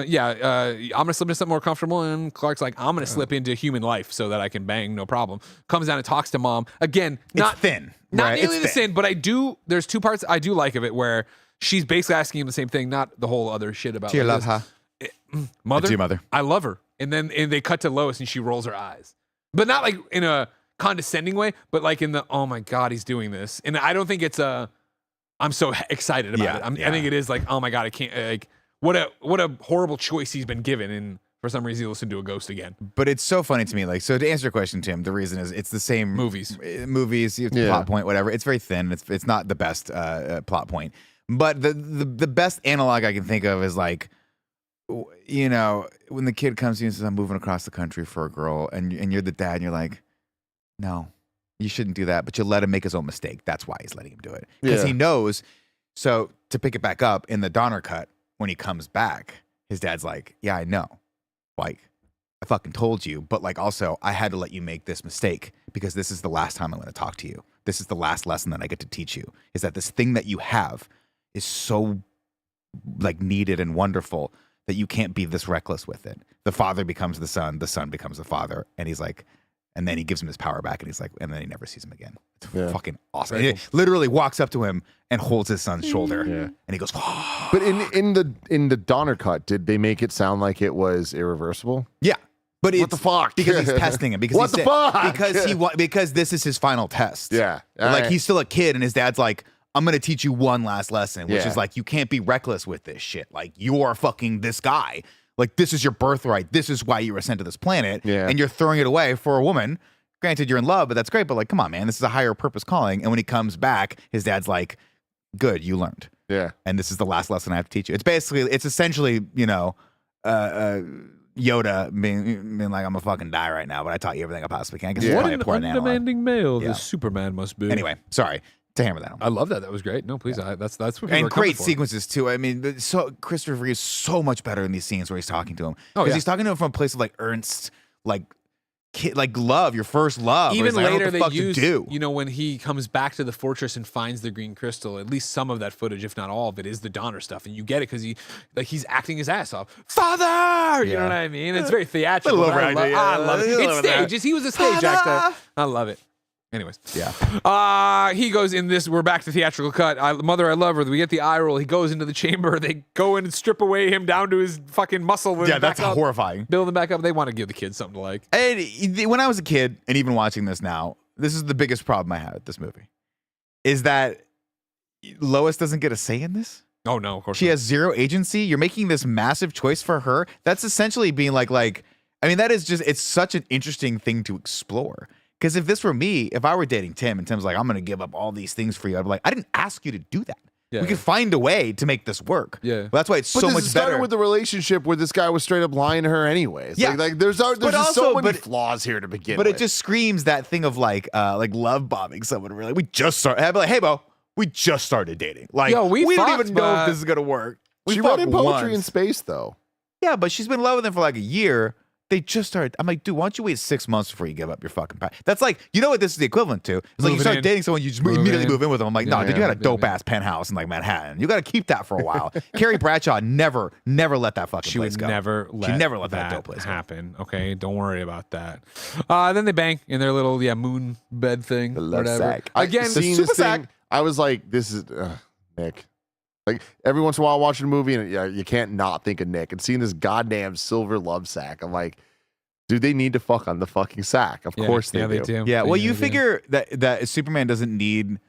gonna slip into something more comfortable, and Clark's like, I'm gonna slip into human life so that I can bang, no problem. Comes down and talks to mom again. Not It's thin. not right? nearly It's the thin. same, but I do. There's 2 parts I do like of it where she's basically asking him the same thing, not the whole other shit about. Do you like love this. her? Mother, Do you, mother? I love her. And then they cut to Lois and she rolls her eyes, but not like in a condescending way, but like in the oh my god, he's doing this. And I don't think it's I'm so excited about it. I think it is like oh my god, I can't like what a horrible choice he's been given, and for some reason he listened to a ghost again. But it's so funny to me. Like, so to answer your question, Tim, the reason is it's the same Movies. plot point, whatever. It's very thin. It's not the best plot point. But the best analog I can think of is like, when the kid comes to you and says, "I'm moving across the country for a girl," and you're the dad, and you're like, "No, you shouldn't do that." But you let him make his own mistake. That's why he's letting him do it because he knows. So to pick it back up in the Donner cut, when he comes back, his dad's like, "Yeah, I know. Like, I fucking told you, but like also I had to let you make this mistake because this is the last time I'm going to talk to you. This is the last lesson that I get to teach you is that this thing that you have is so like needed and wonderful that you can't be this reckless with it." The father becomes the son becomes the father. And he's like, and then he gives him his power back and he's like, and then he never sees him again. It's fucking awesome. And he literally walks up to him and holds his son's shoulder and he goes, "Oh." But in the Donner cut, did they make it sound like it was irreversible? Yeah. But What the fuck? Because he's testing him. Because What the fuck? Because this is his final test. Yeah. Like he's still a kid, and his dad's like, "I'm gonna teach you one last lesson," which Yeah. is like, you can't be reckless with this shit. Like you're fucking this guy. Like this is your birthright. This is why you were sent to this planet. Yeah. And you're throwing it away for a woman. Granted, you're in love, but that's great. But like, come on, man, this is a higher purpose calling. And when he comes back, his dad's like, "Good, you learned." Yeah. And this is the last lesson I have to teach you. It's essentially, Yoda being like, "I'm gonna fucking die right now, but I taught you everything I possibly can." I guess it's Yeah. probably a poor analog. male Yeah. this Superman must be. Anyway, sorry to hammer that home. I love that. That was great. No, please. That's what people And are coming great for. sequences too. I mean, so Christopher Reeve is so much better in these scenes where he's talking to him Oh, because yeah. he's talking to him from a place of like earnest, like kid, like love, your first love. where Even he's like, "I don't know later, what the they fuck to use do." when he comes back to the fortress and finds the green crystal. At least some of that footage, if not all of it, is the Donner stuff, and you get it because he's acting his ass off. Father, you know what I mean? It's very theatrical. Little but I overacting, love, I love it. yeah. It's stages. He was a stage actor. I love it. Anyways, he goes in this. We're back to theatrical cut. Mother, I love her. We get the eye roll. He goes into the chamber. They go in and strip away him down to his fucking muscle. and Yeah, that's back up, horrifying. build him back up. They want to give the kids something to like. And when I was a kid, and even watching this now, this is the biggest problem I have with this movie, is that Lois doesn't get a say in this. Oh no, of course She not. has zero agency. You're making this massive choice for her. That's essentially being like, I mean, that is just, it's such an interesting thing to explore. Because if this were me, if I were dating Tim and Tim's like, "I'm going to give up all these things for you," I'd be like, "I didn't ask you to do that. Yeah, we yeah. could find a way to make this work." Yeah. Well, that's why it's But so this much started better. with the relationship where this guy was straight up lying to her anyways. Yeah. Like there's just also- so many but- flaws here to begin But with. it just screams that thing of like love bombing someone. Really, we just started. I'd be like, "Hey, Bo, we just started dating. Like, Yo, we don't fucked, even know but- if this is gonna work." she read fucked in poetry in once. space though. Yeah, but she's been in love with him for like a year. They just started. I'm like, dude, why don't you wait 6 months before you give up your fucking pie? That's like, you know what this is the equivalent to? It's like you Moving start in. dating someone, you just Move immediately in. move in with them. I'm like, no, Yeah, dude, you yeah, got a yeah, dope yeah. ass penthouse in like Manhattan. You got to keep that for a while. Carrie Bradshaw never let that fucking She place would go. never let, never let that dope place go. happen. Okay, don't worry about that. Then they bang in their little moon bed thing. The love whatever. sack. Again, seeing super this sack. thing, I was like, this is Nick. Like every once in a while watching a movie and you can't not think of Nick and seeing this goddamn silver love sack. I'm like, dude, they need to fuck on the fucking sack. Of course they do. Yeah, well, you do. figure that Superman doesn't need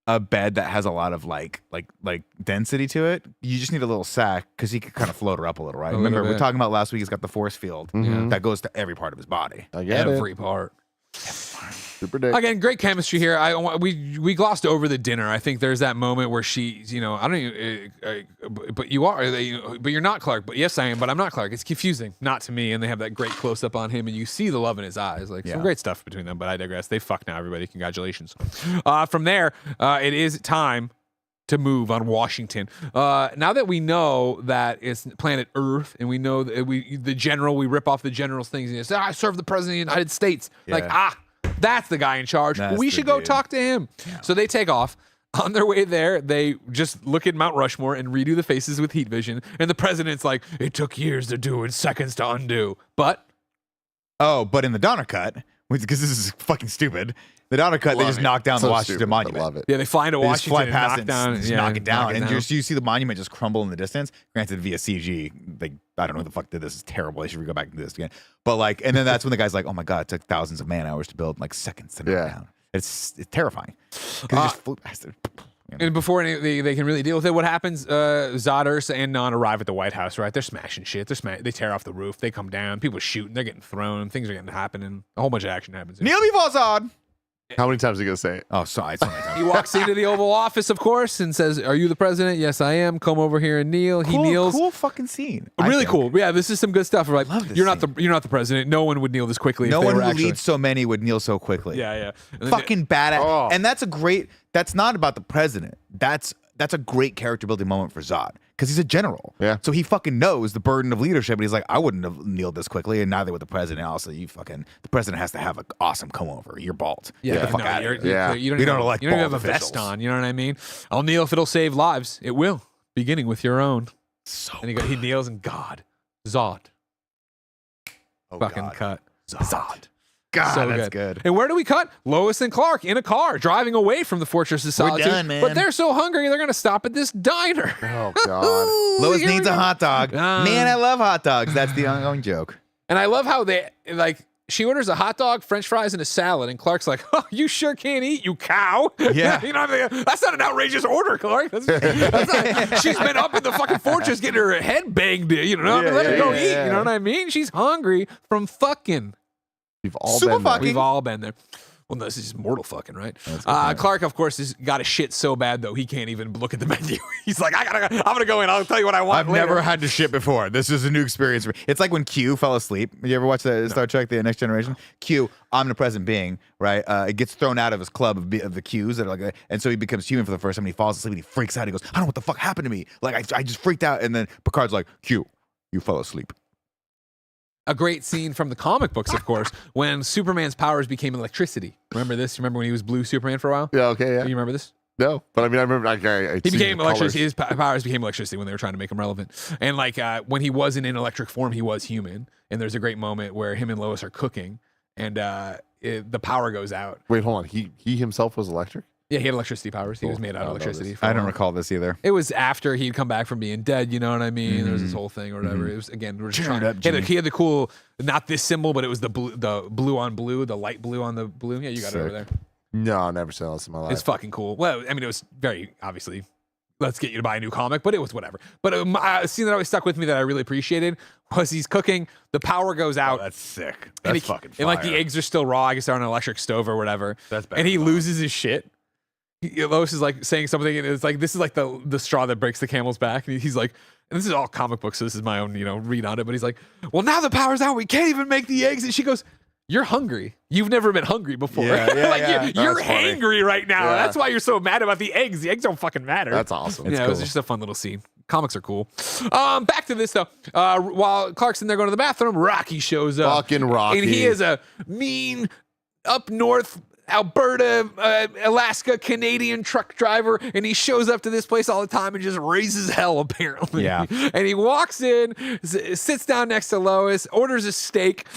a bed that has a lot of like density to it. You just need a little sack because he could kind of float her up a little, right? little Remember, we bit. were talking about last week. He's got the force field Mhm. that goes to every part of his body. I get every it. part. Super dick. Again, great chemistry here. We glossed over the dinner. I think there's that moment where she's, I don't even, but you are, but you're not Clark. But yes, I am. But I'm not Clark. It's confusing, not to me. And they have that great close up on him, and you see the love in his eyes. Like some Yeah. great stuff between them. But I digress. They fuck now, everybody. Congratulations. From there, it is time to move on Washington. Now that we know that it's planet Earth, and we know that we rip off the general's things, and he says, I serve the president of the United States. Yeah. That's the guy in charge. That's we the should go dude. talk to him. Yeah. So they take off. On their way there, they just look at Mount Rushmore and redo the faces with heat vision. And the president's like, it took years to do and seconds to undo. But But in the Donner cut, because this is fucking stupid, the Donner cut, they Love just it. knock down So the Washington stupid, Monument. I love it. yeah, they fly into They just Washington fly past and knock and knock it down. And down. you see the monument just crumble in the distance. Granted, via CG, like, I don't know who the fuck did this. It's terrible. I should go back and do this again. But like, and then that's when the guy's like, oh my God, it took thousands of man hours to build, like seconds to knock Yeah. down. It's terrifying. 'Cause it just flew past it. And before they can really deal with it, what happens? Zod, Ursa, and Non arrive at the White House, right? They're smashing shit. They tear off the roof. They come down. People shooting. They're getting thrown. Things are getting happening. A whole bunch of action happens. Kneel before Zod. How many times are you gonna say it? Oh, sorry. So many times. He walks into the Oval Office, of course, and says, "Are you the president?" "Yes, I am. Come over here and kneel." He kneels. Cool fucking scene. I Really think. cool. Yeah, this is some good stuff. Right? love this You're not the president. No one would kneel this quickly. No if they one were who actually. leads so many would kneel so quickly. Yeah. And then- Fucking badass. Oh. And that's not about the president. That's a great character building moment for Zod because he's a general. Yeah. So he fucking knows the burden of leadership, and he's like, I wouldn't have kneeled this quickly, and neither would the president. Also, the president has to have an awesome come over. You're bald. Yeah, Get the fuck no, out you're- of here. Yeah. You don't We even- don't elect You don't even have bald a vest officials. on. You know what I mean? I'll kneel if it'll save lives. It will, beginning with your own. So And he kneels and God, Zod, oh, fucking God. cut. Zod. God, So that's good. And where do we cut? Lois and Clark in a car driving away from the Fortress of Solitude. done, man. But they're so hungry they're gonna stop at this diner. Oh God. Lois Here we needs a go. hot dog. Man, I love hot dogs. That's the ongoing joke. And I love how they like. She orders a hot dog, French fries, and a salad, and Clark's like, "Oh, you sure can't eat, you cow." Yeah. You know what I mean? That's not an outrageous order, Clark. She's been up in the fucking fortress getting her head banged. You know, what I mean? Let her go eat. You know what I mean? She's hungry from fucking. We've all Super been there. fucking- We've all been there. Well, no, this is mortal fucking, right? Clark, of course, has got a shit so bad though he can't even look at the menu. He's like, I'm gonna go in. I'll tell you what I want. I've later. never had to shit before. This is a new experience for me. It's like when Q fell asleep. You ever watch the Star Trek: The Next Generation? Q, omnipresent being, right? It gets thrown out of his club of the Qs that are like, and so he becomes human for the first time. And he falls asleep and he freaks out. He goes, I don't know what the fuck happened to me. Like I just freaked out. And then Picard's like, Q, you fell asleep. A great scene from the comic books, of course, when Superman's powers became electricity. Remember this? Remember when he was blue Superman for a while? Yeah. Okay. Yeah. You remember this? No, but I mean, I remember. I He became electricity. His powers became electricity when they were trying to make him relevant. And like when he wasn't in electric form, he was human. And there's a great moment where him and Lois are cooking, and the power goes out. Wait, hold on. He himself was electric. Yeah, he had electricity powers. He was Cool. made out I of don't know electricity. this. for a I don't while. recall this either. It was after he'd come back from being dead. You know what I mean? There was this whole thing or whatever. It was again. We're just Turn trying. it up, He had the cool, not this symbol, but it was the blue on blue, the light blue on the blue. Yeah, you got it over Sick. there. No, I never saw this in my life. It's fucking cool. Well, I mean, it was very obviously. Let's get you to buy a new comic, but it was whatever. But a scene that always stuck with me that I really appreciated was he's cooking. The power goes out. that's sick. and That's he- fucking fire. And like the eggs are still raw. I guess they're on an electric stove or whatever. That's better and he than loses his shit. Lois is like saying something, and it's like this is like the straw that breaks the camel's back. And he's like, and this is all comic books, so this is my own read on it. But he's like, well, now the power's out, we can't even make the eggs. And she goes, you're hungry. You've never been hungry before. Yeah, like yeah. You're That's funny. hangry right now. Yeah. That's why you're so mad about the eggs. The eggs don't fucking matter. That's awesome. Yeah, it was just a fun little scene. Comics are cool. Back to this though. While Clark's in there going to the bathroom, Rocky shows up. Fucking Rocky. And he is a mean up north Alberta, Alaska, Canadian truck driver, and he shows up to this place all the time and just raises hell, apparently. Yeah. And he walks in, sits down next to Lois, orders a steak.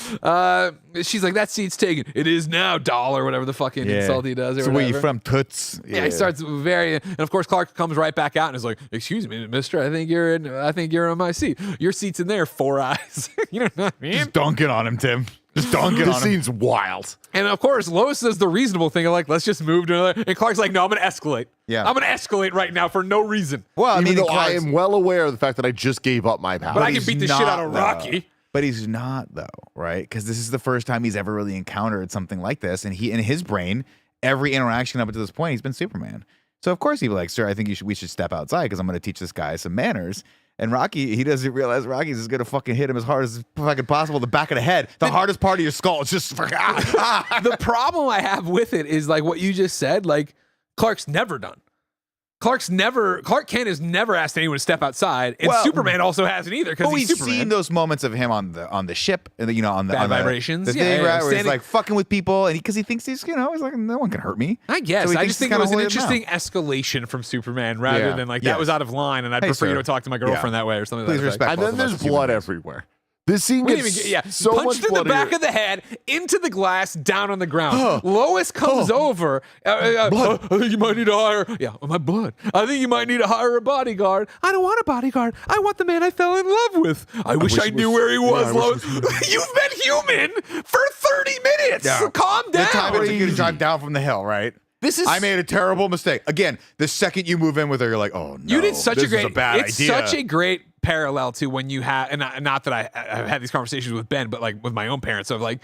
She's like, that seat's taken. It is now, doll, or whatever the fucking insult he does. Or So where you whatever. from, Toots? Yeah, he starts and of course Clark comes right back out and is like, "Excuse me, Mister, I think you're in my seat. Your seat's in there, 4 eyes." You know what I mean? Just dunking on him, Tim. Just dunking This on him. scene's wild. And of course, Lois does the reasonable thing of like, "Let's just move to another." And Clark's like, "No, I'm gonna escalate. Yeah. I'm gonna escalate right now for no reason. Well, I Even mean, though I Clark's- am well aware of the fact that I just gave up my power. But I can he's beat the shit out of not, Rocky." though. But he's not though, right? Because this is the first time he's ever really encountered something like this, and he, in his brain, every interaction up to this point, he's been Superman. So of course he'd be like, "Sir, I think we should step outside because I'm going to teach this guy some manners." And Rocky, he doesn't realize Rocky's is going to fucking hit him as hard as fucking possible, the back of the head, the hardest part of your skull. It's just fucking. The problem I have with it is like what you just said. Like Clark's never done. Clark Kent has never asked anyone to step outside, and Well, Superman also hasn't either because he's we've Superman. seen those moments of him on the ship, on the Bad vibrations. the thing, right, where he's like fucking with people, and because he thinks he's he's like, no one can hurt me. I guess. So he I thinks just think he's it was an kinda interesting escalation from Superman rather Yeah. than like Yes. that was out of line, and I'd Hey, prefer you sir. to talk to my girlfriend Yeah. that way or something. Please like that. respect. And both then of us there's as blood humans. everywhere. This scene We didn't gets even get, so punched much in the back bloodier. of the head, into the glass, down on the ground. Lois comes over. I think you might need to hire. Yeah, my blood. I think you might need to hire a bodyguard. I don't want a bodyguard. I want the man I fell in love with. I wish I knew where he was, Lois. You've been human for 30 minutes. Yeah. Calm The down. time it took you to drive down from the hill, right? This is. I made a terrible mistake. Again, the second you move in with her, you're like, oh no, You did such this a great. is a bad it's idea. such a great parallel to when you have, and not that I've had these conversations with Ben, but like with my own parents of like,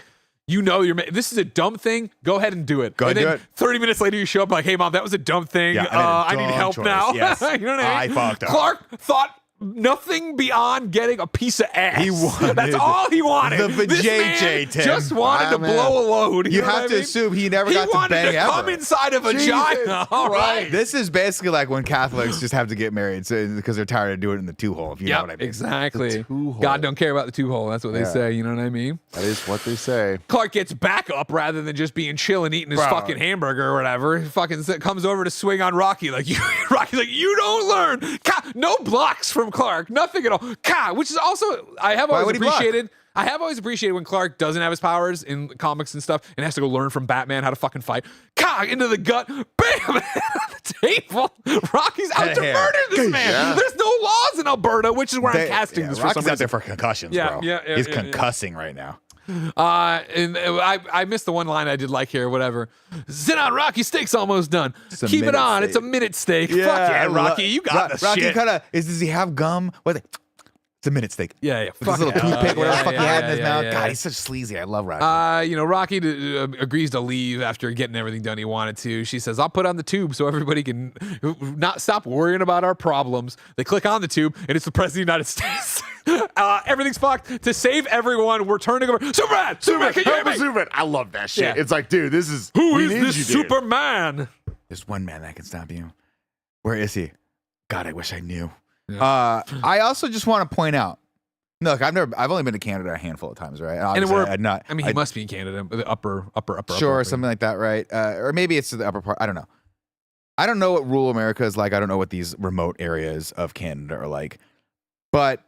this is a dumb thing. Go ahead and do it. Go and ahead then and do it. 30 minutes later, you show up like, hey mom, that was a dumb thing. Yeah, I made a I need dumb help choice. now. Yes. You know what I mean? I fucked up. Clark thought nothing beyond getting a piece of ass. He wanted That's all he wanted. the This vajayjay, man Tim. just wanted to Man. blow a load. You know have what I to mean? assume he never He got to wanted bang to ever. come inside a Jesus vagina. All right. Christ. This is basically like when Catholics just have to get married because they're tired of doing it in the two-hole, if you know what I mean. exactly. two-hole. God don't care about the two hole. That's what they Yeah. say. You know what I mean? That is what they say. Clark gets back up rather than just being chill and eating his Bro. fucking hamburger or whatever. He fucking comes over to swing on Rocky like Rocky's like, you don't learn. No blocks from Clark, nothing at all. Which is also I have always would he block? appreciated. I have always appreciated when Clark doesn't have his powers in comics and stuff and has to go learn from Batman how to fucking fight. Into the gut, bam, at the table. Rocky's out Head to hair. murder this man. Yeah. There's no laws in Alberta, which is where I'm casting this for Rocky's some out there reason. for concussions, Yeah, bro. yeah, He's yeah, yeah. concussing right now. And I missed the one line I did like here, whatever. Sit down, Rocky, steak's almost done. It's a Keep it minute on. steak. It's a minute steak. Fuck yeah, Rocky, you got the Rocky shit. does he have gum? It's a minute steak. Yeah, With this little toothpick, whatever the fuck he had in his mouth. yeah. God, he's such sleazy. I love Rocky. Rocky agrees to leave after getting everything done he wanted to. She says, I'll put on the tube so everybody can not stop worrying about our problems. They click on the tube, and it's the President of the United States. Everything's fucked. To save everyone, we're turning over. Superman, can you hear Help me? us, Superman. I love that shit. Yeah. It's like, dude, this is Who we is need this you, dude. Superman? There's one man that can stop you. Where is he? God, I wish I knew. Yeah. I also just want to point out. Look, I've only been to Canada a handful of times, right? And Obviously, we're, I'd not. I mean, he must be in Canada, the upper. Sure, something like that, right? Or maybe it's the upper part. I don't know. I don't know what rural America is like. I don't know what these remote areas of Canada are like. But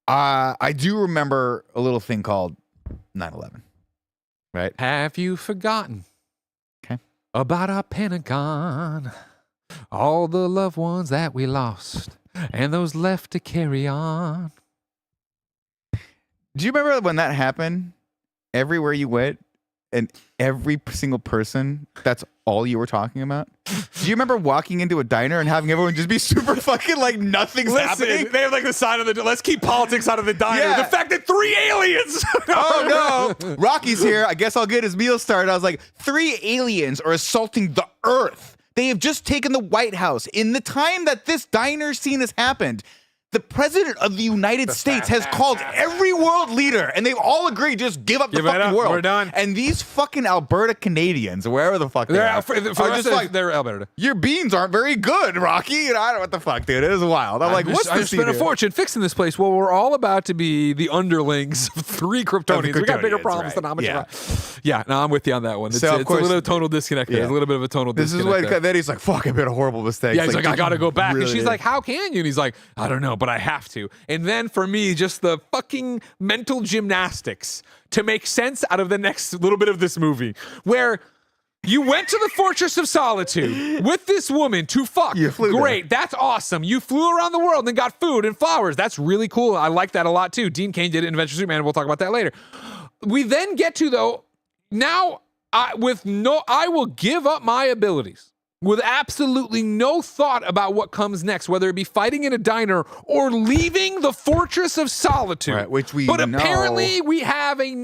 I do remember a little thing called 9/11, right? Have you forgotten? Okay. About our Pentagon, all the loved ones that we lost, and those left to carry on. Do you remember when that happened? Everywhere you went, and every single person, that's all you were talking about? Do you remember walking into a diner and having everyone just be super fucking like nothing's happening? They have like the sign of the. Let's keep politics out of the diner. Yeah. The fact that 3 aliens. Oh no, Rocky's here. I guess I'll get his meal started. I was like, 3 aliens are assaulting the earth. They have just taken the White House. In the time that this diner scene has happened, the president of the United States has called every world leader, and they've all agreed just give up the Give it fucking up. world. We're done. And these fucking Alberta Canadians, or wherever the fuck they They're are, out for the are rest just of like, they're Alberta. your beans aren't very good, Rocky. And I don't know what the fuck, dude. It is wild. I'm like, what's I this? spent a fortune fixing this place. Well, we're all about to be the underlings of 3 Kryptonians. We got bigger Kryptonians, problems than right. how much. Yeah. Yeah, no, I'm with you on that one. It's, So, of it's course- a little tonal disconnect there. Yeah. There's a little bit of a tonal This is disconnect what there. then he's like, fuck, I made a horrible mistake. Yeah, It's he's like, I "Did got to you go back. And really she's did?" like, how can you? And he's like, I don't know, but I have to. And then for me, just the fucking mental gymnastics to make sense out of the next little bit of this movie where you went to the Fortress of Solitude with this woman to fuck. You flew Great. That's awesome. You flew around the world and got food and flowers. That's really cool. I like that a lot too. Dean Cain did it in Adventure Superman. We'll talk about that later. We then get to, though, now I will give up my abilities with absolutely no thought about what comes next, whether it be fighting in a diner or leaving the Fortress of Solitude. Right, which we But know- apparently we have a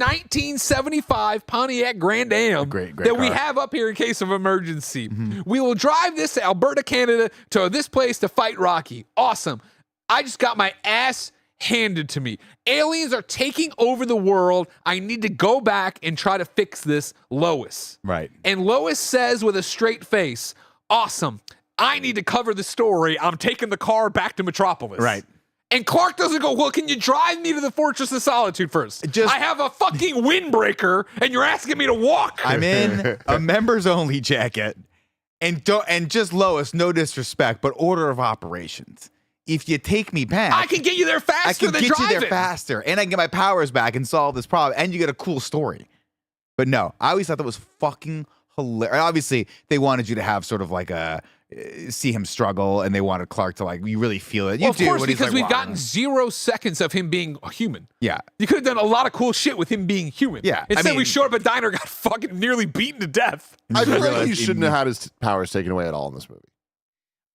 1975 Pontiac Grand Am Great that we car. have up here in case of emergency. We will drive this to Alberta, Canada, to this place to fight Rocky. Awesome. I just got my ass handed to me. Aliens are taking over the world. I need to go back and try to fix this, Lois. Right. And Lois says with a straight face, awesome. I need to cover the story. I'm taking the car back to Metropolis. Right. And Clark doesn't go, well, can you drive me to the Fortress of Solitude first? Just- I have a fucking windbreaker, and you're asking me to walk. I'm in a members only jacket, and just Lois, no disrespect, but order of operations. If you take me back, I can get you there faster I can than get driving. you there faster, and I can get my powers back and solve this problem, and you get a cool story. But no, I always thought that was fucking hilarious. Obviously, they wanted you to have sort of like a see him struggle, and they wanted Clark to like you really feel it. You Well, of do course, when he's because like, we've "Wow." gotten 0 seconds of him being human. Yeah, You could have done a lot of cool shit with him being human. Yeah, I Instead, we mean- showed up at diner, got fucking nearly beaten to death. I feel like realized he shouldn't have had his powers taken away at all in this movie.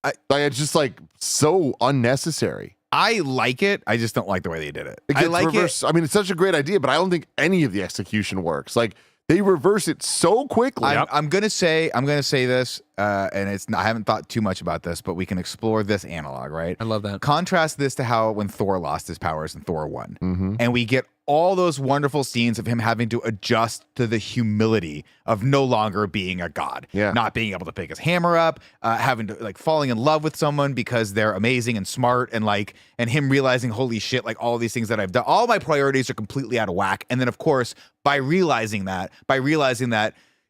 Like it's just like so unnecessary. I like it. I just don't like the way they did it. It I gets like reversed. I mean, it's such a great idea, but I don't think any of the execution works. Like they reverse it so quickly. I'm gonna say this, and it's I haven't thought too much about this, but we can explore this analog, right? I love that. Contrast this to how when Thor lost his powers in Thor 1, Mm-hmm. and we get all those wonderful scenes of him having to adjust to the humility of no longer being a god, Yeah. not being able to pick his hammer up, having to like falling in love with someone because they're amazing and smart, and him realizing, holy shit, like all these things that I've done, all my priorities are completely out of whack. And then of course, by realizing that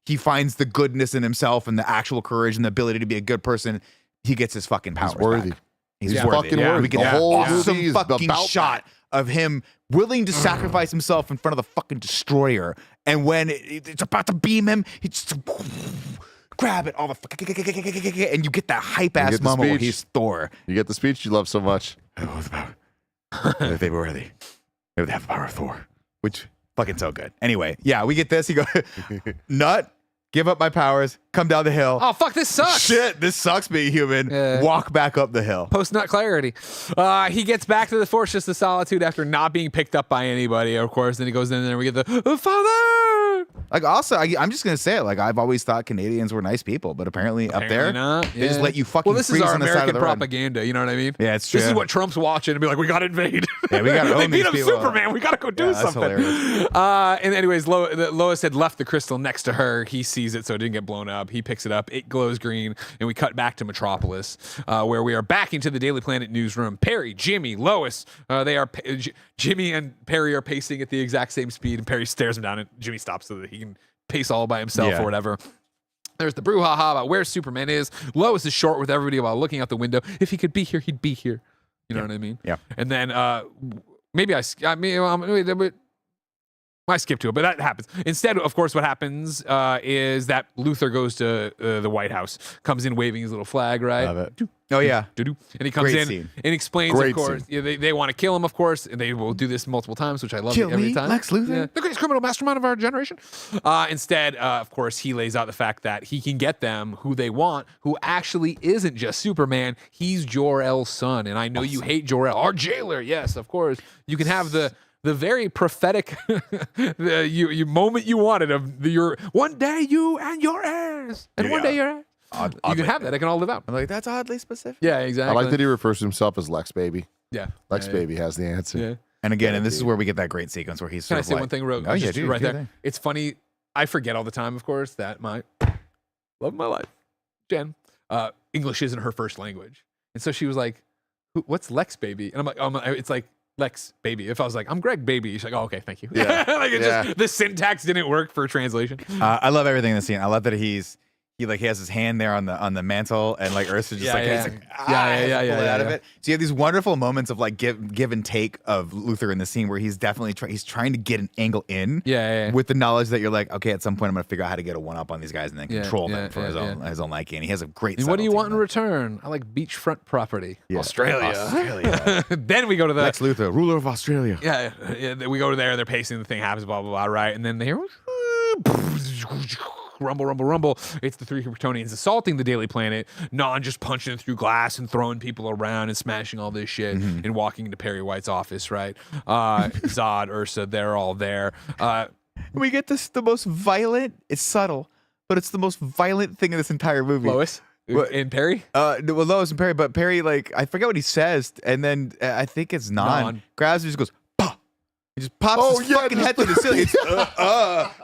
he finds the goodness in himself and the actual courage and the ability to be a good person, he gets his fucking powers He's worthy. back. He's worthy. fucking worthy. We get The that whole awesome movie is fucking about shot of him willing to sacrifice himself in front of the fucking destroyer. And when it's about to beam him, he just grab it, all the and you get that hype You ass get the moment where speech. he's Thor. You get the speech you love so much. Oh, the power. If they were worthy, they would have the power of Thor, which fucking so good. Anyway, yeah, we get this. You go, nut, give up my powers, come down the hill. Oh, fuck, this sucks. Shit, this sucks being human. Yeah. Walk back up the hill. Post-nut clarity. He gets back to the Fortress of Solitude after not being picked up by anybody, of course. Then he goes in there and we get the father. Like, also, I'm just gonna say it. Like, I've always thought Canadians were nice people, but apparently up there, not. they just let you fucking Well, this is freeze our on the side of American the road. propaganda. You know what I mean? Yeah, it's This is true. what Trump's watching and be like, we got to invade. Yeah, we gotta They own beat these up people. Superman. We got to go do Yeah, that's something. hilarious. And anyways, Lois had left the crystal next to her. He sees it, so it didn't get blown up. He picks it up. It glows green, and we cut back to Metropolis, where we are back into the Daily Planet newsroom. Perry, Jimmy, Lois, Jimmy and Perry are pacing at the exact same speed, and Perry stares him down, and Jimmy stops so that he can pace all by himself Yeah. or whatever. There's the brouhaha about where Superman is. Lois is short with everybody about looking out the window. If he could be here, he'd be here. You know what I mean? Yeah. And then maybe I skipped to it, but that happens. Instead, of course, what happens is that Luthor goes to the White House, comes in waving his little flag, right? Love it. Oh yeah. And he comes Great in scene. and explains, Great of course, scene. they want to kill him, of course, and they will do this multiple times, which I love Kill every me, time. Lex Luthor? Yeah. The greatest criminal mastermind of our generation. Instead, of course, he lays out the fact that he can get them who they want, who actually isn't just Superman. He's Jor-El's son, and I know you hate Jor-El, our jailer. Yes, of course. You can have the very prophetic you moment you wanted of your one day you and your heirs, and one Yeah. day your heirs. You can have that. It can all live out. I'm like, that's oddly specific. Yeah, I exactly. like that he refers to himself as Lex Baby. Yeah, Lex Yeah, Baby has the answer. Yeah. And again, and this is where we get that great sequence where he's Can sort I of say like, one thing, real? Oh yeah, just dude, right do there. that. It's funny. I forget all the time, of course, that my love of my life, Jen, English isn't her first language, and so she was like, "What's Lex Baby?" And I'm like, "Oh, it's like Lex Baby." If I was like, "I'm Greg Baby," she's like, "Oh, okay, thank you." Yeah. Like it Yeah. just the syntax didn't work for translation. I love everything in the scene. I love that he has his hand there on the mantle, and like Ursa just Yeah, like, yeah. he's like Yeah, pull it out of yeah. it. So you have these wonderful moments of like give and take of Luthor in the scene where he's definitely he's trying to get an angle in. Yeah. With the knowledge that you're like, okay, at some point I'm gonna figure out how to get a one up on these guys and then Yeah, control yeah, them for yeah, his own liking. And he has a great. And what do you subtlety want in that. return? I like beachfront property, Yeah. Australia. Then we go to the Lex Luthor, ruler of Australia. Yeah, we go there. They're pacing. The thing happens. Blah blah blah. Right, and then they hear rumble, rumble, rumble. It's the three Kryptonians assaulting the Daily Planet. Non just punching it through glass and throwing people around and smashing all this shit and walking into Perry White's office. Right, Zod, Ursa, they're all there. We get the most violent. It's subtle, but it's the most violent thing in this entire movie. Lois What? and Perry. Well, Lois and Perry, but Perry, like, I forget what he says, and then I think it's Non Non. grabs and just goes, bah! He just pops his fucking head through the ceiling. It's,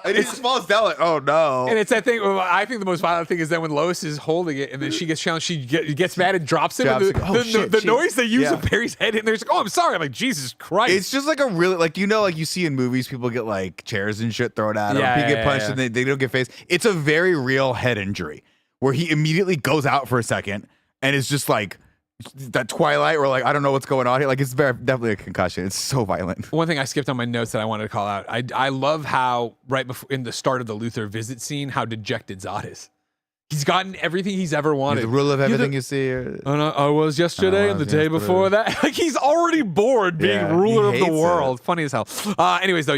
and he just falls down like, oh no. And it's that thing. I think the most violent thing is then when Lois is holding it, and then she gets challenged, she gets mad and drops it. And the noise they use of Barry's head, and they're just like, "Oh, I'm sorry." I'm like, Jesus Christ. It's just like a really like like you see in movies, people get like chairs and shit thrown at them. People get punched and they don't get phased. It's a very real head injury where he immediately goes out for a second and it's just like that Twilight where like I don't know what's going on here. Like it's definitely a concussion. It's so violent. One thing I skipped on my notes that I wanted to call out. I love how right before in the start of the Luthor visit scene, how dejected Zod is. He's gotten everything he's ever wanted. The rule of everything you see. I was yesterday and the day before that. Like he's already bored being ruler of the world. Funny as hell. Anyways, though,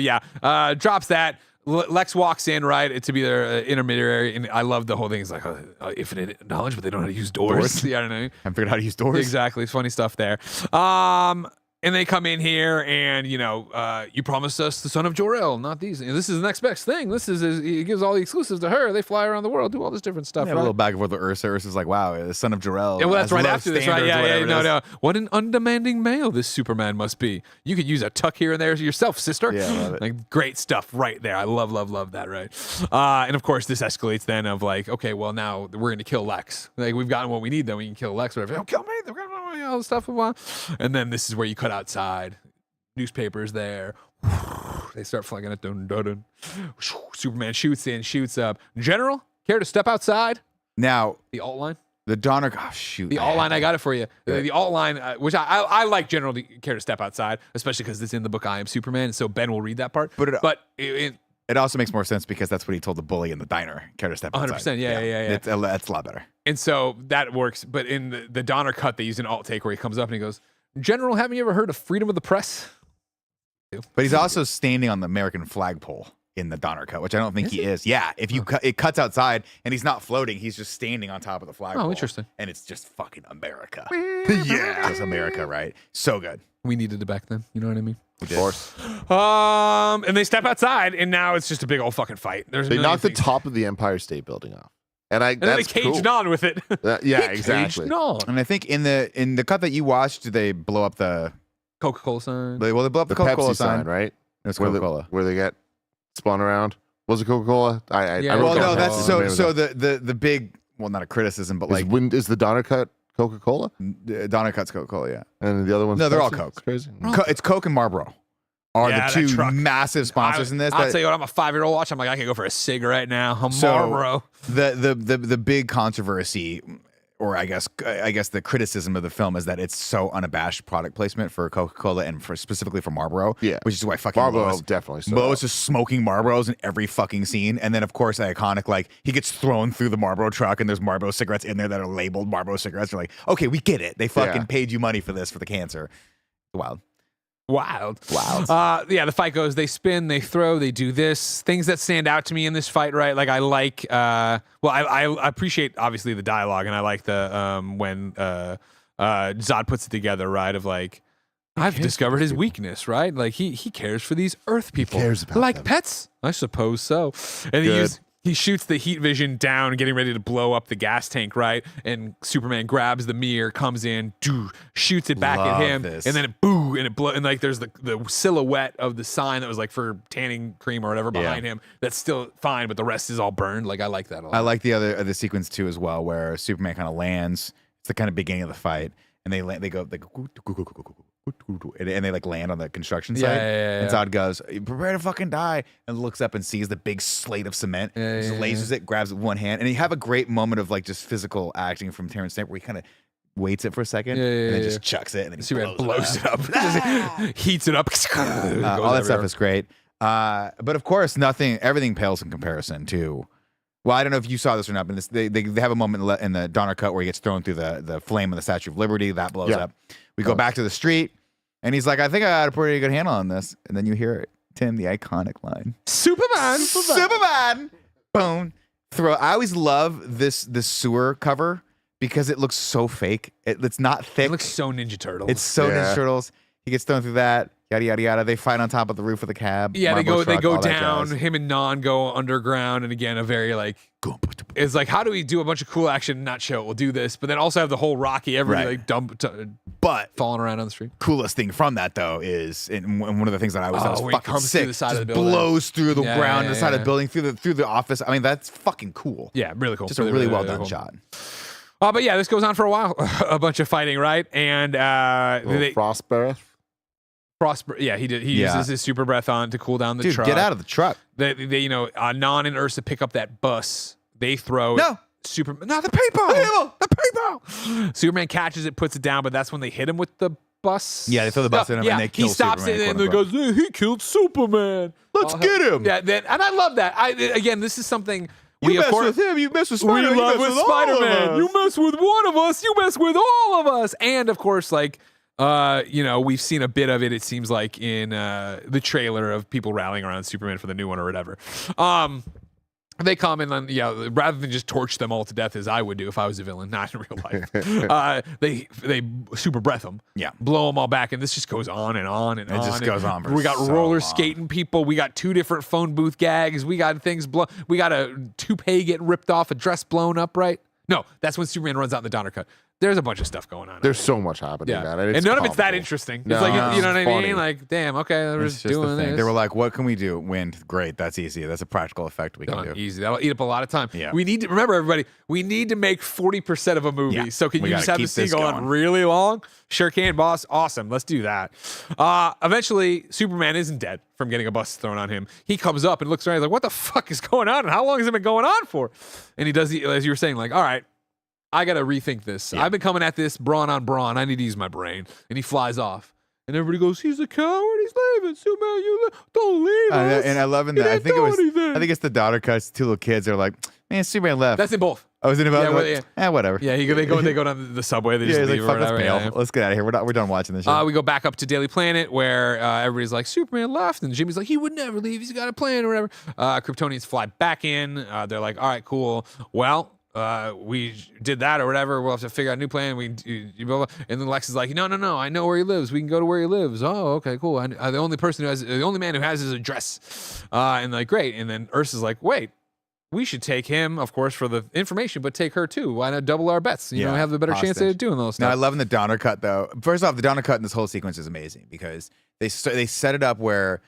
drops that. Lex walks in, right, to be their intermediary, and I love the whole thing. It's like infinite knowledge, but they don't know how to use doors. Yeah, I don't know. I haven't figured out how to use doors. Exactly. It's funny stuff there. And they come in here, and you promised us the son of Jor-El, not these. This is the next best thing. He gives all the exclusives to her. They fly around the world, do all this different stuff. Yeah, right? A little back and forth with Ursa. Ursa's like, wow, the son of Jor-El. Yeah, well, that's right after this, right? Yeah, no. What an undemanding male this Superman must be. You could use a tuck here and there yourself, sister. Yeah, I love it. Like great stuff right there. I love that, right? And of course, this escalates then of like, okay, well now we're gonna kill Lex. Like we've gotten what we need, then we can kill Lex. Whatever. Don't kill me. They're gonna all this stuff. And then this is where you cut outside. Newspapers there. They start flagging it. Dun, dun, dun. Superman shoots up. General, care to step outside? Now, the alt line. The Donner. Oh shoot. The alt line. I got it for you. The alt line, which I like. General, care to step outside, especially because it's in the book I Am Superman. So Ben will read that part. But it also makes more sense because that's what he told the bully in the diner. Care to step outside. 100%. Yeah. That's a lot better. And so that works. But in the Donner cut, they use an alt take where he comes up and he goes, "General, haven't you ever heard of freedom of the press?" But he's also standing on the American flagpole in the Donner cut, which I don't think he is. Yeah, if you it cuts outside and he's not floating, he's just standing on top of the flagpole. Oh, interesting. And it's just fucking America. Yeah, it's America, right? So good. We needed it back then. You know what I mean? Of course. And they step outside, and now it's just a big old fucking fight. They knocked the top of the Empire State Building off, and then they caged on with it. Exactly. And I think in the cut that you watched, they blow up the Coca-Cola sign. They blow up the Coca-Cola sign, right? It's Coca-Cola. Where they get spun around. Was it Coca-Cola? That's so the big, well, not a criticism, but like is the Donner cut Coca-Cola? Donner cut's Coca-Cola, yeah. And the other ones? No, they're all Coke. It's crazy. It's Coke and Marlboro are the two massive sponsors in this. I'll tell you what, I'm a 5-year-old watch. I'm like, I can go for a cigarette now. Marlboro. The big controversy, or I guess the criticism of the film is that it's so unabashed product placement for Coca-Cola and specifically for Marlboro. Yeah, which is why fucking Marlboro definitely. Mo's just smoking Marlboros in every fucking scene, and then of course the iconic like he gets thrown through the Marlboro truck and there's Marlboro cigarettes in there that are labeled Marlboro cigarettes. You're like, okay, we get it. They fucking paid you money for this for the cancer. Wild. The fight goes, they spin, they throw, they do this. Things that stand out to me in this fight, right? Like I like I appreciate obviously the dialogue, and I like the when Zod puts it together, right? Of like, I've discovered his weakness, right? Like he cares for these Earth people. He cares about like them. Pets? I suppose so. And he shoots the heat vision down, getting ready to blow up the gas tank, right? And Superman grabs the mirror, comes in, shoots it back at him, and then it blows, and like there's the silhouette of the sign that was like for tanning cream or whatever behind him. That's still fine, but the rest is all burned. Like I like that a lot. I like the sequence too as well, where Superman kind of lands. It's the kind of beginning of the fight, and they go and they like land on the construction site. And Zod goes, prepare to fucking die, and looks up and sees the big slate of cement. Just lasers it, grabs it with one hand, and you have a great moment of like just physical acting from Terrence Stamp where he kind of waits it for a second and then just chucks it and then he blows it up. Just heats it up. All that stuff is great. But of course, everything pales in comparison to. Well, I don't know if you saw this or not, but they have a moment in the Donner cut where he gets thrown through the flame of the Statue of Liberty. That blows up. We go back to the street, and he's like, I think I got a pretty good handle on this. And then you hear it, Tim, the iconic line. Superman! Boom. I always love this sewer cover because it looks so fake. It's not thick. It looks so Ninja Turtles. It's so Ninja Turtles. He gets thrown through that. Yada yada yada. They fight on top of the roof of the cab. Yeah, they go down. Him and Non go underground, and again a very like is like, how do we do a bunch of cool action and not show it? We'll do this, but then also have the whole Rocky, everybody like but falling around on the street. Coolest thing from that though is, and one of the things that I was when he fucking comes sick, through the side of just the building. blows through the ground, the side of yeah. the building, through the office. I mean, that's fucking cool. Yeah, really cool. Just a really well done shot. But yeah, this goes on for a while. A bunch of fighting, right? And frost breath. Yeah, he uses his super breath on to cool down the truck. Get out of the truck. They Non and Ursa pick up that bus. They throw No. the people. Superman catches it, puts it down, but that's when they hit him with the bus. Yeah, they throw the bus in him and they kill he stops Superman, it and quote he goes, "Hey, he killed Superman. Let's get him." Yeah, and I love that. Again, this is something You mess with him, you mess with Spider-Man, we love you mess with with all of Spider-Man. us. You mess with one of us, you mess with all of us. And of course, like we've seen a bit of it, it seems like, in the trailer of people rallying around Superman for the new one or whatever. They come in on, rather than just torch them all to death as I would do if I was a villain, not in real life. They super breath them, blow them all back, and this just goes on and on and on. It just goes on for We got so roller long. skating people. We got 2 different phone booth gags. We got things we got a toupee getting ripped off, a dress blown up. Right? No, that's when Superman runs out in the Donner cut. There's a bunch of stuff going on. There's so much happening, man. And none of it's that interesting. No, it's like, you know what I funny. mean? Like, damn, okay, we're It's just just doing the thing. this. They were like, "What can we do? Wind, great. That's easy. That's a practical effect we can do." Easy. That'll eat up a lot of time. Yeah. We need to remember, everybody. We need to make 40% of a movie. Yeah. So can We you gotta just have keep this thing this go on going. really long? Sure can, boss. Awesome. Let's do that. Eventually, Superman isn't dead from getting a bus thrown on him. He comes up and looks around. He's like, "What the fuck is going on? And how long has it been going on for?" And he does, as you were saying, like, "All right, I got to rethink this. I've been coming at this brawn on brawn. I need to use my brain." And he flies off. And everybody goes, "He's a coward. He's leaving. Superman, don't leave us." And I love in He that. I didn't think it do was. anything. I think it's the daughter cuts. 2 little kids are like, "Man, Superman left." That's in both. I was in about. Whatever. Yeah, they go down the subway. They Yeah, just he's like, leave "Fuck, or let's whatever. bail. Yeah. Let's get out of here. We're done watching this shit." We go back up to Daily Planet where everybody's like, "Superman left," and Jimmy's like, "He would never leave. He's got a plan or whatever." Kryptonians fly back in. They're like, "All right, cool. Well, we did that or whatever. We'll have to figure out a new plan." Blah, blah. And then Lex is like, no, I know where he lives. We can go to where he lives. Oh, okay, cool. The only man who has his address. And like, great. And then Ursa's like, "Wait, we should take him, of course, for the information, but take her too. Why not double our bets? Have the better chance hostage. of doing those Now, I stuff." love in the Donner cut though. First off, the Donner cut in this whole sequence is amazing because they set it up where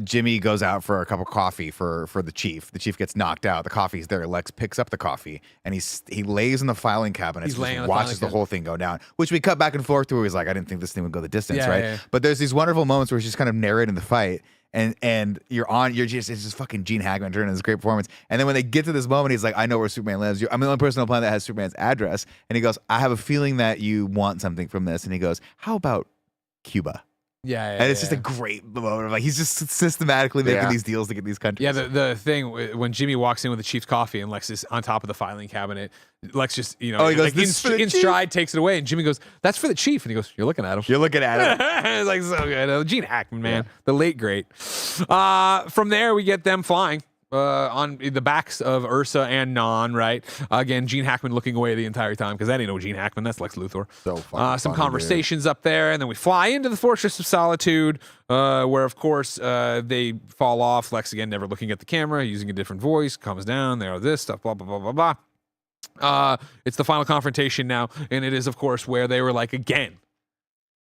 Jimmy goes out for a cup of coffee for the chief. The chief gets knocked out. The coffee's there. Lex picks up the coffee and he lays in the filing cabinet. He's laying on the watches filing the whole thing go down. Which we cut back and forth to where he's like, "I didn't think this thing would go the distance," Yeah, right? yeah. But there's these wonderful moments where she's kind of narrating the fight. And it's just fucking Gene Hackman turning this great performance. And then when they get to this moment, he's like, "I know where Superman lives. I'm the only person on the planet that has Superman's address." And he goes, "I have a feeling that you want something from this." And he goes, "How about Cuba?" Yeah, And it's just a great moment of like he's just systematically making these deals to get these countries. Yeah, the thing when Jimmy walks in with the chief's coffee and Lex is on top of the filing cabinet, Lex just he goes, like, "This is for the in chief." stride takes it away, and Jimmy goes, "That's for the chief," and he goes, "You're looking at him." You're looking at it. It's like so good. Gene Hackman, man, the late great. From there, we get them flying on the backs of Ursa and Non. Right, again, Gene Hackman looking away the entire time because that ain't no Gene Hackman. That's Lex Luthor. So fucking some funny, conversations up there, and then we fly into the Fortress of Solitude, where of course they fall off. Lex again, never looking at the camera, using a different voice, comes down. There, this stuff, blah blah blah blah blah. It's the final confrontation now, and it is of course where they were like, again,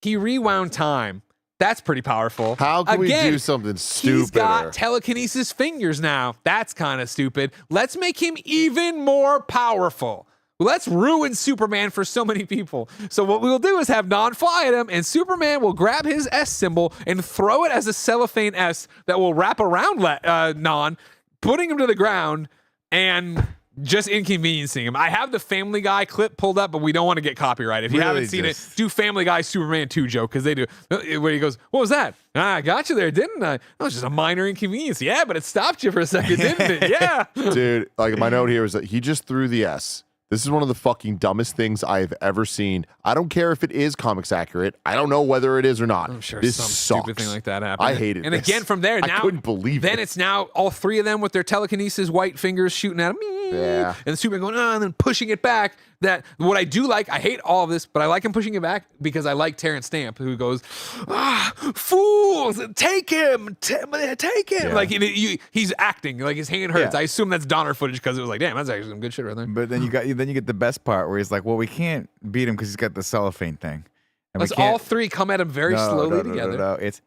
he rewound time. That's pretty powerful. How can Again, we do something stupid? He's got telekinesis fingers now. That's kind of stupid. Let's make him even more powerful. Let's ruin Superman for so many people. So what we'll do is have Non fly at him, and Superman will grab his S symbol and throw it as a cellophane S that will wrap around Non, putting him to the ground and just inconveniencing him. I have the Family Guy clip pulled up, but we don't want to get copyright. If you Really haven't seen it, just- do Family Guy Superman 2 joke, because they do. Where he goes, "What was that? I got you there, didn't I? That was just a minor inconvenience." "Yeah, but it stopped you for a second, didn't it?" "Yeah." Dude, like my note here is that he just threw the S. This is one of the fucking dumbest things I've ever seen. I don't care if it is comics accurate. I don't know whether it is or not. I'm sure this some sucks. stupid thing like that happened. I hated And this. again, from there, now I couldn't believe then it. it's now all three of them with their telekinesis white fingers shooting at him. Yeah. And Superman going, and then pushing it back. That what I do like, I hate all of this, but I like him pushing it back because I like Terrence Stamp, who goes, fools, take him, take him. Yeah. Like he's acting, like his hand hurts. Yeah. I assume that's Donner footage because it was like, damn, that's actually some good shit right there. But then you get the best part where he's like, well, we can't beat him because he's got the cellophane thing. And Let's we can't, all three come at him very slowly together. No. It's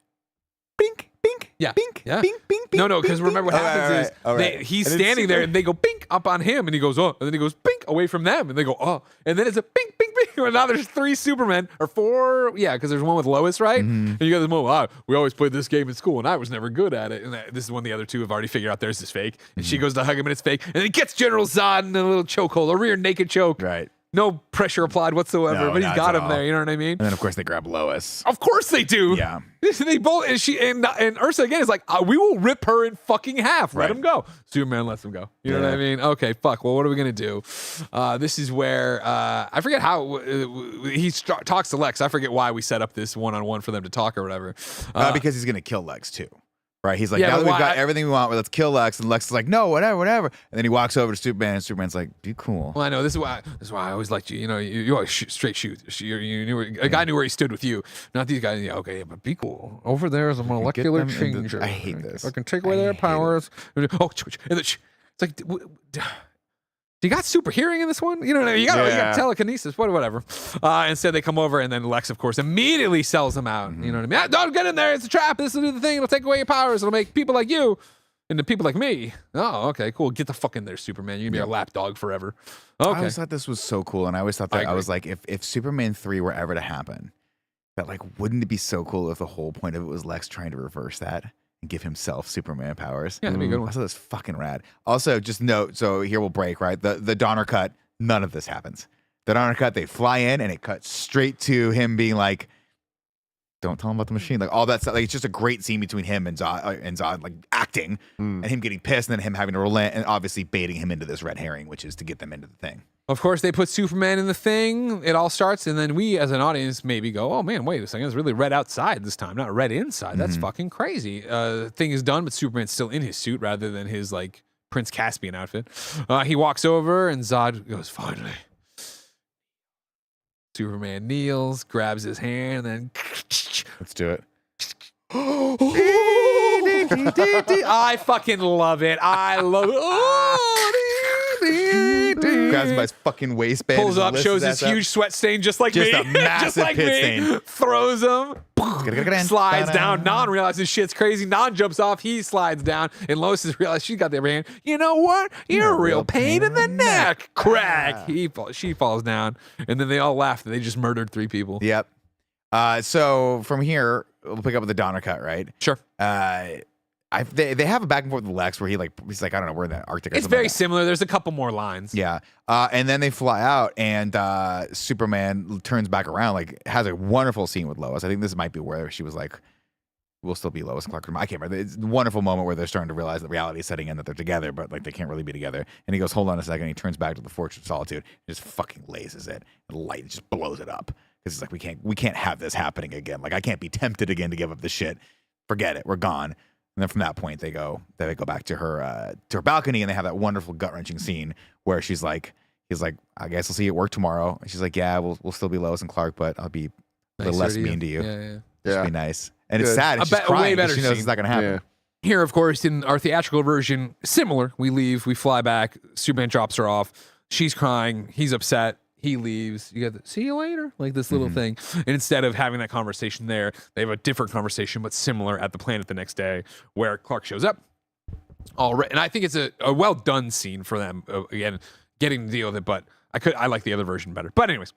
bink, bink, Yeah. bink, Yeah. bink, bink, bink. No, because bink, remember what bink. happens All right. he's And it's standing there super- and they go bink up on him and he goes, oh, and then he goes bink away from them and they go, oh, and then it's a bink, bink, bink. And now there's 3 Supermen or 4. Yeah, because there's one with Lois, right? And you got this moment, we always played this game in school and I was never good at it. And this is when the other 2 have already figured out theirs is fake. And she goes to hug him and it's fake. And he gets General Zod in a little chokehold, a rear naked choke. Right. No pressure applied whatsoever, No, but he's not got at him all. there. You know what I mean? And then of course they grab Lois. Of course they do. Yeah. They both and Ursa again is like, we will rip her in fucking half. Let Right. him go. Superman lets him go. You know what I mean? Okay, fuck. Well, what are we gonna do? This is where I forget how he talks to Lex. I forget why we set up this one-on-one for them to talk or whatever. Because he's gonna kill Lex too. Right? He's like, Yeah, now but that we've why- got everything we want, let's kill Lex. And Lex is like, no, whatever. And then he walks over to Superman, and Superman's like, be cool. Well, I know this is why I always liked you. You know, you always straight shoot. You knew a guy knew where he stood with you, not these guys. Yeah, okay, but be cool. Over there is a molecular them into- changer. I hate this. I can take away I their hate it. powers. And then, it's like, do you got super hearing in this one? You know, you got Yeah. telekinesis, whatever. Instead, they come over, and then Lex, of course, immediately sells them out. You know what I mean? Ah, don't get in there. It's a trap. This will do the thing. It'll take away your powers. It'll make people like you into people like me. Oh, okay, cool. Get the fuck in there, Superman. You're gonna be our lapdog forever. I Okay. always thought this was so cool, and I always thought I that I agree. was like, if Superman 3 were ever to happen, that like, wouldn't it be so cool if the whole point of it was Lex trying to reverse that and give himself Superman powers? Yeah, that'd be a good one. I thought that's fucking rad. Also, just note, so here we'll break, right? The Donner cut, none of this happens. The Donner cut, they fly in and it cuts straight to him being like, don't tell him about the machine. Like all that stuff. Like it's just a great scene between him and Zod like acting and him getting pissed and then him having to relent and obviously baiting him into this red herring, which is to get them into the thing. Of course, they put Superman in the thing. It all starts, and then we, as an audience, maybe go, "Oh man, wait a second! It's really red outside this time, not red inside. That's fucking crazy." Thing is done, but Superman's still in his suit rather than his like Prince Caspian outfit. He walks over, and Zod goes, "Finally." Superman kneels, grabs his hand, and then Let's do it. I fucking love it. I love it. Grabs him by his fucking waistband. Pulls and up, lifts shows his his ass up. huge sweat stain, just like Just me. a massive just like pit me. stain. Throws him. Slides down. Non realizes shit's crazy. Non jumps off. He slides down. And Lois has realized she's got the upper hand. You know what? You're a real pain in the neck. Crack. She falls down. And then they all laugh that they just murdered 3 people. Yep. So from here, we'll pick up with the Donner cut, right? Sure. They have a back and forth with Lex where he's like, I don't know, we're in the Arctic or It's something very like that. similar. There's a couple more lines. Yeah. And then they fly out and Superman turns back around, like has a wonderful scene with Lois. I think this might be where she was like, we'll still be Lois and Clark. I can't remember. It's a wonderful moment where they're starting to realize that reality is setting in, that they're together, but like they can't really be together. And he goes, hold on a second. He turns back to the Fortress of Solitude and just fucking lasers it. And light just blows it up. Because it's like, we can't have this happening again. Like I can't be tempted again to give up this shit. Forget it. We're gone. And then from that point, they go back to her balcony, and they have that wonderful gut wrenching scene where he's like, I guess I'll see you at work tomorrow. And she's like, yeah, we'll still be Lois and Clark, but I'll be a little less mean to you. Yeah. Just be nice. And it's Good. sad. And she's way crying. better She knows scene. it's not going to happen. Yeah. Here, of course, in our theatrical version, similar. We leave, we fly back. Superman drops her off. She's crying. He's upset. He leaves. You get the, see you later, like this little thing. And instead of having that conversation there, they have a different conversation, but similar at the planet the next day, where Clark shows up. And I think it's a well done scene for them. Again, getting to deal with it, but I like the other version better. But anyways,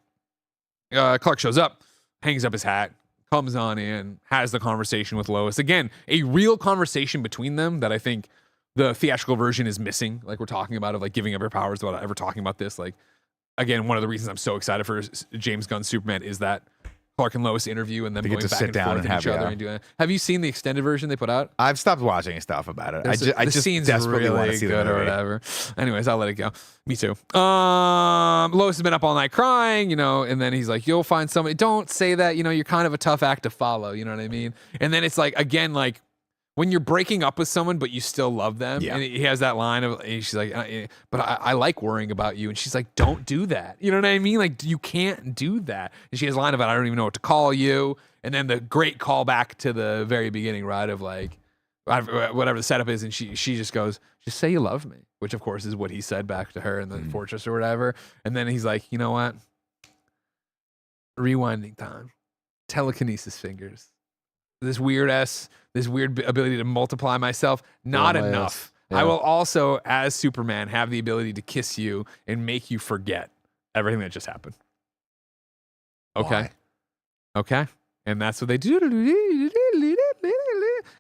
Clark shows up, hangs up his hat, comes on in, has the conversation with Lois. Again, a real conversation between them that I think the theatrical version is missing. Like we're talking about, of like giving up your powers without ever talking about this. Like, again, one of the reasons I'm so excited for James Gunn's Superman is that Clark and Lois interview and then They going get to back sit and down forth and in have, each other yeah. and doing it. Have you seen the extended version they put out? I've stopped watching stuff about it. The I just scene's desperately want to really see good the or movie. whatever. Anyways, I'll let it go. Me too. Lois has been up all night crying, and then he's like, "You'll find somebody." Don't say that. You're kind of a tough act to follow. You know what I mean? And then it's like again, like when you're breaking up with someone, but you still love them. Yeah. And he has that line of, and she's like, "But I like worrying about you." And she's like, "Don't do that." You know what I mean? Like you can't do that. And she has a line about, "I don't even know what to call you." And then the great callback to the very beginning, right? Of like, whatever the setup is, and she just goes, "Just say you love me," which of course is what he said back to her in the fortress or whatever. And then he's like, "You know what? Rewinding time, telekinesis fingers, this weird ability to multiply myself, not my enough. Yeah. I will also, as Superman, have the ability to kiss you and make you forget everything that just happened." Okay. Why? Okay. And that's what they do. Because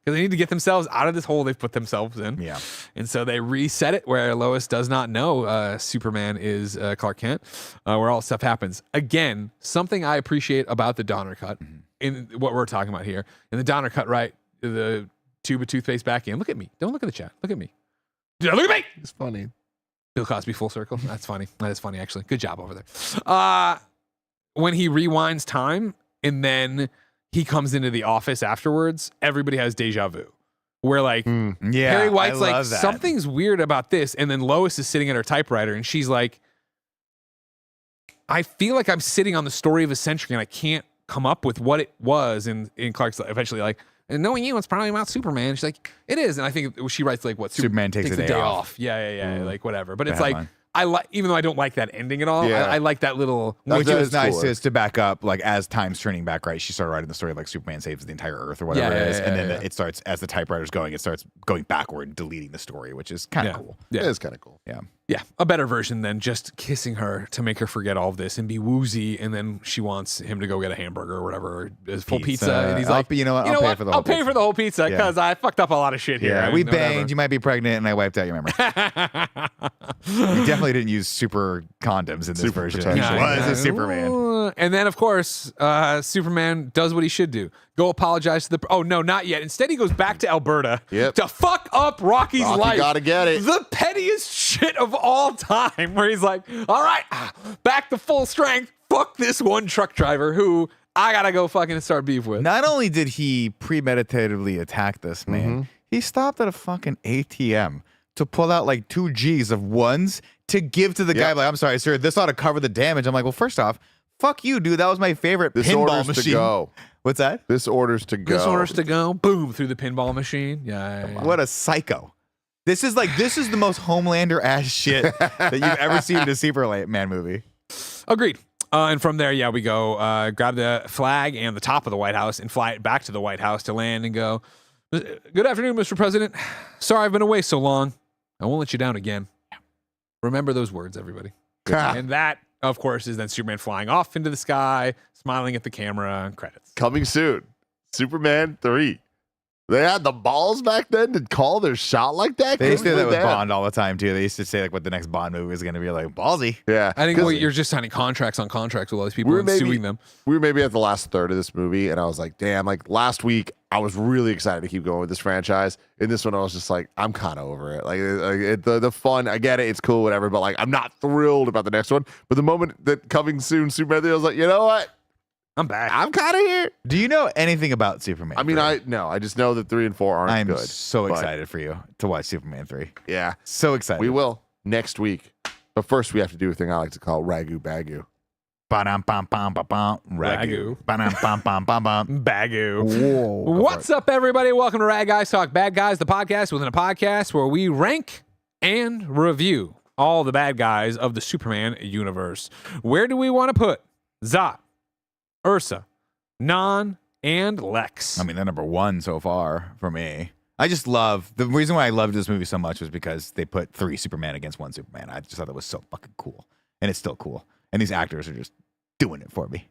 they need to get themselves out of this hole they've put themselves in. Yeah. And so they reset it where Lois does not know Superman is Clark Kent, where all stuff happens. Again, something I appreciate about the Donner cut in what we're talking about here. In the Donner cut, right, the tube of toothpaste back in. Look at me. Don't look at the chat. Look at me. Look at me. It's funny. Bill Cosby full circle. That's funny. That is funny, actually. Good job over there. When he rewinds time and then he comes into the office afterwards, everybody has deja vu. Where like Yeah. Perry White's I like, love that. something's weird about this. And then Lois is sitting at her typewriter and she's like, I feel like I'm sitting on the story of a century and I can't come up with what it was. And Clark's eventually like, and knowing you, it's probably about Superman. She's like, it is. And I think she writes like, what? Superman takes the the day day off. Yeah. Like whatever. But it's Bad like, one. I like, even though I don't like that ending at all, Yeah. I like that little. Which That is is nice cooler. is to back up, like as time's turning back, right? She started writing the story like Superman saves the entire Earth or whatever it is, and then it starts as the typewriter's going, it starts going backward, deleting the story, which is kind of cool. Yeah. It is kind of cool. Yeah, Yeah, a better version than just kissing her to make her forget all of this and be woozy, and then she wants him to go get a hamburger or whatever, a full pizza, and he's like, you know what? I'll pay for the whole I'll pay pizza." for the whole pizza Yeah. because I fucked up a lot of shit here. Yeah, and we whatever. banged. You might be pregnant, and I wiped out your memory. We definitely didn't use super condoms in this Super version. protection. He was a Superman. Ooh. And then, of course, Superman does what he should do. Go apologize to the... Oh, no, not yet. Instead, he goes back to Alberta Yep. to fuck up Rocky's Rocky life. gotta get it. The pettiest shit of all time, where he's like, all right, back to full strength. Fuck this one truck driver who I gotta go fucking start beef with. Not only did he premeditatively attack this man, he stopped at a fucking ATM to pull out like 2 G's of ones to give to the guy. Like, I'm sorry, sir, this ought to cover the damage. I'm like, well, first off, fuck you, dude. That was my favorite This pinball orders machine. to go. What's that? This orders to go. This orders to go, boom, through the pinball machine. Yeah. What a psycho. This is the most Homelander ass shit that you've ever seen in a Superman movie. Agreed. And from there, we go grab the flag and the top of the White House and fly it back to the White House to land and go, good afternoon, Mr. President. Sorry I've been away so long. I won't let you down again. Remember those words, everybody. And that, of course, is then Superman flying off into the sky, smiling at the camera, and credits. Coming soon. Superman 3. They had the balls back then to call their shot like that? They used to do that Good with for them. Bond all the time, too. They used to say like what the next Bond movie is going to be like. Ballsy. Yeah. I think 'Cause you're just signing contracts on contracts with all these people We're and maybe- suing them. we were maybe at the last third of this movie, and I was like, damn, like last week, I was really excited to keep going with this franchise. In this one, I was just like, I'm kind of over it. Like the fun, I get it, it's cool, whatever, but like, I'm not thrilled about the next one. But the moment that coming soon, Superman 3, I was like, you know what? I'm back. I'm kind of here. Do you know anything about Superman? I mean, 3? I just know that 3 and 4 aren't I'm good. so but excited for you to watch Superman 3. Yeah, So excited. we will next week. But first, we have to do a thing I like to call RaGu BaGu. Ba-dum-bum-bum-bum-bum. Ragu. Ba-dum-bum-bum-bum-bum. Bagu. Whoa. What's up, everybody? Welcome to Rag Guys Talk Bad Guys, the podcast within a podcast where we rank and review all the bad guys of the Superman universe. Where do we want to put Zod, Ursa, Non, and Lex? I mean, they're number 1 so far for me. I just love the reason why I loved this movie so much was because they put 3 Superman against 1 Superman. I just thought that was so fucking cool, and it's still cool. And these actors are just doing it for me.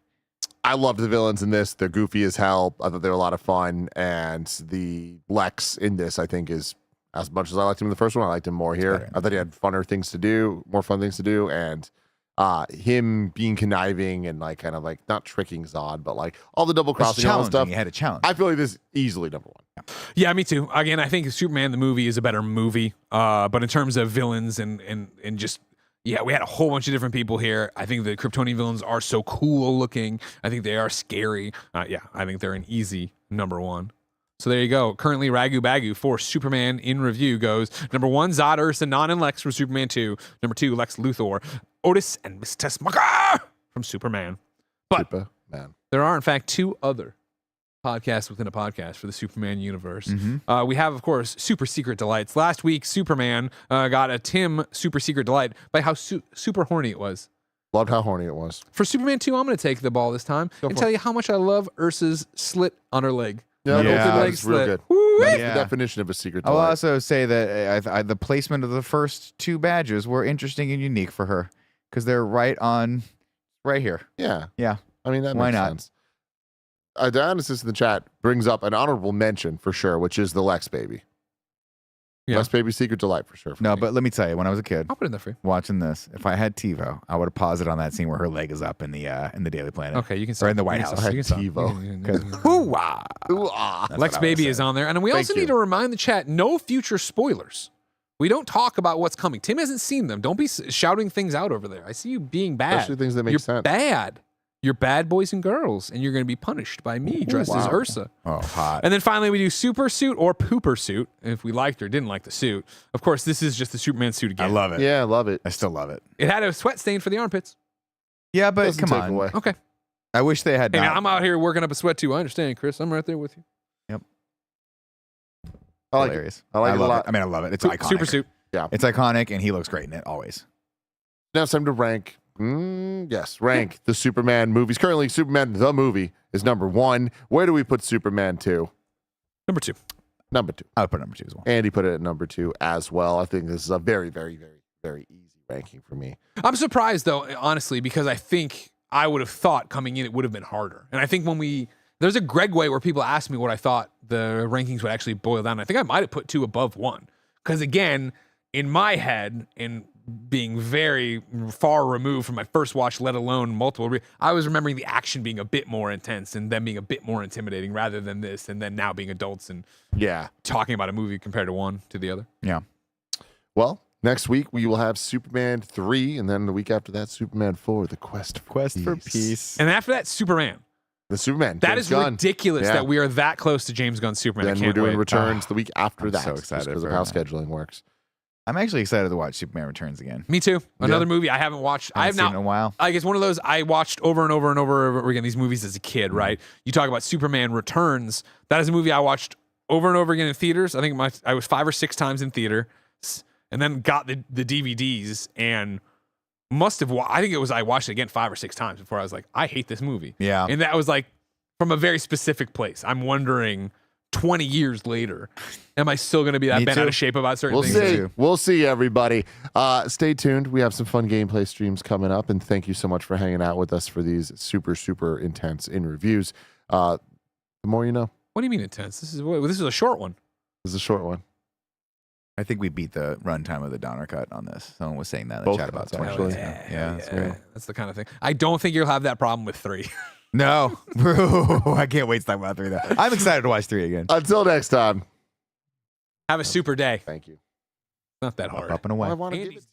I loved the villains in this. They're goofy as hell. I thought they were a lot of fun. And the Lex in this, I think, is as much as I liked him in the first one. I liked him more here. better. I thought he had funner things to do, more fun things to do. And him being conniving and like kind of like not tricking Zod, but like all the double It's crossing and all that challenging. stuff. You had a challenge. I feel like this is easily number one. Yeah, me too. Again, I think Superman the movie is a better movie. But in terms of villains and just yeah, we had a whole bunch of different people here. I think the Kryptonian villains are so cool looking. I think they are scary. Yeah, I think they're an easy number one. So there you go. Currently, RaGu BaGu for Superman in review goes number 1, Zod, Ursa, Non, and Lex from Superman 2. Number 2, Lex Luthor, Otis, and Miss Tessmacher from Superman. But Superman. there are, in fact, 2 other podcasts within a podcast for the Superman universe. We have, of course, Super Secret Delights. Last week, Superman got a Tim Super Secret Delight by how super horny it was. Loved how horny it was. For Superman 2, I'm going to take the ball this time and tell you how much I love Ursa's slit on her leg. Yeah, Yeah, it's real good. Woo-wee. That's Yeah. the definition of a secret I'll delight. also say that the placement of the first 2 badges were interesting and unique for her because they're right here. Yeah. Yeah. I mean, that Why makes not? sense. Dionysus in the chat brings up an honorable mention for sure, which is the Lex Baby. Yeah. Lex Baby Secret Delight for sure. for No, me. but let me tell you, when I was a kid I'll put it in there for you. watching this, if I had TiVo, I would have paused it on that scene where her leg is up in the Daily Planet. Okay, you can Or in the stop. White You can House. stop. I You had can stop. TiVo. Because Ooh, ah. That's Lex what I Baby was is saying. on there. And we Thank also need you. to remind the chat, no future spoilers. We don't talk about what's coming. Tim hasn't seen them. Don't be shouting things out over there. I see you being bad. Especially things that make You're sense. bad. You're bad boys and girls, and you're going to be punished by me dressed as wow. Ursa. Oh, hot. And then finally, we do super suit or pooper suit. If we liked or didn't like the suit, of course, this is just the Superman suit again. I love it. Yeah, I love it. I still love it. It had a sweat stain for the armpits. Yeah, but Doesn't come take on. away. Okay. I wish they had Hey, man, not. I'm out here working up a sweat too. I understand, Chris. I'm right there with you. I like it. Hilarious. I like it a love lot. I mean, I love it. It's Su- iconic. Super suit. It's iconic, and he looks great in it always. Now it's time to rank. Yes, rank the Superman movies. Currently, Superman the movie is number 1. Where do we put Superman 2? Number 2. Number 2. I would put number 2 as well. Andy put it at number 2 as well. I think this is a very, very, very, very easy ranking for me. I'm surprised though, honestly, because I think I would have thought coming in it would have been harder. And I think when there's a Greg way where people ask me what I thought the rankings would actually boil down. I think I might have put 2 above 1. Because again, in my head, in being very far removed from my first watch, let alone multiple, I was remembering the action being a bit more intense and them being a bit more intimidating rather than this, and then now being adults and Yeah. talking about a movie compared to one to the other. Yeah. Well, next week we will have Superman 3, and then the week after that, Superman 4, The Quest for Peace. And after that, Superman. The Superman. That James is Gunn. ridiculous Yeah. that we are that close to James Gunn's Superman. Then I we're can't doing wait. Returns the week after I'm that. so just excited because of for how that. scheduling works. I'm actually excited to watch Superman Returns again. Me too. Another movie I haven't watched. I have Haven't seen it in not. a while. Like it's one of those I watched over and over and over again these movies as a kid, right? You talk about Superman Returns. That is a movie I watched over and over again in theaters. I think I was 5 or 6 times in theater, and then got the DVDs and must have. I think it was I watched it again 5 or 6 times before I was like, I hate this movie. Yeah. And that was like from a very specific place. I'm wondering 20 years later, am I still going to be that Me bent too. out of shape about certain We'll things? see. too. We'll see, everybody. Stay tuned. We have some fun gameplay streams coming up, and thank you so much for hanging out with us for these super, super intense in reviews. The more you know. What do you mean intense? This is a short one. This is a short one. I think we beat the runtime of the Donner Cut on this. Someone was saying that in the Both chat about cuts, 20 actually. minutes ago. Yeah, that's great. That's the kind of thing. I don't think you'll have that problem with 3. No, bro, I can't wait to talk about 3 though. I'm excited to watch 3 again. Until next time. Have a super day. Thank you. Not that hard. Up and away. I want to give Andy's it